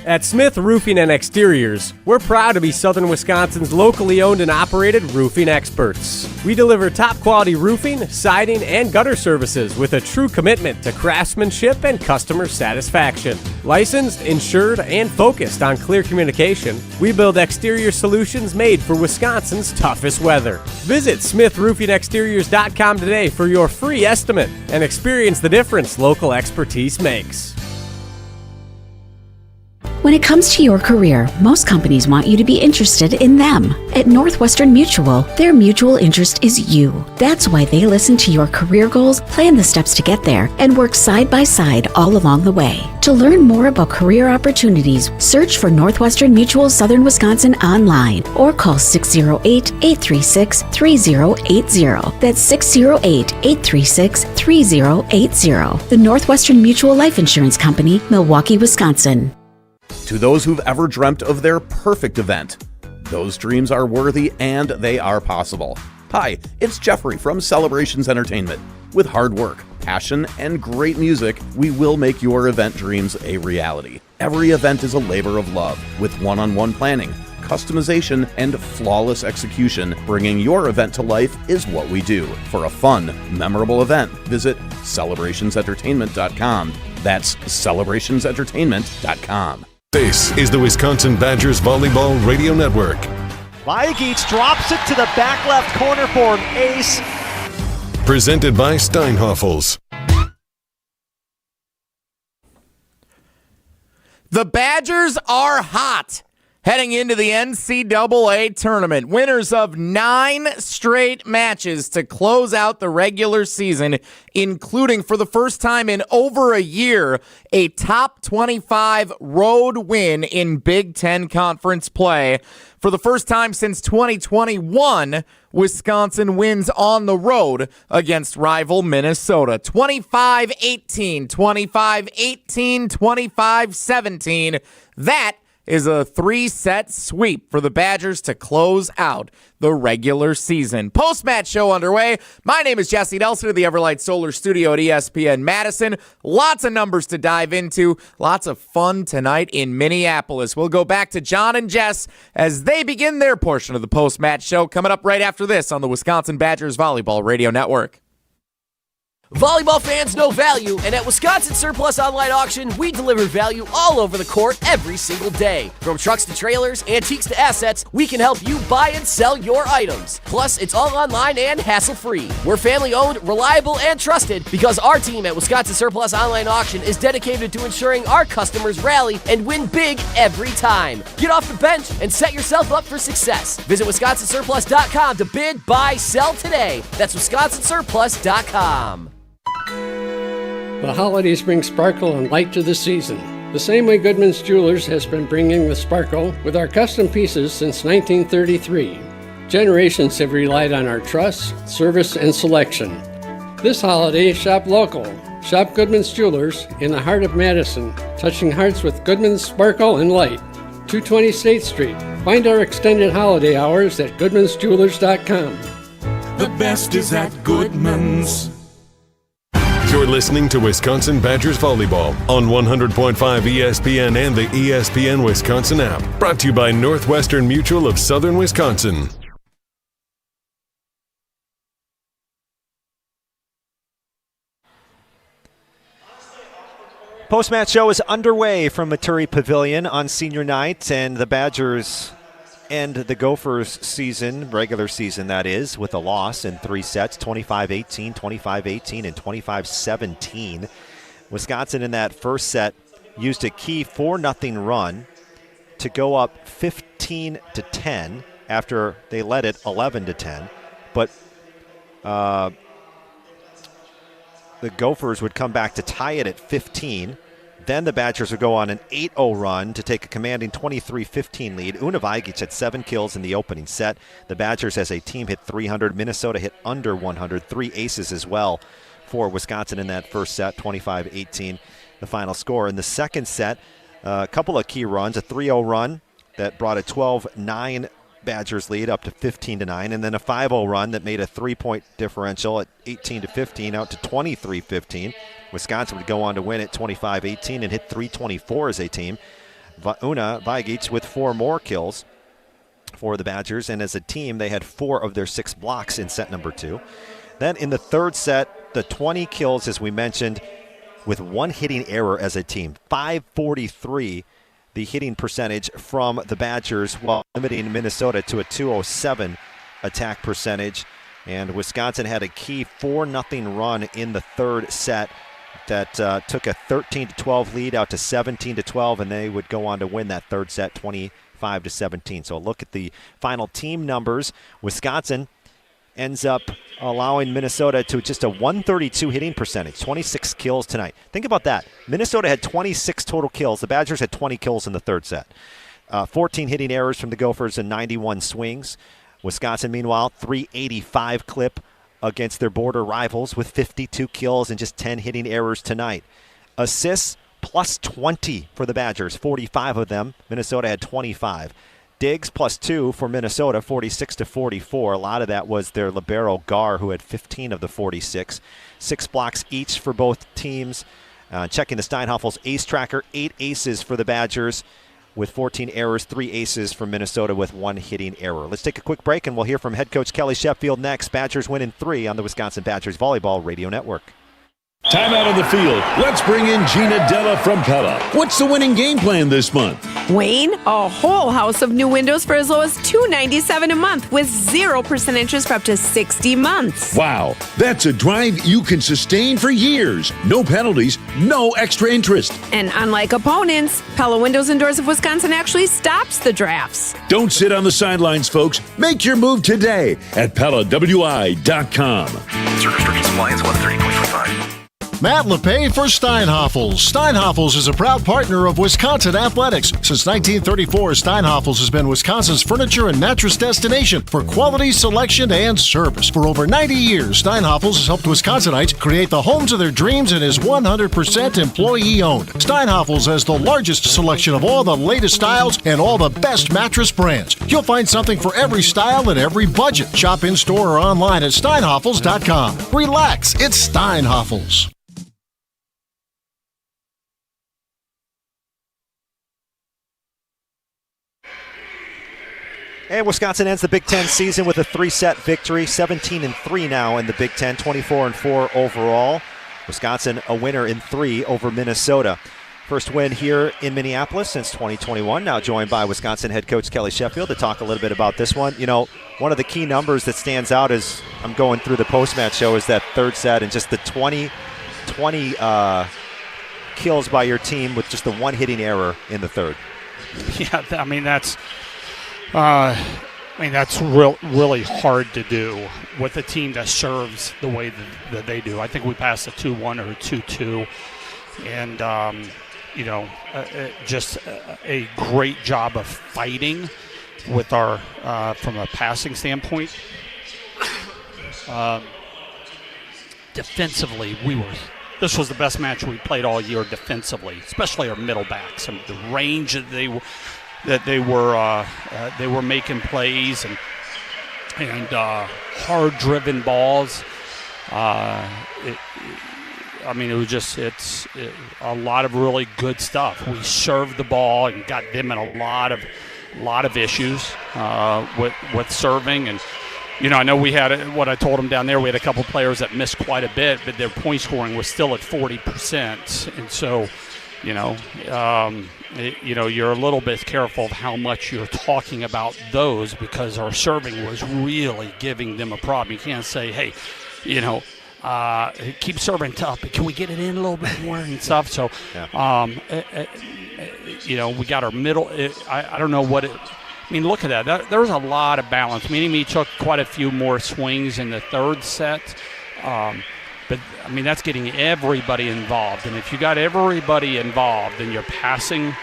At Smith Roofing and Exteriors, we're proud to be Southern Wisconsin's locally owned and operated roofing experts. We deliver top-quality roofing, siding, and gutter services with a true commitment to craftsmanship and customer satisfaction. Licensed, insured, and focused on clear communication, we build exterior solutions made for Wisconsin's toughest weather. Visit SmithRoofingExteriors.com today for your free estimate and experience the difference local expertise makes. When it comes to your career, most companies want you to be interested in them. At Northwestern Mutual, their mutual interest is you. That's why they listen to your career goals, plan the steps to get there, and work side by side all along the way. To learn more about career opportunities, search for Northwestern Mutual Southern Wisconsin online or call 608-836-3080. That's 608-836-3080. The Northwestern Mutual Life Insurance Company, Milwaukee, Wisconsin. To those who've ever dreamt of their perfect event, those dreams are worthy and they are possible. Hi, it's Jeffrey from Celebrations Entertainment. With hard work, passion, and great music, we will make your event dreams a reality. Every event is a labor of love, with one-on-one planning, customization, and flawless execution. Bringing your event to life is what we do. For a fun, memorable event, visit celebrationsentertainment.com. That's celebrationsentertainment.com. This is the Wisconsin Badgers Volleyball Radio Network. Vajagic drops it to the back left corner for an ace. Presented by Steinhoffels. The Badgers are hot heading into the NCAA tournament. Winners of 9 straight matches to close out the regular season, including for the first time in over a year, a top 25 road win in Big Ten Conference play. For the first time since 2021, Wisconsin wins on the road against rival Minnesota. 25-18, 25-18, 25-17. That is a 3-set sweep for the Badgers to close out the regular season. Post-match show underway. My name is Jesse Nelson of the Everlight Solar Studio at ESPN Madison. Lots of numbers to dive into. Lots of fun tonight in Minneapolis. We'll go back to John and Jess as they begin their portion of the post-match show coming up right after this on the Wisconsin Badgers Volleyball Radio Network. Volleyball fans know value, and at Wisconsin Surplus Online Auction, we deliver value all over the court every single day. From trucks to trailers, antiques to assets, we can help you buy and sell your items. Plus, it's all online and hassle-free. We're family-owned, reliable, and trusted because our team at Wisconsin Surplus Online Auction is dedicated to ensuring our customers rally and win big every time. Get off the bench and set yourself up for success. Visit WisconsinSurplus.com to bid, buy, sell today. That's WisconsinSurplus.com. The holidays bring sparkle and light to the season. The same way Goodman's Jewelers has been bringing the sparkle with our custom pieces since 1933. Generations have relied on our trust, service, and selection. This holiday, shop local. Shop Goodman's Jewelers in the heart of Madison, touching hearts with Goodman's sparkle and light. 220 State Street. Find our extended holiday hours at goodmansjewelers.com. The best is at Goodman's. You're listening to Wisconsin Badgers Volleyball on 100.5 ESPN and the ESPN Wisconsin app. Brought to you by Northwestern Mutual of Southern Wisconsin. Post-match show is underway from Maturi Pavilion on senior night, and the Badgers end the Gophers season, regular season that is, with a loss in 3 sets, 25-18, 25-18, and 25-17. Wisconsin in that first set used a key 4-0 run to go up 15-10 after they led it 11-10. But the Gophers would come back to tie it at 15. Then the Badgers would go on an 8-0 run to take a commanding 23-15 lead. Una Vigic had 7 kills in the opening set. The Badgers as a team hit 300. Minnesota hit under 100. 3 aces as well for Wisconsin in that first set, 25-18, the final score. In the second set, a couple of key runs, a 3-0 run that brought a 12-9 Badgers lead up to 15-9, and then a 5-0 run that made a 3-point differential at 18-15 out to 23-15. Wisconsin would go on to win at 25-18 and hit 324 as a team. Una Vigic with 4 more kills for the Badgers, and as a team they had 4 of their 6 blocks in set number 2. Then in the third set, the 20 kills, as we mentioned, with 1 hitting error as a team. 543 the hitting percentage from the Badgers, while limiting Minnesota to a 207 attack percentage. And Wisconsin had a key 4-0 run in the third set that took a 13-12 lead out to 17-12, and they would go on to win that third set 25-17. So look at the final team numbers. Wisconsin ends up allowing Minnesota to just a 132 hitting percentage, 26 kills tonight. Think about that. Minnesota had 26 total kills. The Badgers had 20 kills in the third set. 14 hitting errors from the Gophers and 91 swings. Wisconsin, meanwhile, 385 clip against their border rivals with 52 kills and just 10 hitting errors tonight. Assists plus 20 for the Badgers, 45 of them. Minnesota had 25. Diggs plus 2 for Minnesota, 46-44. A lot of that was their libero Gar, who had 15 of the 46. 6 blocks each for both teams. Checking the Steinhafels ace tracker, 8 aces for the Badgers with 14 errors, 3 aces for Minnesota with 1 hitting error. Let's take a quick break, and we'll hear from head coach Kelly Sheffield next. Badgers win in 3 on the Wisconsin Badgers Volleyball Radio Network. Timeout on the field. Let's bring in Gina Della from Pella. What's the winning game plan this month? Wayne, a whole house of new windows for as low as $297 a month with 0% interest for up to 60 months. Wow, that's a drive you can sustain for years. No penalties, no extra interest. And unlike opponents, Pella Windows and Doors of Wisconsin actually stops the drafts. Don't sit on the sidelines, folks. Make your move today at PellaWI.com. Service restrictions apply. It's 130.45. Matt LePay for Steinhafels. Steinhafels is a proud partner of Wisconsin Athletics. Since 1934, Steinhafels has been Wisconsin's furniture and mattress destination for quality, selection, and service. For over 90 years, Steinhafels has helped Wisconsinites create the homes of their dreams and is 100% employee-owned. Steinhafels has the largest selection of all the latest styles and all the best mattress brands. You'll find something for every style and every budget. Shop in-store or online at steinhafels.com. Relax, it's Steinhafels. And Wisconsin ends the Big Ten season with a 3-set victory, 17-3 now in the Big Ten, 24-4 overall. Wisconsin a winner in 3 over Minnesota. First win here in Minneapolis since 2021. Now joined by Wisconsin head coach Kelly Sheffield to talk a little bit about this one. You know, one of the key numbers that stands out as I'm going through the post-match show is that third set and just the 20 kills by your team with just the 1 hitting error in the third. Yeah, I mean, that's really hard to do with a team that serves the way that they do. I think we passed a 2-1 or a 2-2, and just a great job of fighting with our from a passing standpoint. Defensively, this was the best match we played all year defensively, especially our middle backs and the range that they were making plays and hard-driven balls. It was a lot of really good stuff. We served the ball and got them in a lot of issues with serving. And I know we had what I told them down there. We had a couple players that missed quite a bit, but their point scoring was still at 40%. And so, you're a little bit careful of how much you're talking about those because our serving was really giving them a problem. You can't say, hey, keep serving tough, but can we get it in a little bit more and stuff? So, we got our middle. I don't know what it. I mean, look at that. There was a lot of balance. Me took quite a few more swings in the third set. But, I mean, that's getting everybody involved. And if you got everybody involved, then you're passing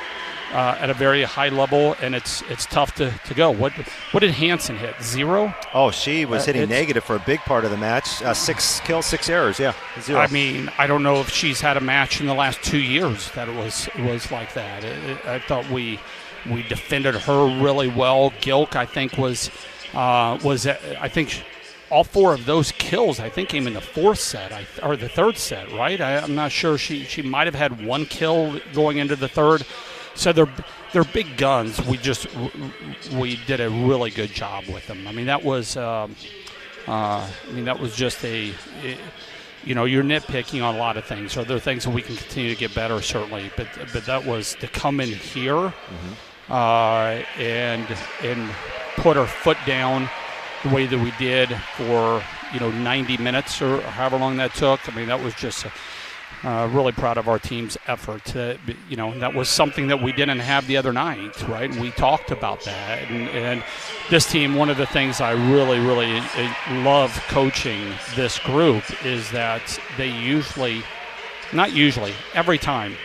at a very high level, and it's tough to go. What did Hansen hit? 0? Oh, she was hitting negative for a big part of the match. 6 kills, 6 errors, yeah. 0. I mean, I don't know if she's had a match in the last 2 years that it was like that. I thought we defended her really well. Gilk, I think, was I think all 4 of those kills, I think, came in the 4th set or the 3rd set, right? I'm not sure. She might have had 1 kill going into the 3rd. So they're big guns. We did a really good job with them. I mean, that was just you're nitpicking on a lot of things. So there are things that we can continue to get better, certainly. But that was to come in here and put our foot down the way that we did for 90 minutes or however long that took. I mean, that was just. Really proud of our team's effort. That was something that we didn't have the other night, right? And we talked about that. And this team, one of the things I really, really love coaching this group is that they every time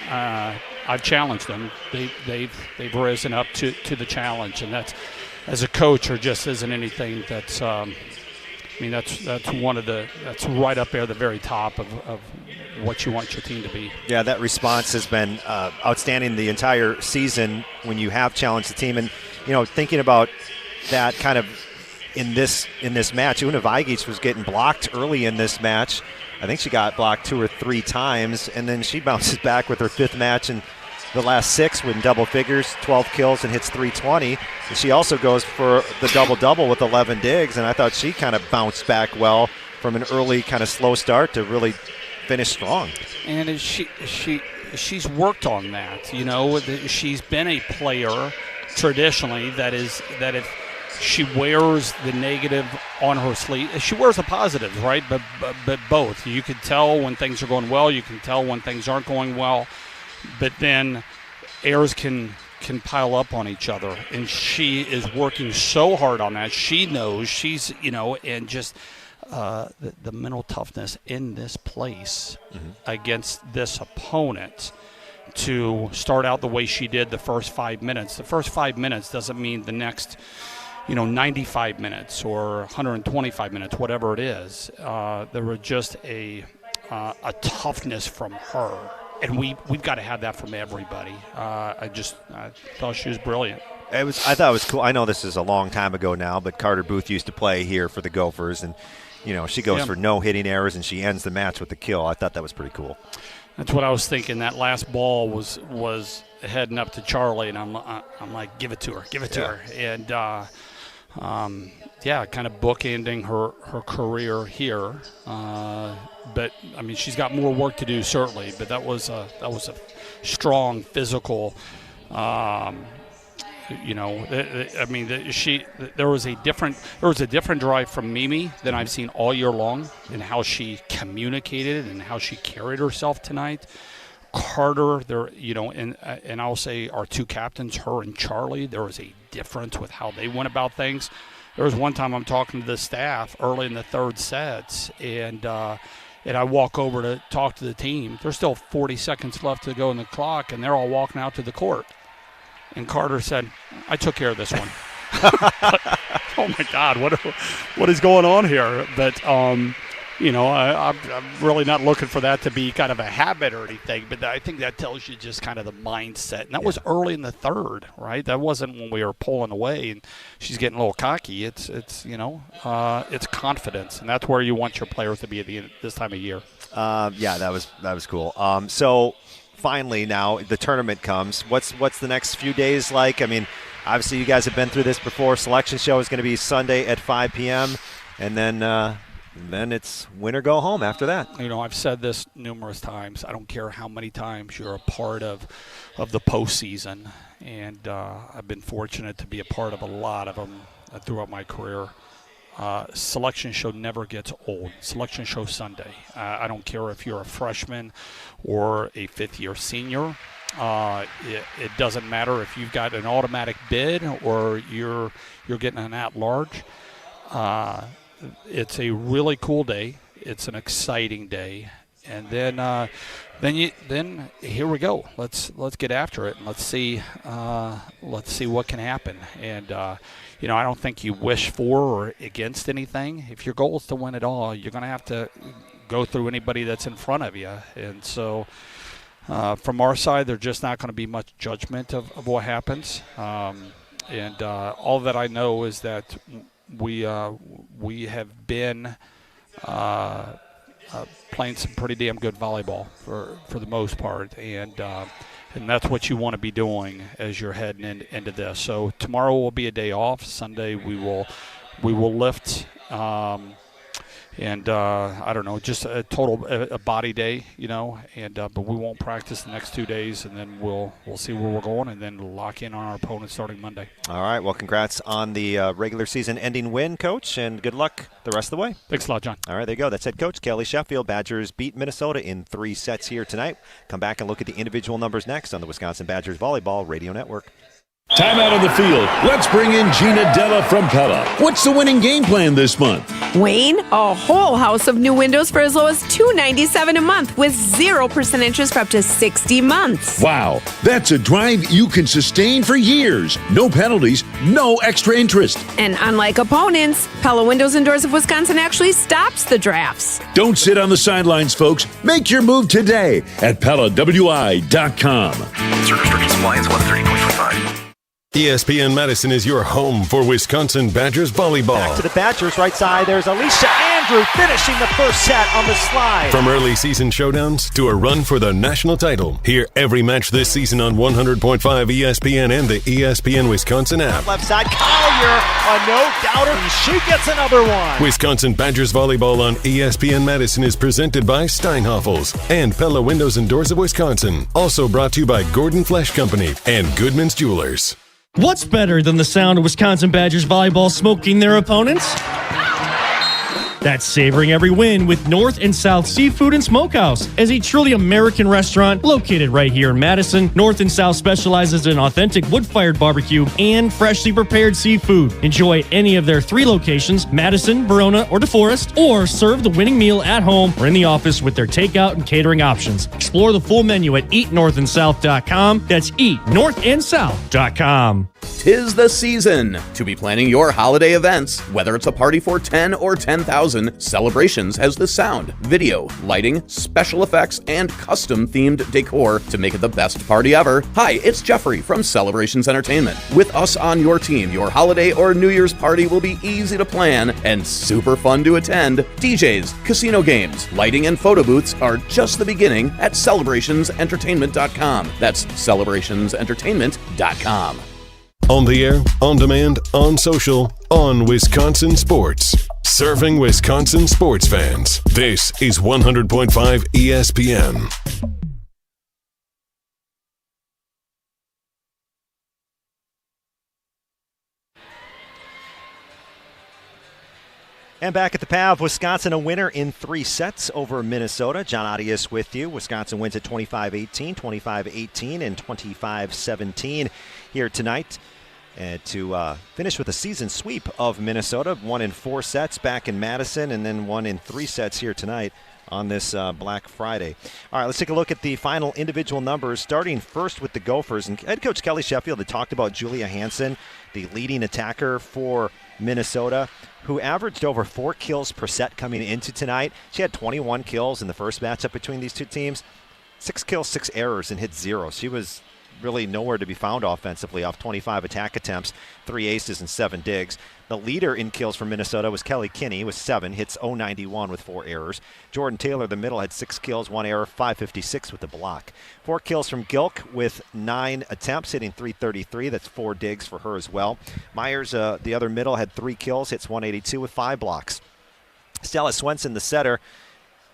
I've challenged them, they've risen up to the challenge. And that's, as a coach, there just isn't anything that's that's right up there, the very top of what you want your team to be. Yeah, that response has been outstanding the entire season when you have challenged the team. And, thinking about that kind of in this match, Una Vigic was getting blocked early in this match. I think she got blocked 2 or 3 times, and then she bounces back with her 5th match in the last 6 with double figures, 12 kills, and hits 320. And she also goes for the double-double with 11 digs, and I thought she kind of bounced back well from an early kind of slow start to really finish strong. And she's worked on that. She's been a player traditionally that if she wears the negative on her sleeve, she wears the positives, right? But both. You can tell when things are going well. You can tell when things aren't going well. But then errors can pile up on each other, and she is working so hard on that. She knows she's, and just the mental toughness in this place against this opponent to start out the way she did the first 5 minutes. The first 5 minutes doesn't mean the next, 95 minutes or 125 minutes, whatever it is. There was just a toughness from her. And we've got to have that from everybody. I thought she was brilliant. I thought it was cool. I know this is a long time ago now, but Carter Booth used to play here for the Gophers, and she goes for no hitting errors, and she ends the match with the kill. I thought that was pretty cool. That's what I was thinking. That last ball was heading up to Charlie, and I'm like, give it to her, and kind of bookending her career here. But I mean, she's got more work to do, certainly. But that was a strong physical. There was a different drive from Mimi than I've seen all year long, in how she communicated and how she carried herself tonight. Carter, and I'll say our 2 captains, her and Charlie, there was a difference with how they went about things. There was one time I'm talking to the staff early in the 3rd set, and I walk over to talk to the team. There's still 40 seconds left to go in the clock, and they're all walking out to the court. And Carter said, "I took care of this one." Oh my God, what is going on here? But I'm really not looking for that to be kind of a habit or anything. But I think that tells you just kind of the mindset. And that was early in the 3rd, right? That wasn't when we were pulling away and she's getting a little cocky. It's confidence, and that's where you want your players to be at the end, this time of year. That was cool. So finally now the tournament comes. What's the next few days like? I mean, obviously you guys have been through this before. Selection show is going to be Sunday at 5 p.m. and then it's win or go home after that. I've said this numerous times. I don't care how many times you're a part of the postseason, and I've been fortunate to be a part of a lot of them throughout my career. Selection show never gets old. Selection show Sunday. I don't care if you're a freshman or a 5th-year senior. It doesn't matter if you've got an automatic bid or you're getting an at-large. It's a really cool day. it's an exciting day. And then here we go. Let's get after it and let's see what can happen. And I don't think you wish for or against anything. If your goal is to win it all, you're going to have to go through anybody that's in front of you. And so from our side, there's just not going to be much judgment of what happens. And all that I know is that we have been playing some pretty damn good volleyball for the most part, and that's what you want to be doing as you're heading into this. So tomorrow will be a day off. Sunday we will lift, and I don't know, just a total a body day, and but we won't practice the next 2 days, and then we'll see where we're going, and then lock in on our opponent starting Monday. All right, well, congrats on the regular season ending win, Coach, and good luck the rest of the way. Thanks a lot, John. All right, there you go. That's head coach Kelly Sheffield. Badgers beat Minnesota in 3 sets here tonight. Come back and look at the individual numbers next on the Wisconsin Badgers Volleyball Radio Network. Timeout on the field. Let's bring in Gina Della from Pella. What's the winning game plan this month? Wayne, a whole house of new windows for as low as $297 a month with 0% interest for up to 60 months. Wow, that's a drive you can sustain for years. No penalties, no extra interest. And unlike opponents, Pella Windows and Doors of Wisconsin actually stops the drafts. Don't sit on the sidelines, folks. Make your move today at PellaWI.com. Certain restrictions apply and 30.25. ESPN Madison is your home for Wisconsin Badgers volleyball. Back to the Badgers, right side. There's Alli Andrew finishing the first set on the slide. From early season showdowns to a run for the national title, hear every match this season on 100.5 ESPN and the ESPN Wisconsin app. Left side, Collier, a no-doubter, and she gets another one. Wisconsin Badgers volleyball on ESPN Madison is presented by Steinhoffels and Pella Windows and Doors of Wisconsin. Also brought to you by Gordon Flesh Company and Goodman's Jewelers. What's better than the sound of Wisconsin Badgers volleyball smoking their opponents? That's savoring every win with North and South Seafood and Smokehouse. As a truly American restaurant located right here in Madison, North and South specializes in authentic wood-fired barbecue and freshly prepared seafood. Enjoy any of their 3 locations, Madison, Verona, or DeForest, or serve the winning meal at home or in the office with their takeout and catering options. Explore the full menu at eatnorthandsouth.com. That's eatnorthandsouth.com. 'Tis the season to be planning your holiday events. Whether it's a party for 10 or 10,000, Celebrations has the sound, video, lighting, special effects, and custom-themed decor to make it the best party ever. Hi, it's Jeffrey from Celebrations Entertainment. With us on your team, your holiday or New Year's party will be easy to plan and super fun to attend. DJs, casino games, lighting, and photo booths are just the beginning at celebrationsentertainment.com. That's celebrationsentertainment.com. On the air, on demand, on social, on Wisconsin Sports. Serving Wisconsin sports fans. This is 100.5 ESPN. And back at the Pav, Wisconsin a winner in 3 sets over Minnesota. John Audius with you. Wisconsin wins at 25-18, 25-18, and 25-17 here tonight. And to finish with a season sweep of Minnesota, 1 in 4 sets back in Madison, and then 1 in 3 sets here tonight on this Black Friday. All right, let's take a look at the final individual numbers, starting first with the Gophers. And head coach Kelly Sheffield had talked about Julia Hansen, the leading attacker for Minnesota, who averaged over 4 kills per set coming into tonight. She had 21 kills in the first matchup between these two teams, 6 kills, 6 errors, and hit 0. She was really nowhere to be found offensively off 25 attack attempts, 3 aces and 7 digs. The leader in kills for Minnesota was Kelly Kinney with 7, hits 091 with 4 errors. Jordan Taylor, the middle, had 6 kills, 1 error, 556 with the block. 4 kills from Gilk with 9 attempts, hitting 333. That's 4 digs for her as well. Myers, the other middle, had 3 kills, hits 182 with 5 blocks. Stella Swenson, the setter,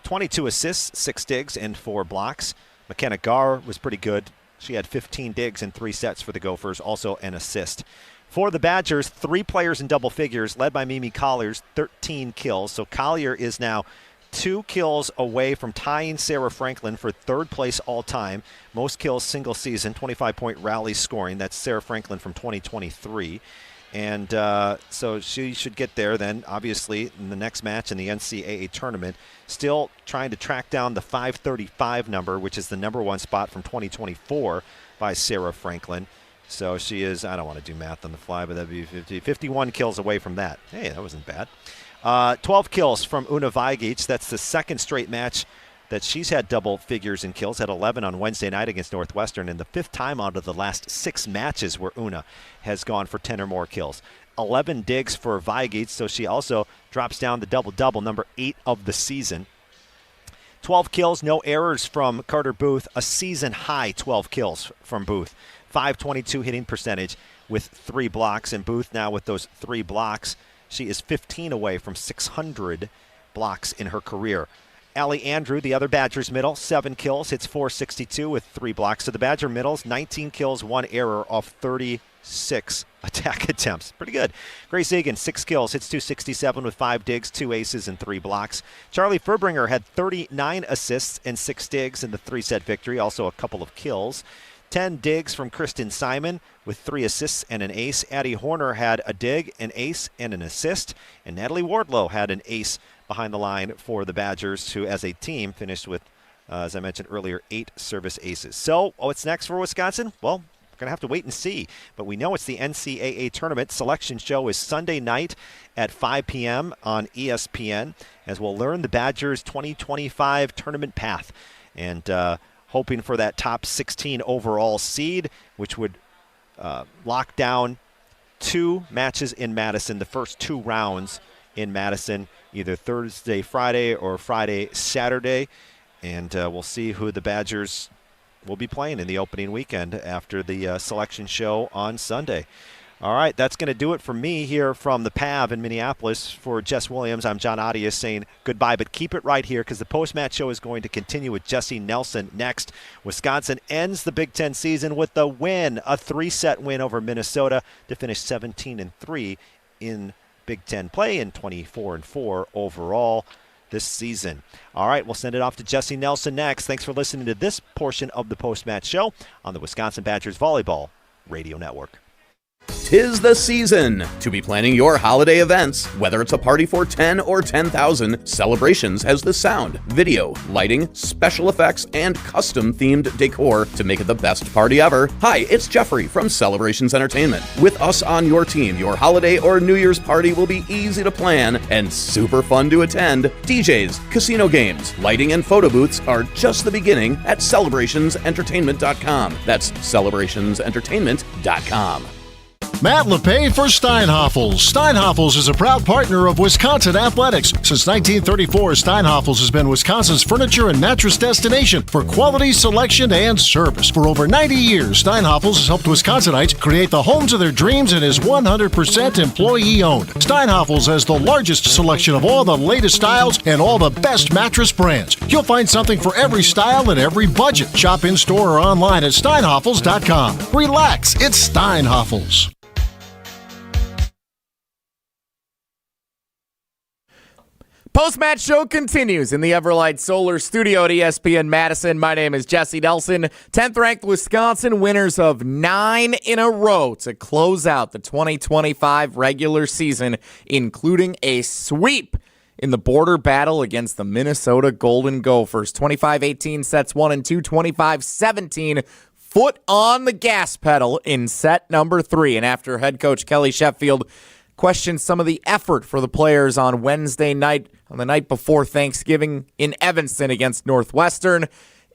22 assists, 6 digs, and 4 blocks. McKenna Garr was pretty good. She had 15 digs in 3 sets for the Gophers, also an assist. For the Badgers, 3 players in double figures, led by Mimi Colliers, 13 kills. So Collier is now 2 kills away from tying Sarah Franklin for 3rd place all-time. Most kills single season, 25-point rally scoring. That's Sarah Franklin from 2023. And so she should get there then, obviously, in the next match in the NCAA tournament. Still trying to track down the 535 number, which is the number 1 spot from 2024 by Sarah Franklin. So she is, I don't want to do math on the fly, but that'd be 51 kills away from that. Hey, that wasn't bad. 12 kills from Una Vigic. That's the second straight match that she's had double figures in kills, had 11 on Wednesday night against Northwestern, and the 5th time out of the last 6 matches where Una has gone for 10 or more kills. 11 digs for Vigic, so she also drops down the double-double, number 8 of the season. 12 kills, no errors from Carter Booth, a season-high 12 kills from Booth. 522 hitting percentage with 3 blocks, and Booth now with those 3 blocks, she is 15 away from 600 blocks in her career. Alli Andrew, the other Badgers middle, 7 kills, hits .462 with 3 blocks. So the Badger middles, 19 kills, 1 error off 36 attack attempts. Pretty good. Grace Egan, 6 kills, hits .267 with 5 digs, 2 aces, and 3 blocks. Charlie Furbringer had 39 assists and 6 digs in the 3-set victory, also a couple of kills. 10 digs from Kristen Simon with 3 assists and an ace. Addie Horner had a dig, an ace, and an assist. And Natalie Wardlow had an ace behind the line for the Badgers, who as a team finished with, as I mentioned earlier, 8 service aces. So what's next for Wisconsin? Well, we're going to have to wait and see. But we know it's the NCAA tournament. Selection show is Sunday night at 5 p.m. on ESPN, as we'll learn the Badgers' 2025 tournament path. And hoping for that top 16 overall seed, which would lock down 2 matches in Madison, the first 2 rounds in Madison, either Thursday, Friday, or Friday, Saturday. And we'll see who the Badgers will be playing in the opening weekend after the selection show on Sunday. All right, that's going to do it for me here from the Pav in Minneapolis. For Jess Williams, I'm John Audius saying goodbye, but keep it right here because the post-match show is going to continue with Jesse Nelson next. Wisconsin ends the Big Ten season with a win, a 3-set win over Minnesota to finish 17-3 in Big Ten play and 24-4 overall this season. All right, we'll send it off to Jesse Nelson next. Thanks for listening to this portion of the post-match show on the Wisconsin Badgers Volleyball Radio Network. 'Tis the season to be planning your holiday events. Whether it's a party for 10 or 10,000, Celebrations has the sound, video, lighting, special effects, and custom-themed decor to make it the best party ever. Hi, it's Jeffrey from Celebrations Entertainment. With us on your team, your holiday or New Year's party will be easy to plan and super fun to attend. DJs, casino games, lighting, and photo booths are just the beginning at celebrationsentertainment.com. That's celebrationsentertainment.com. Matt LePay for Steinhoffels. Steinhoffels is a proud partner of Wisconsin Athletics. Since 1934, Steinhoffels has been Wisconsin's furniture and mattress destination for quality, selection, and service. For over 90 years, Steinhoffels has helped Wisconsinites create the homes of their dreams and is 100% employee-owned. Steinhoffels has the largest selection of all the latest styles and all the best mattress brands. You'll find something for every style and every budget. Shop in-store or online at steinhoffels.com. Relax, it's Steinhoffels. Post-match show continues in the Everlight Solar Studio at ESPN Madison. My name is Jesse Nelson. 10th-ranked Wisconsin, winners of 9 in a row to close out the 2025 regular season, including a sweep in the border battle against the Minnesota Golden Gophers. 25-18 sets 1 and 2, 25-17. Foot on the gas pedal in set number 3. And after head coach Kelly Sheffield questioned some of the effort for the players on Wednesday night, on the night before Thanksgiving in Evanston against Northwestern,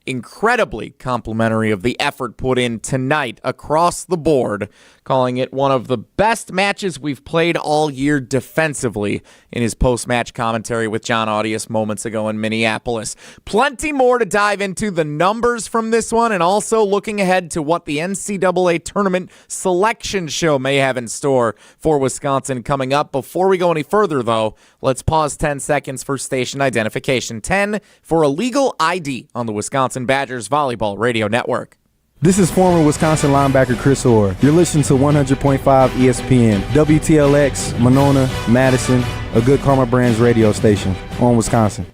incredibly complimentary of the effort put in tonight across the board, calling it one of the best matches we've played all year defensively in his post-match commentary with John Audius moments ago in Minneapolis. Plenty more to dive into the numbers from this one and also looking ahead to what the NCAA tournament selection show may have in store for Wisconsin coming up. Before we go any further, though, let's pause 10 seconds for station identification. 10 for a legal ID on the Wisconsin Badgers Volleyball Radio Network. This is former Wisconsin linebacker Chris Orr. You're listening to 100.5 ESPN, WTLX, Monona, Madison, a good Karma Brands radio station on Wisconsin.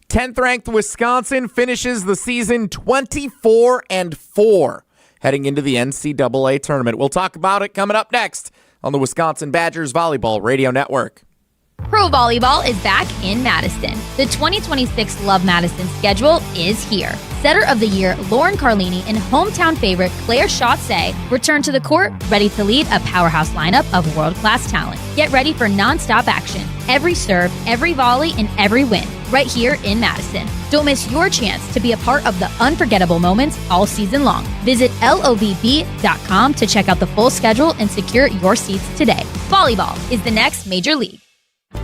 10th-ranked Wisconsin finishes the season 24-4, heading into the NCAA tournament. We'll talk about it coming up next on the Wisconsin Badgers Volleyball Radio Network. Pro Volleyball is back in Madison. The 2026 Love Madison schedule is here. Setter of the Year Lauren Carlini and hometown favorite Claire Chausset return to the court, ready to lead a powerhouse lineup of world-class talent. Get ready for non-stop action. Every serve, every volley, and every win, right here in Madison. Don't miss your chance to be a part of the unforgettable moments all season long. Visit lovb.com to check out the full schedule and secure your seats today. Volleyball is the next major league.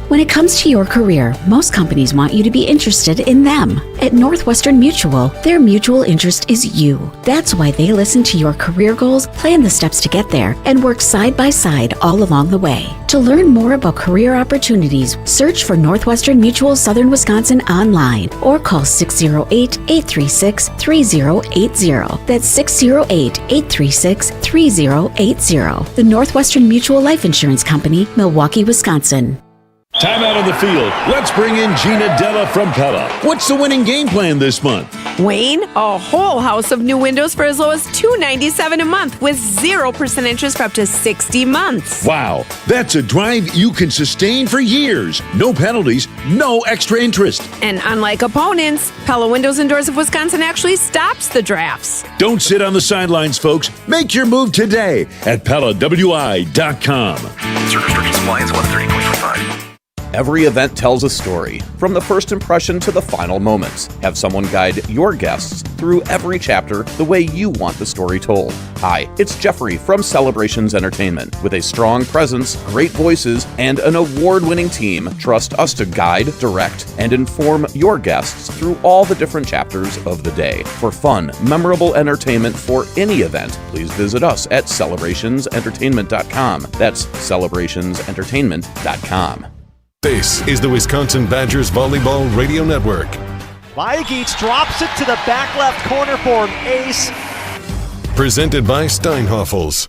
When it comes to your career, most companies want you to be interested in them. At Northwestern Mutual, their mutual interest is you. That's why they listen to your career goals, plan the steps to get there, and work side by side all along the way. To learn more about career opportunities, search for Northwestern Mutual Southern Wisconsin online or call 608-836-3080. That's 608-836-3080. The Northwestern Mutual Life Insurance Company, Milwaukee, Wisconsin. Timeout on the field. Let's bring in Gina Della from Pella. What's the winning game plan this month? Wayne, a whole house of new windows for as low as $297 a month with 0% interest for up to 60 months. Wow, that's a drive you can sustain for years. No penalties, no extra interest. And unlike opponents, Pella Windows and Doors of Wisconsin actually stops the drafts. Don't sit on the sidelines, folks. Make your move today at PellaWI.com. Certain restrictions apply. Ends 11/30/2025. Every event tells a story, from the first impression to the final moments. Have someone guide your guests through every chapter the way you want the story told. Hi, it's Jeffrey from Celebrations Entertainment. With a strong presence, great voices, and an award-winning team, trust us to guide, direct, and inform your guests through all the different chapters of the day. For fun, memorable entertainment for any event, please visit us at celebrationsentertainment.com. That's celebrationsentertainment.com. This is the Wisconsin Badgers Volleyball Radio Network. Vajagic drops it to the back left corner for an ace. Presented by Steinhoffels.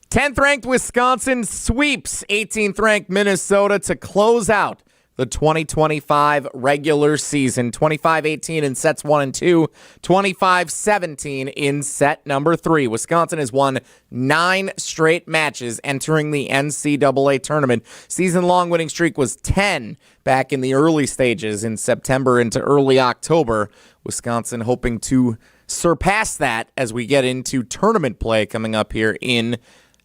Tenth-ranked Wisconsin sweeps 18th-ranked Minnesota to close out the 2025 regular season. 25-18 in sets 1 and 2, 25-17 in set number 3. Wisconsin has won 9 straight matches entering the NCAA tournament. Season-long winning streak was 10 back in the early stages in September into early October. Wisconsin hoping to surpass that as we get into tournament play coming up here in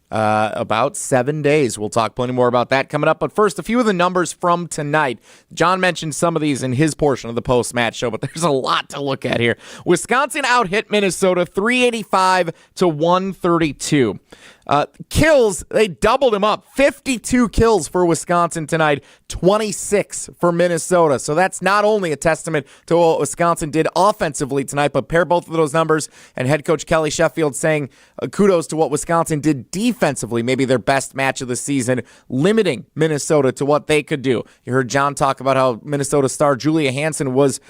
about 7 days. We'll talk plenty more about that coming up. But first, a few of the numbers from tonight. John mentioned some of these in his portion of the post-match show, but there's a lot to look at here. Wisconsin out-hit Minnesota 385-132. Kills, they doubled him up. 52 kills for Wisconsin tonight, 26 for Minnesota. So that's not only a testament to what Wisconsin did offensively tonight, but pair both of those numbers and head coach Kelly Sheffield saying kudos to what Wisconsin did defensively, maybe their best match of the season, limiting Minnesota to what they could do. You heard John talk about how Minnesota star Julia Hansen was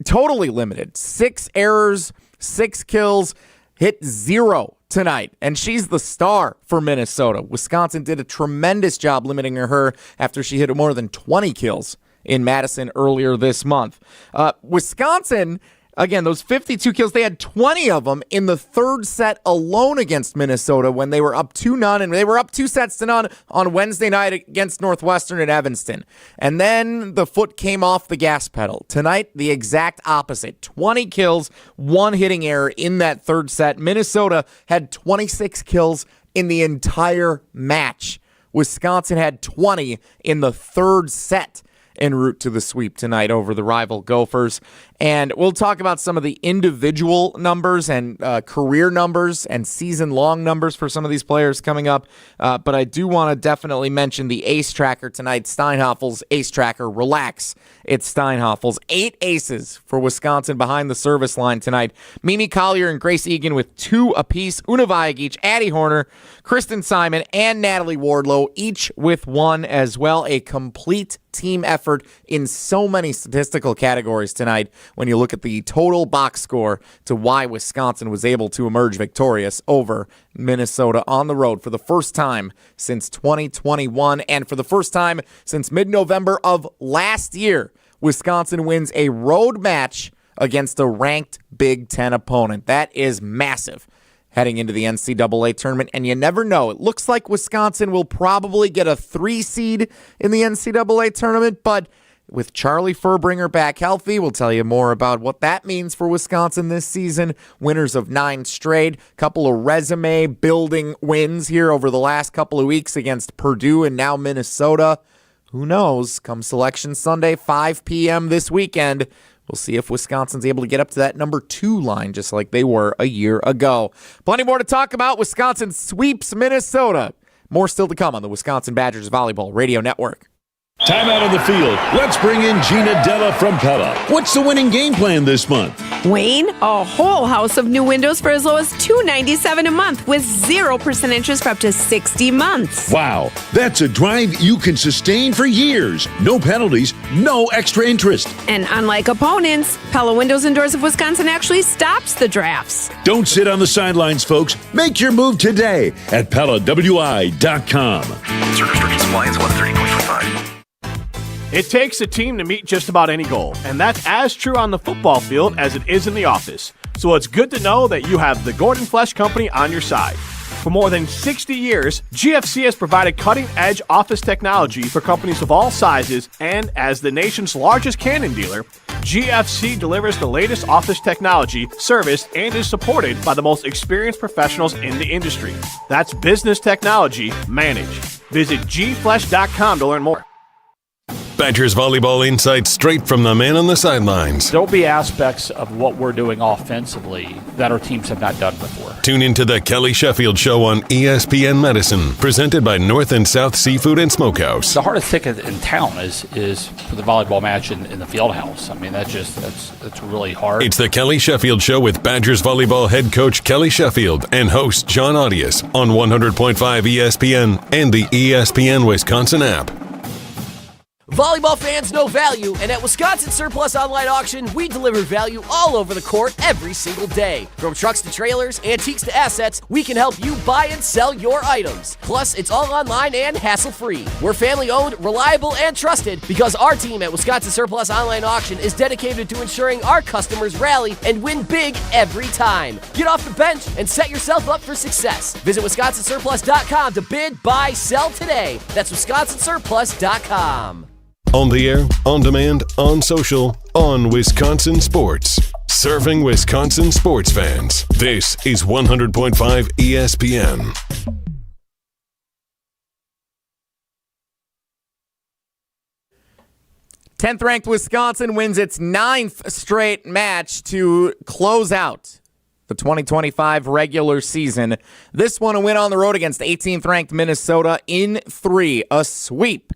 totally limited. 6 errors, 6 kills, hit 0 tonight, and she's the star for Minnesota. Wisconsin did a tremendous job limiting her after she hit more than 20 kills in Madison earlier this month. Wisconsin, again, those 52 kills, they had 20 of them in the third set alone against Minnesota when they were up 2-0, and they were up 2-0 on Wednesday night against Northwestern at Evanston. And then the foot came off the gas pedal. Tonight, the exact opposite. 20 kills, 1 hitting error in that third set. Minnesota had 26 kills in the entire match. Wisconsin had 20 in the third set en route to the sweep tonight over the rival Gophers. And we'll talk about some of the individual numbers and career numbers and season-long numbers for some of these players coming up. But I do want to definitely mention the ace tracker tonight, Steinhoffels Ace Tracker. Relax, it's Steinhoffels. 8 aces for Wisconsin behind the service line tonight. Mimi Collier and Grace Egan with 2 apiece. Una Vajagic, Addie Horner, Kristen Simon, and Natalie Wardlow, each with 1 as well. A complete team effort in so many statistical categories tonight when you look at the total box score to why Wisconsin was able to emerge victorious over Minnesota on the road for the first time since 2021 and for the first time since mid-November of last year. Wisconsin wins a road match against a ranked Big Ten opponent. That is massive heading into the NCAA tournament, and you never know. It looks like Wisconsin will probably get a 3 seed in the NCAA tournament, but with Charlie Furbringer back healthy, we'll tell you more about what that means for Wisconsin this season. Winners of 9 straight, couple of resume-building wins here over the last couple of weeks against Purdue and now Minnesota. Who knows? Come Selection Sunday, 5 p.m. this weekend, we'll see if Wisconsin's able to get up to that number 2 line just like they were a year ago. Plenty more to talk about. Wisconsin sweeps Minnesota. More still to come on the Wisconsin Badgers Volleyball Radio Network. Timeout on the field. Let's bring in Gina Della from Pella. What's the winning game plan this month? Wayne, a whole house of new windows for as low as $297 a month with 0% interest for up to 60 months. Wow, that's a drive you can sustain for years. No penalties, no extra interest. And unlike opponents, Pella Windows and Doors of Wisconsin actually stops the drafts. Don't sit on the sidelines, folks. Make your move today at PellaWI.com. Service restrictions apply. It's 130.25. It takes a team to meet just about any goal, and that's as true on the football field as it is in the office. So it's good to know that you have the Gordon Flesh Company on your side. For more than 60 years, GFC has provided cutting-edge office technology for companies of all sizes, and as the nation's largest Canon dealer, GFC delivers the latest office technology, service, and is supported by the most experienced professionals in the industry. That's business technology managed. Visit gflesh.com to learn more. Badgers volleyball insights straight from the man on the sidelines. There'll be aspects of what we're doing offensively that our teams have not done before. Tune into the Kelly Sheffield Show on ESPN Madison, presented by North and South Seafood and Smokehouse. The hardest ticket in town is for the volleyball match in the field house. I mean, that's really hard. It's the Kelly Sheffield Show with Badgers volleyball head coach Kelly Sheffield and host John Audius on 100.5 ESPN and the ESPN Wisconsin app. Volleyball fans know value, and at Wisconsin Surplus Online Auction, we deliver value all over the court every single day. From trucks to trailers, antiques to assets, we can help you buy and sell your items. Plus, it's all online and hassle-free. We're family-owned, reliable, and trusted because our team at Wisconsin Surplus Online Auction is dedicated to ensuring our customers rally and win big every time. Get off the bench and set yourself up for success. Visit WisconsinSurplus.com to bid, buy, sell today. That's WisconsinSurplus.com. On the air, on demand, on social, on Wisconsin Sports. Serving Wisconsin sports fans. This is 100.5 ESPN. Tenth-ranked Wisconsin wins its 9th straight match to close out the 2025 regular season. This one a win on the road against 18th-ranked Minnesota in 3, a sweep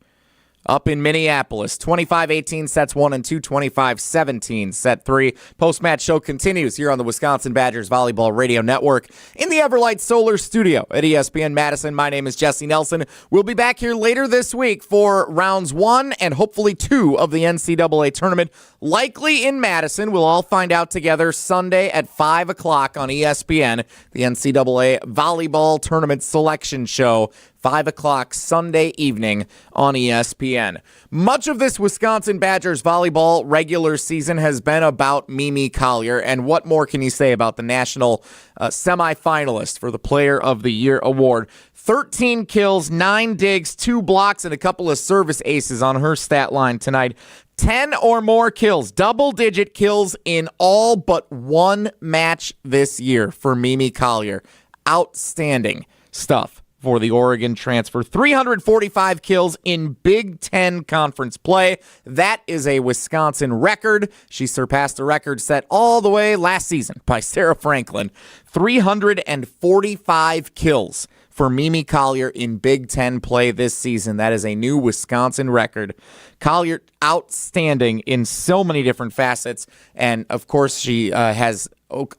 up in Minneapolis. 25-18 sets 1 and 2, 25-17 set 3. Post-match show continues here on the Wisconsin Badgers Volleyball Radio Network in the Everlight Solar Studio at ESPN Madison. My name is Jesse Nelson. We'll be back here later this week for rounds 1 and hopefully 2 of the NCAA tournament, likely in Madison. We'll all find out together Sunday at 5 o'clock on ESPN, the NCAA Volleyball Tournament Selection Show. 5 o'clock Sunday evening on ESPN. Much of this Wisconsin Badgers volleyball regular season has been about Mimi Collier, and what more can you say about the national semifinalist for the Player of the Year award? 13 kills, 9 digs, 2 blocks, and a couple of service aces on her stat line tonight. 10 or more kills, double-digit kills in all but one match this year for Mimi Collier. Outstanding stuff for the Oregon transfer. 345 kills in Big Ten conference play. That is a Wisconsin record. She surpassed a record set all the way last season by Sarah Franklin. 345 kills for Mimi Collier in Big Ten play this season. That is a new Wisconsin record. Collier, outstanding in so many different facets. And, of course, she has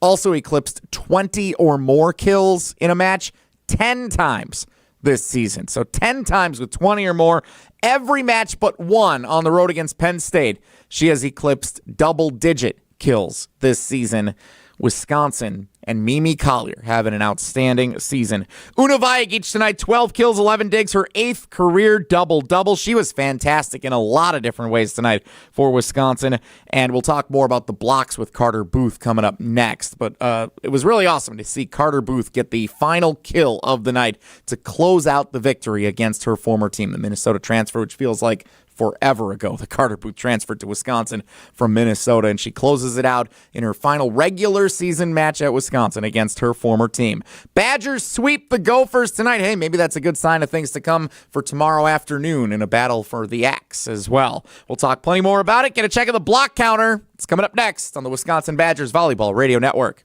also eclipsed 20 or more kills in a match 10 times this season. So 10 times with 20 or more. Every match but one on the road against Penn State, she has eclipsed double-digit kills this season. Wisconsin and Mimi Collier having an outstanding season. Una Vajagic tonight, 12 kills, 11 digs, her 8th career double-double. She was fantastic in a lot of different ways tonight for Wisconsin, and we'll talk more about the blocks with Carter Booth coming up next. But it was really awesome to see Carter Booth get the final kill of the night to close out the victory against her former team, the Minnesota transfer, which feels like forever ago. The Carter Booth transferred to Wisconsin from Minnesota, and she closes it out in her final regular season match at Wisconsin against her former team. Badgers sweep the Gophers tonight. Hey, maybe that's a good sign of things to come for tomorrow afternoon in a battle for the X as well. We'll talk plenty more about it. Get a check of the block counter. It's coming up next on the Wisconsin Badgers Volleyball Radio Network.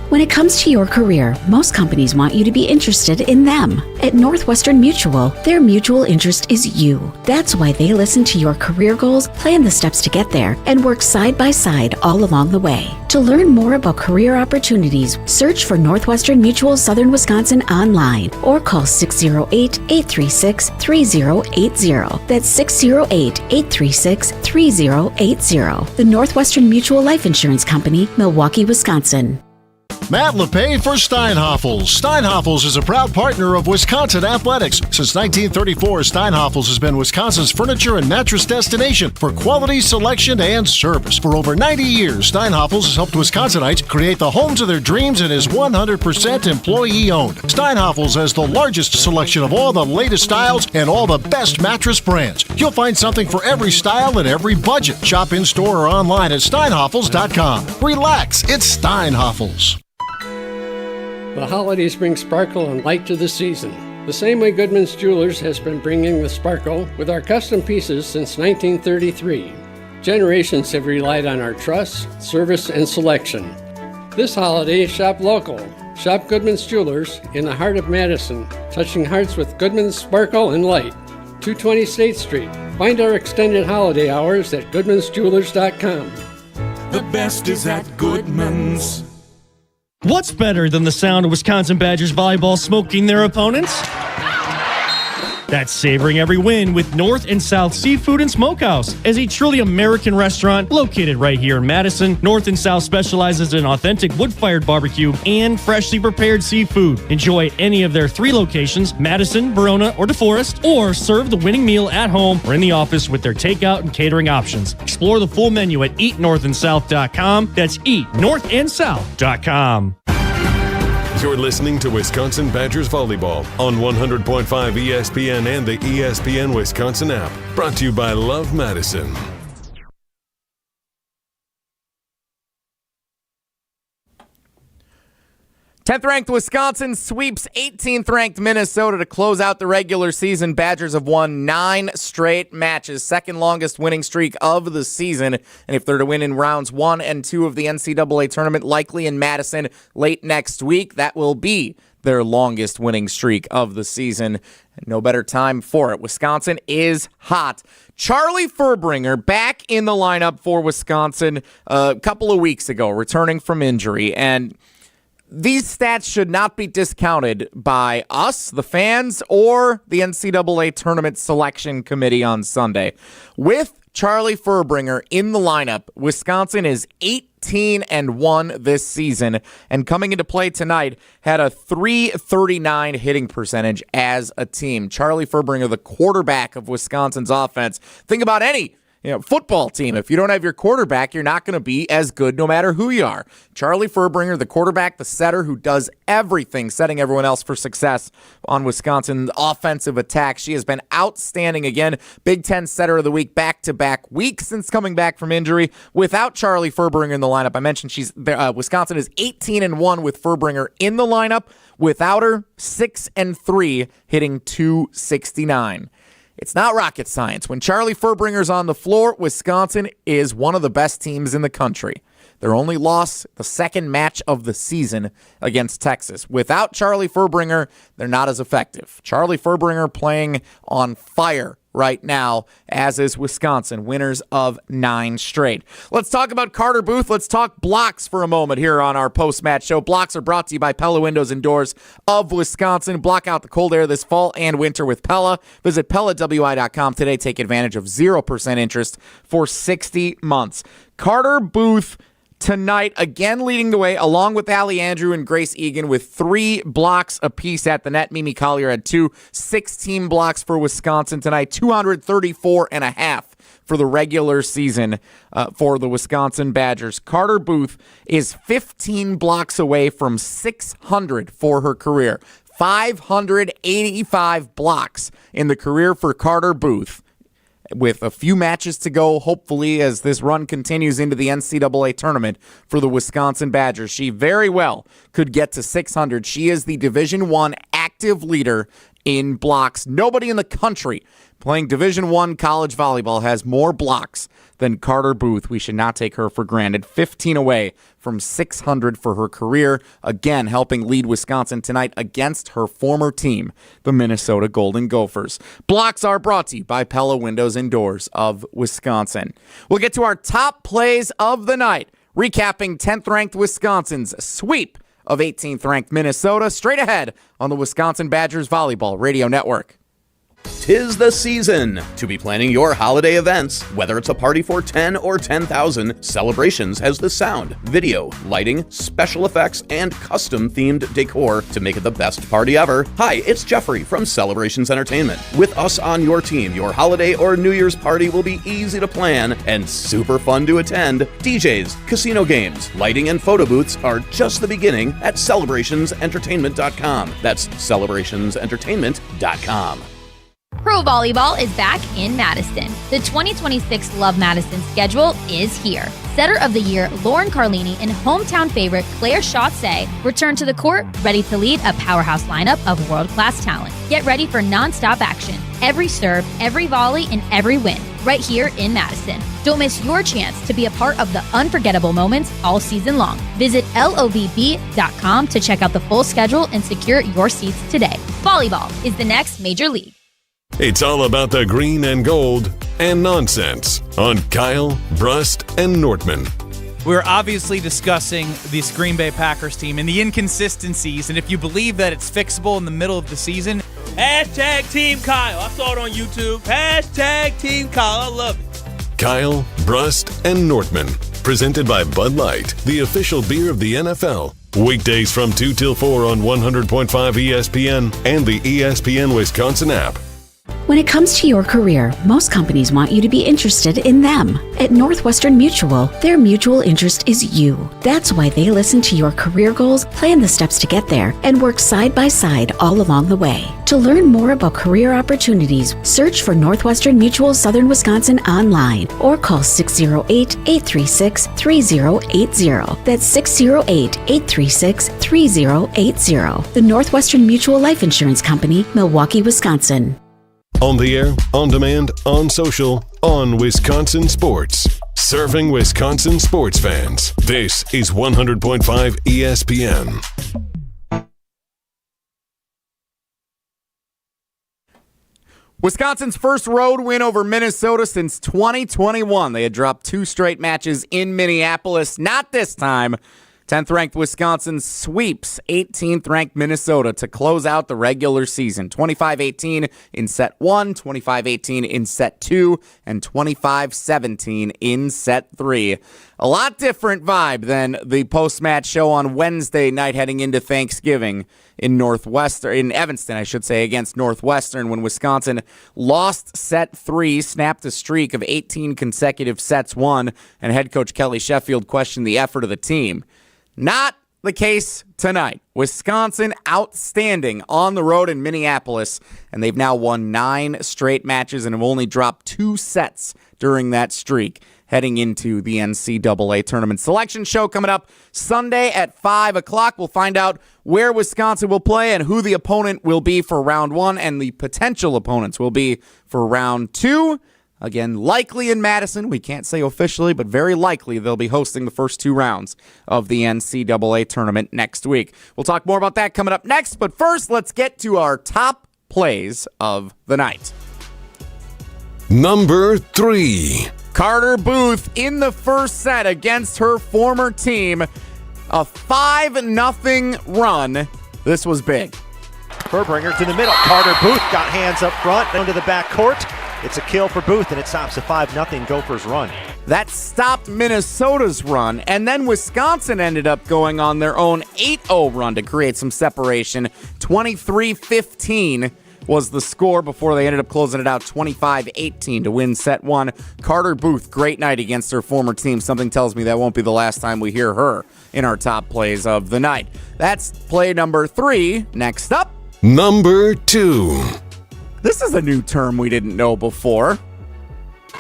When it comes to your career, most companies want you to be interested in them. At Northwestern Mutual, their mutual interest is you. That's why they listen to your career goals, plan the steps to get there, and work side by side all along the way. To learn more about career opportunities, search for Northwestern Mutual Southern Wisconsin online or call 608-836-3080. That's 608-836-3080. The Northwestern Mutual Life Insurance Company, Milwaukee, Wisconsin. Matt LePay for Steinhoffels. Steinhoffels is a proud partner of Wisconsin Athletics. Since 1934, Steinhoffels has been Wisconsin's furniture and mattress destination for quality, selection, and service. For over 90 years, Steinhoffels has helped Wisconsinites create the homes of their dreams and is 100% employee-owned. Steinhoffels has the largest selection of all the latest styles and all the best mattress brands. You'll find something for every style and every budget. Shop in-store or online at steinhoffels.com. Relax, it's Steinhoffels. The holidays bring sparkle and light to the season. The same way Goodman's Jewelers has been bringing the sparkle with our custom pieces since 1933. Generations have relied on our trust, service, and selection. This holiday, shop local. Shop Goodman's Jewelers in the heart of Madison, touching hearts with Goodman's sparkle and light. 220 State Street. Find our extended holiday hours at goodmansjewelers.com. The best is at Goodman's. What's better than the sound of Wisconsin Badgers volleyball smoking their opponents? That's savoring every win with North and South Seafood and Smokehouse. As a truly American restaurant located right here in Madison, North and South specializes in authentic wood-fired barbecue and freshly prepared seafood. Enjoy at any of their 3 locations, Madison, Verona, or DeForest, or serve the winning meal at home or in the office with their takeout and catering options. Explore the full menu at eatnorthandsouth.com. That's eatnorthandsouth.com. You're listening to Wisconsin Badgers Volleyball on 100.5 ESPN and the ESPN Wisconsin app. Brought to you by Love Madison. Tenth-ranked Wisconsin sweeps 18th-ranked Minnesota to close out the regular season. Badgers have won 9 straight matches, second longest winning streak of the season. And if they're to win in rounds 1 and 2 of the NCAA tournament, likely in Madison late next week, that will be their longest winning streak of the season. No better time for it. Wisconsin is hot. Charlie Furbringer back in the lineup for Wisconsin a couple of weeks ago, returning from injury. And these stats should not be discounted by us, the fans, or the NCAA Tournament Selection Committee on Sunday. With Charlie Furbringer in the lineup, Wisconsin is 18-1 this season, and coming into play tonight, had a .339 hitting percentage as a team. Charlie Furbringer, the quarterback of Wisconsin's offense. Think about any football team. If you don't have your quarterback, you're not going to be as good no matter who you are. Charlie Furbringer, the quarterback, the setter who does everything, setting everyone else for success on Wisconsin's offensive attack. She has been outstanding again. Big Ten setter of the week, back-to-back weeks since coming back from injury. Without Charlie Furbringer in the lineup, I mentioned Wisconsin is 18-1 with Furbringer in the lineup. Without her, 6-3, hitting .269. It's not rocket science. When Charlie Furbringer's on the floor, Wisconsin is one of the best teams in the country. Their only loss, the second match of the season against Texas. Without Charlie Furbringer, they're not as effective. Charlie Furbringer playing on fire right now, as is Wisconsin, winners of 9 straight. Let's talk about Carter Booth. Let's talk blocks for a moment here on our post-match show. Blocks are brought to you by Pella Windows and Doors of Wisconsin. Block out the cold air this fall and winter with Pella. Visit PellaWI.com today. Take advantage of 0% interest for 60 months. Carter Booth tonight, again leading the way, along with Alli Andrew and Grace Egan with 3 blocks apiece at the net. Mimi Collier had 2, 16 blocks for Wisconsin tonight, 234.5 for the regular season for the Wisconsin Badgers. Carter Booth is 15 blocks away from 600 for her career. 585 blocks in the career for Carter Booth. With a few matches to go, hopefully, as this run continues into the NCAA tournament for the Wisconsin Badgers, she very well could get to 600. She is the Division I active leader in blocks. Nobody in the country playing Division I college volleyball has more blocks than Carter Booth. We should not take her for granted. 15 away from 600 for her career. Again, helping lead Wisconsin tonight against her former team, the Minnesota Golden Gophers. Blocks are brought to you by Pella Windows and Doors of Wisconsin. We'll get to our top plays of the night, recapping 10th-ranked Wisconsin's sweep of 18th-ranked Minnesota, straight ahead on the Wisconsin Badgers Volleyball Radio Network. 'Tis the season to be planning your holiday events. Whether it's a party for 10 or 10,000, Celebrations has the sound, video, lighting, special effects, and custom-themed decor to make it the best party ever. Hi, it's Jeffrey from Celebrations Entertainment. With us on your team, your holiday or New Year's party will be easy to plan and super fun to attend. DJs, casino games, lighting, and photo booths are just the beginning at celebrationsentertainment.com. That's celebrationsentertainment.com. Pro Volleyball is back in Madison. The 2026 Love Madison schedule is here. Setter of the Year Lauren Carlini and hometown favorite Claire Chausset return to the court, ready to lead a powerhouse lineup of world-class talent. Get ready for non-stop action. Every serve, every volley, and every win, right here in Madison. Don't miss your chance to be a part of the unforgettable moments all season long. Visit lovb.com to check out the full schedule and secure your seats today. Volleyball is the next major league. It's all about the green and gold and nonsense on Kyle, Brust, and Nordman. We're obviously discussing this Green Bay Packers team and the inconsistencies, and if you believe that it's fixable in the middle of the season. Hashtag Team Kyle. I saw it on YouTube. Hashtag Team Kyle. I love it. Kyle, Brust, and Nordman. Presented by Bud Light, the official beer of the NFL. Weekdays from 2 till 4 on 100.5 ESPN and the ESPN Wisconsin app. When it comes to your career, most companies want you to be interested in them. At Northwestern Mutual, their mutual interest is you. That's why they listen to your career goals, plan the steps to get there, and work side by side all along the way. To learn more about career opportunities, search for Northwestern Mutual Southern Wisconsin online or call 608-836-3080. That's 608-836-3080. The Northwestern Mutual Life Insurance Company, Milwaukee, Wisconsin. On the air, on demand, on social, on Wisconsin Sports. Serving Wisconsin sports fans. This is 100.5 ESPN. Wisconsin's first road win over Minnesota since 2021. They had dropped 2 straight matches in Minneapolis. Not this time. 10th-ranked Wisconsin sweeps 18th-ranked Minnesota to close out the regular season. 25-18 in set 1, 25-18 in set 2, and 25-17 in set 3. A lot different vibe than the post-match show on Wednesday night heading into Thanksgiving in Evanston, I should say, against Northwestern, when Wisconsin lost set 3, snapped a streak of 18 consecutive sets won, and head coach Kelly Sheffield questioned the effort of the team. Not the case tonight. Wisconsin outstanding on the road in Minneapolis, and they've now won 9 straight matches and have only dropped 2 sets during that streak heading into the NCAA tournament. Selection show coming up Sunday at 5 o'clock. We'll find out where Wisconsin will play and who the opponent will be for round 1 and the potential opponents will be for round 2. Again, likely in Madison. We can't say officially, but very likely they'll be hosting the first 2 rounds of the NCAA tournament next week. We'll talk more about that coming up next, but first, let's get to our top plays of the night. Number 3. Carter Booth in the first set against her former team. A 5-0 run. This was big. Furbringer to the middle. Carter Booth got hands up front, down to the back court. It's a kill for Booth, and it stops a 5-0 Gophers run. That stopped Minnesota's run, and then Wisconsin ended up going on their own 8-0 run to create some separation. 23-15 was the score before they ended up closing it out 25-18 to win set one. Carter Booth, great night against her former team. Something tells me that won't be the last time we hear her in our top plays of the night. That's play number 3. Next up, number 2. This is a new term we didn't know before.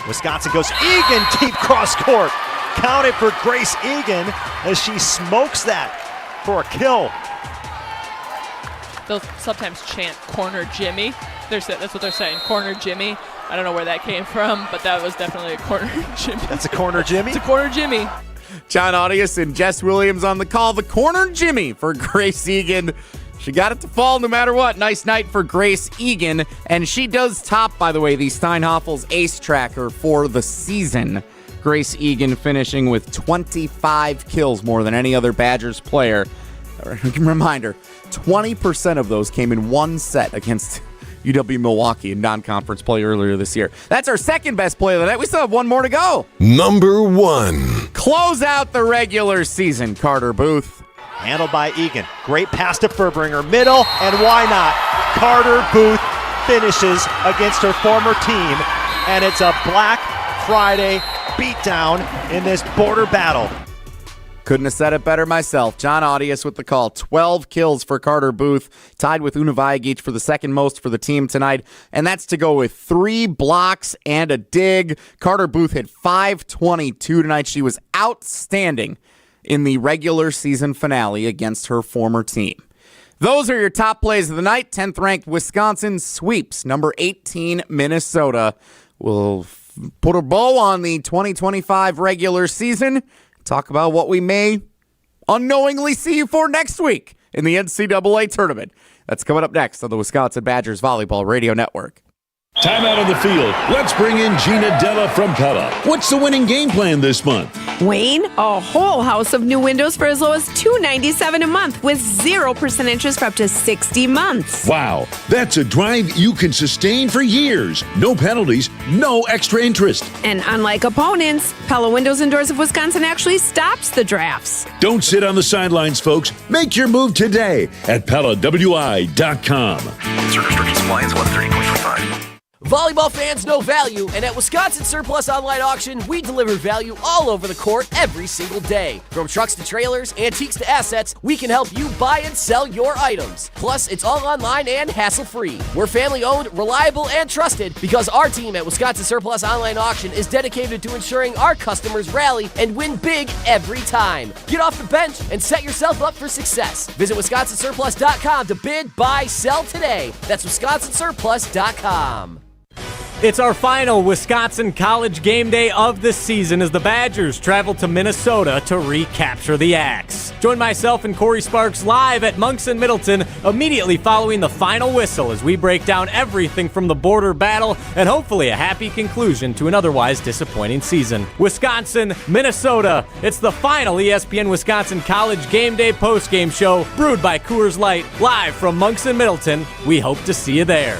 Wisconsin goes Egan deep cross court. Count it for Grace Egan as she smokes that for a kill. They'll sometimes chant corner Jimmy. That's what they're saying, corner Jimmy. I don't know where that came from, but that was definitely a corner Jimmy. That's a corner Jimmy? It's a corner Jimmy. John Audius and Jess Williams on the call. The corner Jimmy for Grace Egan. She got it to fall no matter what. Nice night for Grace Egan. And she does top, by the way, the Steinhafels ace tracker for the season. Grace Egan finishing with 25 kills, more than any other Badgers player. Reminder, 20% of those came in one set against UW Milwaukee in non-conference play earlier this year. That's our second best play of the night. We still have one more to go. Number 1. Close out the regular season, Carter Booth. Handled by Egan. Great pass to Furbringer. Middle, and why not? Carter Booth finishes against her former team, and it's a Black Friday beatdown in this border battle. Couldn't have said it better myself. John Audius with the call. 12 kills for Carter Booth, tied with Una Vajagic for the second most for the team tonight, and that's to go with 3 blocks and a dig. Carter Booth hit .522 tonight. She was outstanding in the regular season finale against her former team. Those are your top plays of the night. 10th ranked Wisconsin sweeps number 18 Minnesota. We'll put a bow on the 2025 regular season. Talk about what we may unknowingly see you for next week in the NCAA tournament. That's coming up next on the Wisconsin Badgers Volleyball Radio Network. Timeout on the field. Let's bring in Gina Della from Pella. What's the winning game plan this month? Wayne, a whole house of new windows for as low as $297 a month with 0% interest for up to 60 months. Wow, that's a drive you can sustain for years. No penalties, no extra interest. And unlike opponents, Pella Windows and Doors of Wisconsin actually stops the drafts. Don't sit on the sidelines, folks. Make your move today at PellaWI.com. Certain restrictions apply. It's 130.45. Volleyball fans know value, and at Wisconsin Surplus Online Auction, we deliver value all over the court every single day. From trucks to trailers, antiques to assets, we can help you buy and sell your items. Plus, it's all online and hassle-free. We're family-owned, reliable, and trusted because our team at Wisconsin Surplus Online Auction is dedicated to ensuring our customers rally and win big every time. Get off the bench and set yourself up for success. Visit WisconsinSurplus.com to bid, buy, sell today. That's WisconsinSurplus.com. It's our final Wisconsin College game day of the season as the Badgers travel to Minnesota to recapture the Axe. Join myself and Corey Sparks live at Monks and Middleton immediately following the final whistle as we break down everything from the border battle and hopefully a happy conclusion to an otherwise disappointing season. Wisconsin, Minnesota. It's the final ESPN Wisconsin College game day postgame show brewed by Coors Light live from Monks and Middleton. We hope to see you there.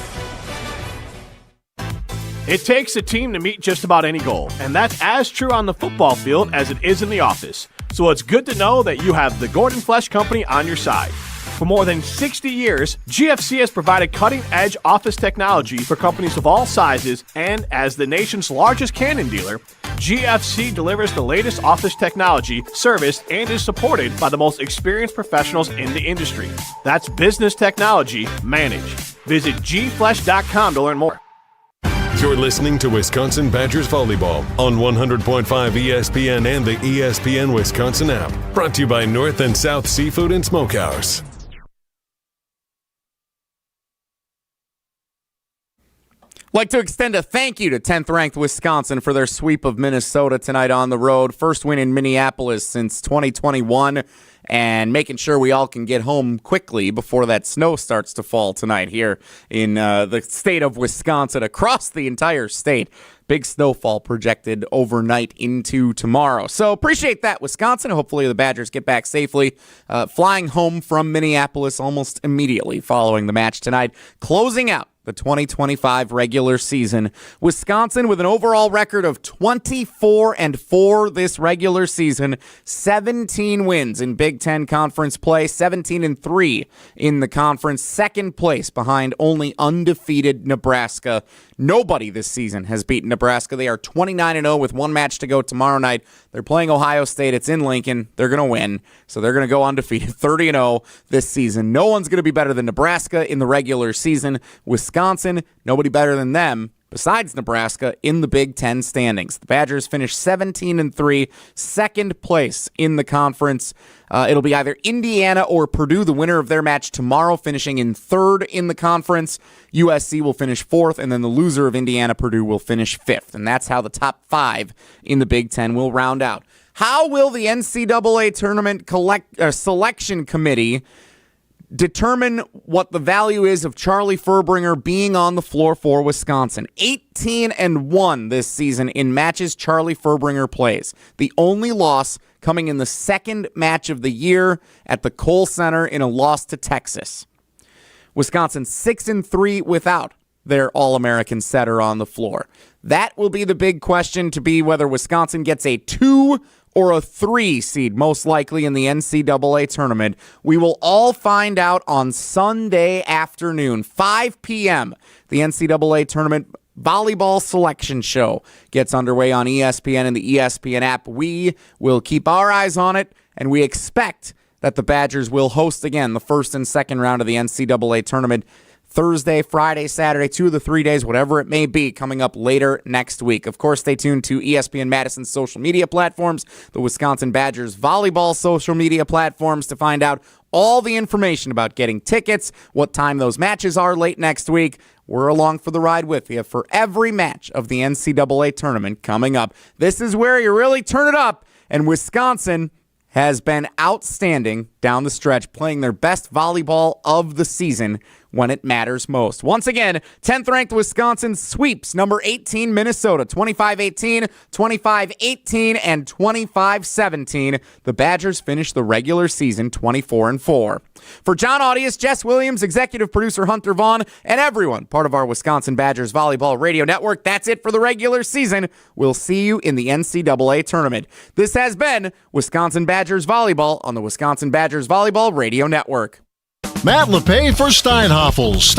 It takes a team to meet just about any goal, and that's as true on the football field as it is in the office. So it's good to know that you have the Gordon Flesch Company on your side. For more than 60 years, GFC has provided cutting-edge office technology for companies of all sizes, and as the nation's largest Canon dealer, GFC delivers the latest office technology, serviced, and is supported by the most experienced professionals in the industry. That's business technology managed. Visit gflesh.com to learn more. You're listening to Wisconsin Badgers Volleyball on 100.5 ESPN and the ESPN Wisconsin app. Brought to you by North and South Seafood and Smokehouse. Like to extend a thank you to 10th ranked Wisconsin for their sweep of Minnesota tonight on the road. First win in Minneapolis since 2021. and making sure we all can get home quickly before that snow starts to fall tonight here in the state of Wisconsin, across the entire state. Big snowfall projected overnight into tomorrow. So appreciate that, Wisconsin. Hopefully the Badgers get back safely. Flying home from Minneapolis almost immediately following the match tonight. Closing out the 2025 regular season. Wisconsin with an overall record of 24-4 this regular season. 17 wins in Big Ten Conference play. 17-3 in the conference. Second place behind only undefeated Nebraska. Nobody this season has beaten Nebraska. They are 29-0 with one match to go tomorrow night. They're playing Ohio State. It's in Lincoln. They're going to win. So they're going to go undefeated 30-0 this season. No one's going to be better than Nebraska in the regular season. Wisconsin, nobody better than them besides Nebraska in the Big Ten standings. The Badgers finished 17-3, second place in the conference. It'll be either Indiana or Purdue, the winner of their match tomorrow, finishing in third in the conference. USC will finish fourth, and then the loser of Indiana-Purdue will finish fifth. And that's how the top 5 in the Big Ten will round out. How will the NCAA Tournament Selection Committee determine what the value is of Charlie Furbringer being on the floor for Wisconsin? 18-1 this season in matches Charlie Furbringer plays. The only loss coming in the second match of the year at the Kohl Center in a loss to Texas. Wisconsin 6-3 without their All-American setter on the floor. That will be the big question, to be whether Wisconsin gets a 2 or a 3 seed, most likely in the NCAA tournament. We will all find out on Sunday afternoon, 5 p.m. The NCAA tournament volleyball selection show gets underway on ESPN and the ESPN app. We will keep our eyes on it, and we expect that the Badgers will host again the first and second round of the NCAA tournament Thursday, Friday, Saturday, 2 of the 3 days, whatever it may be, coming up later next week. Of course, stay tuned to ESPN Madison's social media platforms, the Wisconsin Badgers volleyball social media platforms, to find out all the information about getting tickets, what time those matches are late next week. We're along for the ride with you for every match of the NCAA tournament coming up. This is where you really turn it up, and Wisconsin has been outstanding down the stretch, playing their best volleyball of the season when it matters most. Once again, 10th-ranked Wisconsin sweeps number 18 Minnesota, 25-18, 25-18, and 25-17. The Badgers finish the regular season 24-4. For John Audius, Jess Williams, executive producer Hunter Vaughn, and everyone part of our Wisconsin Badgers Volleyball Radio Network, that's it for the regular season. We'll see you in the NCAA tournament. This has been Wisconsin Badgers Volleyball on the Wisconsin Badgers Volleyball Radio Network. Matt LePay for Steinhoffels.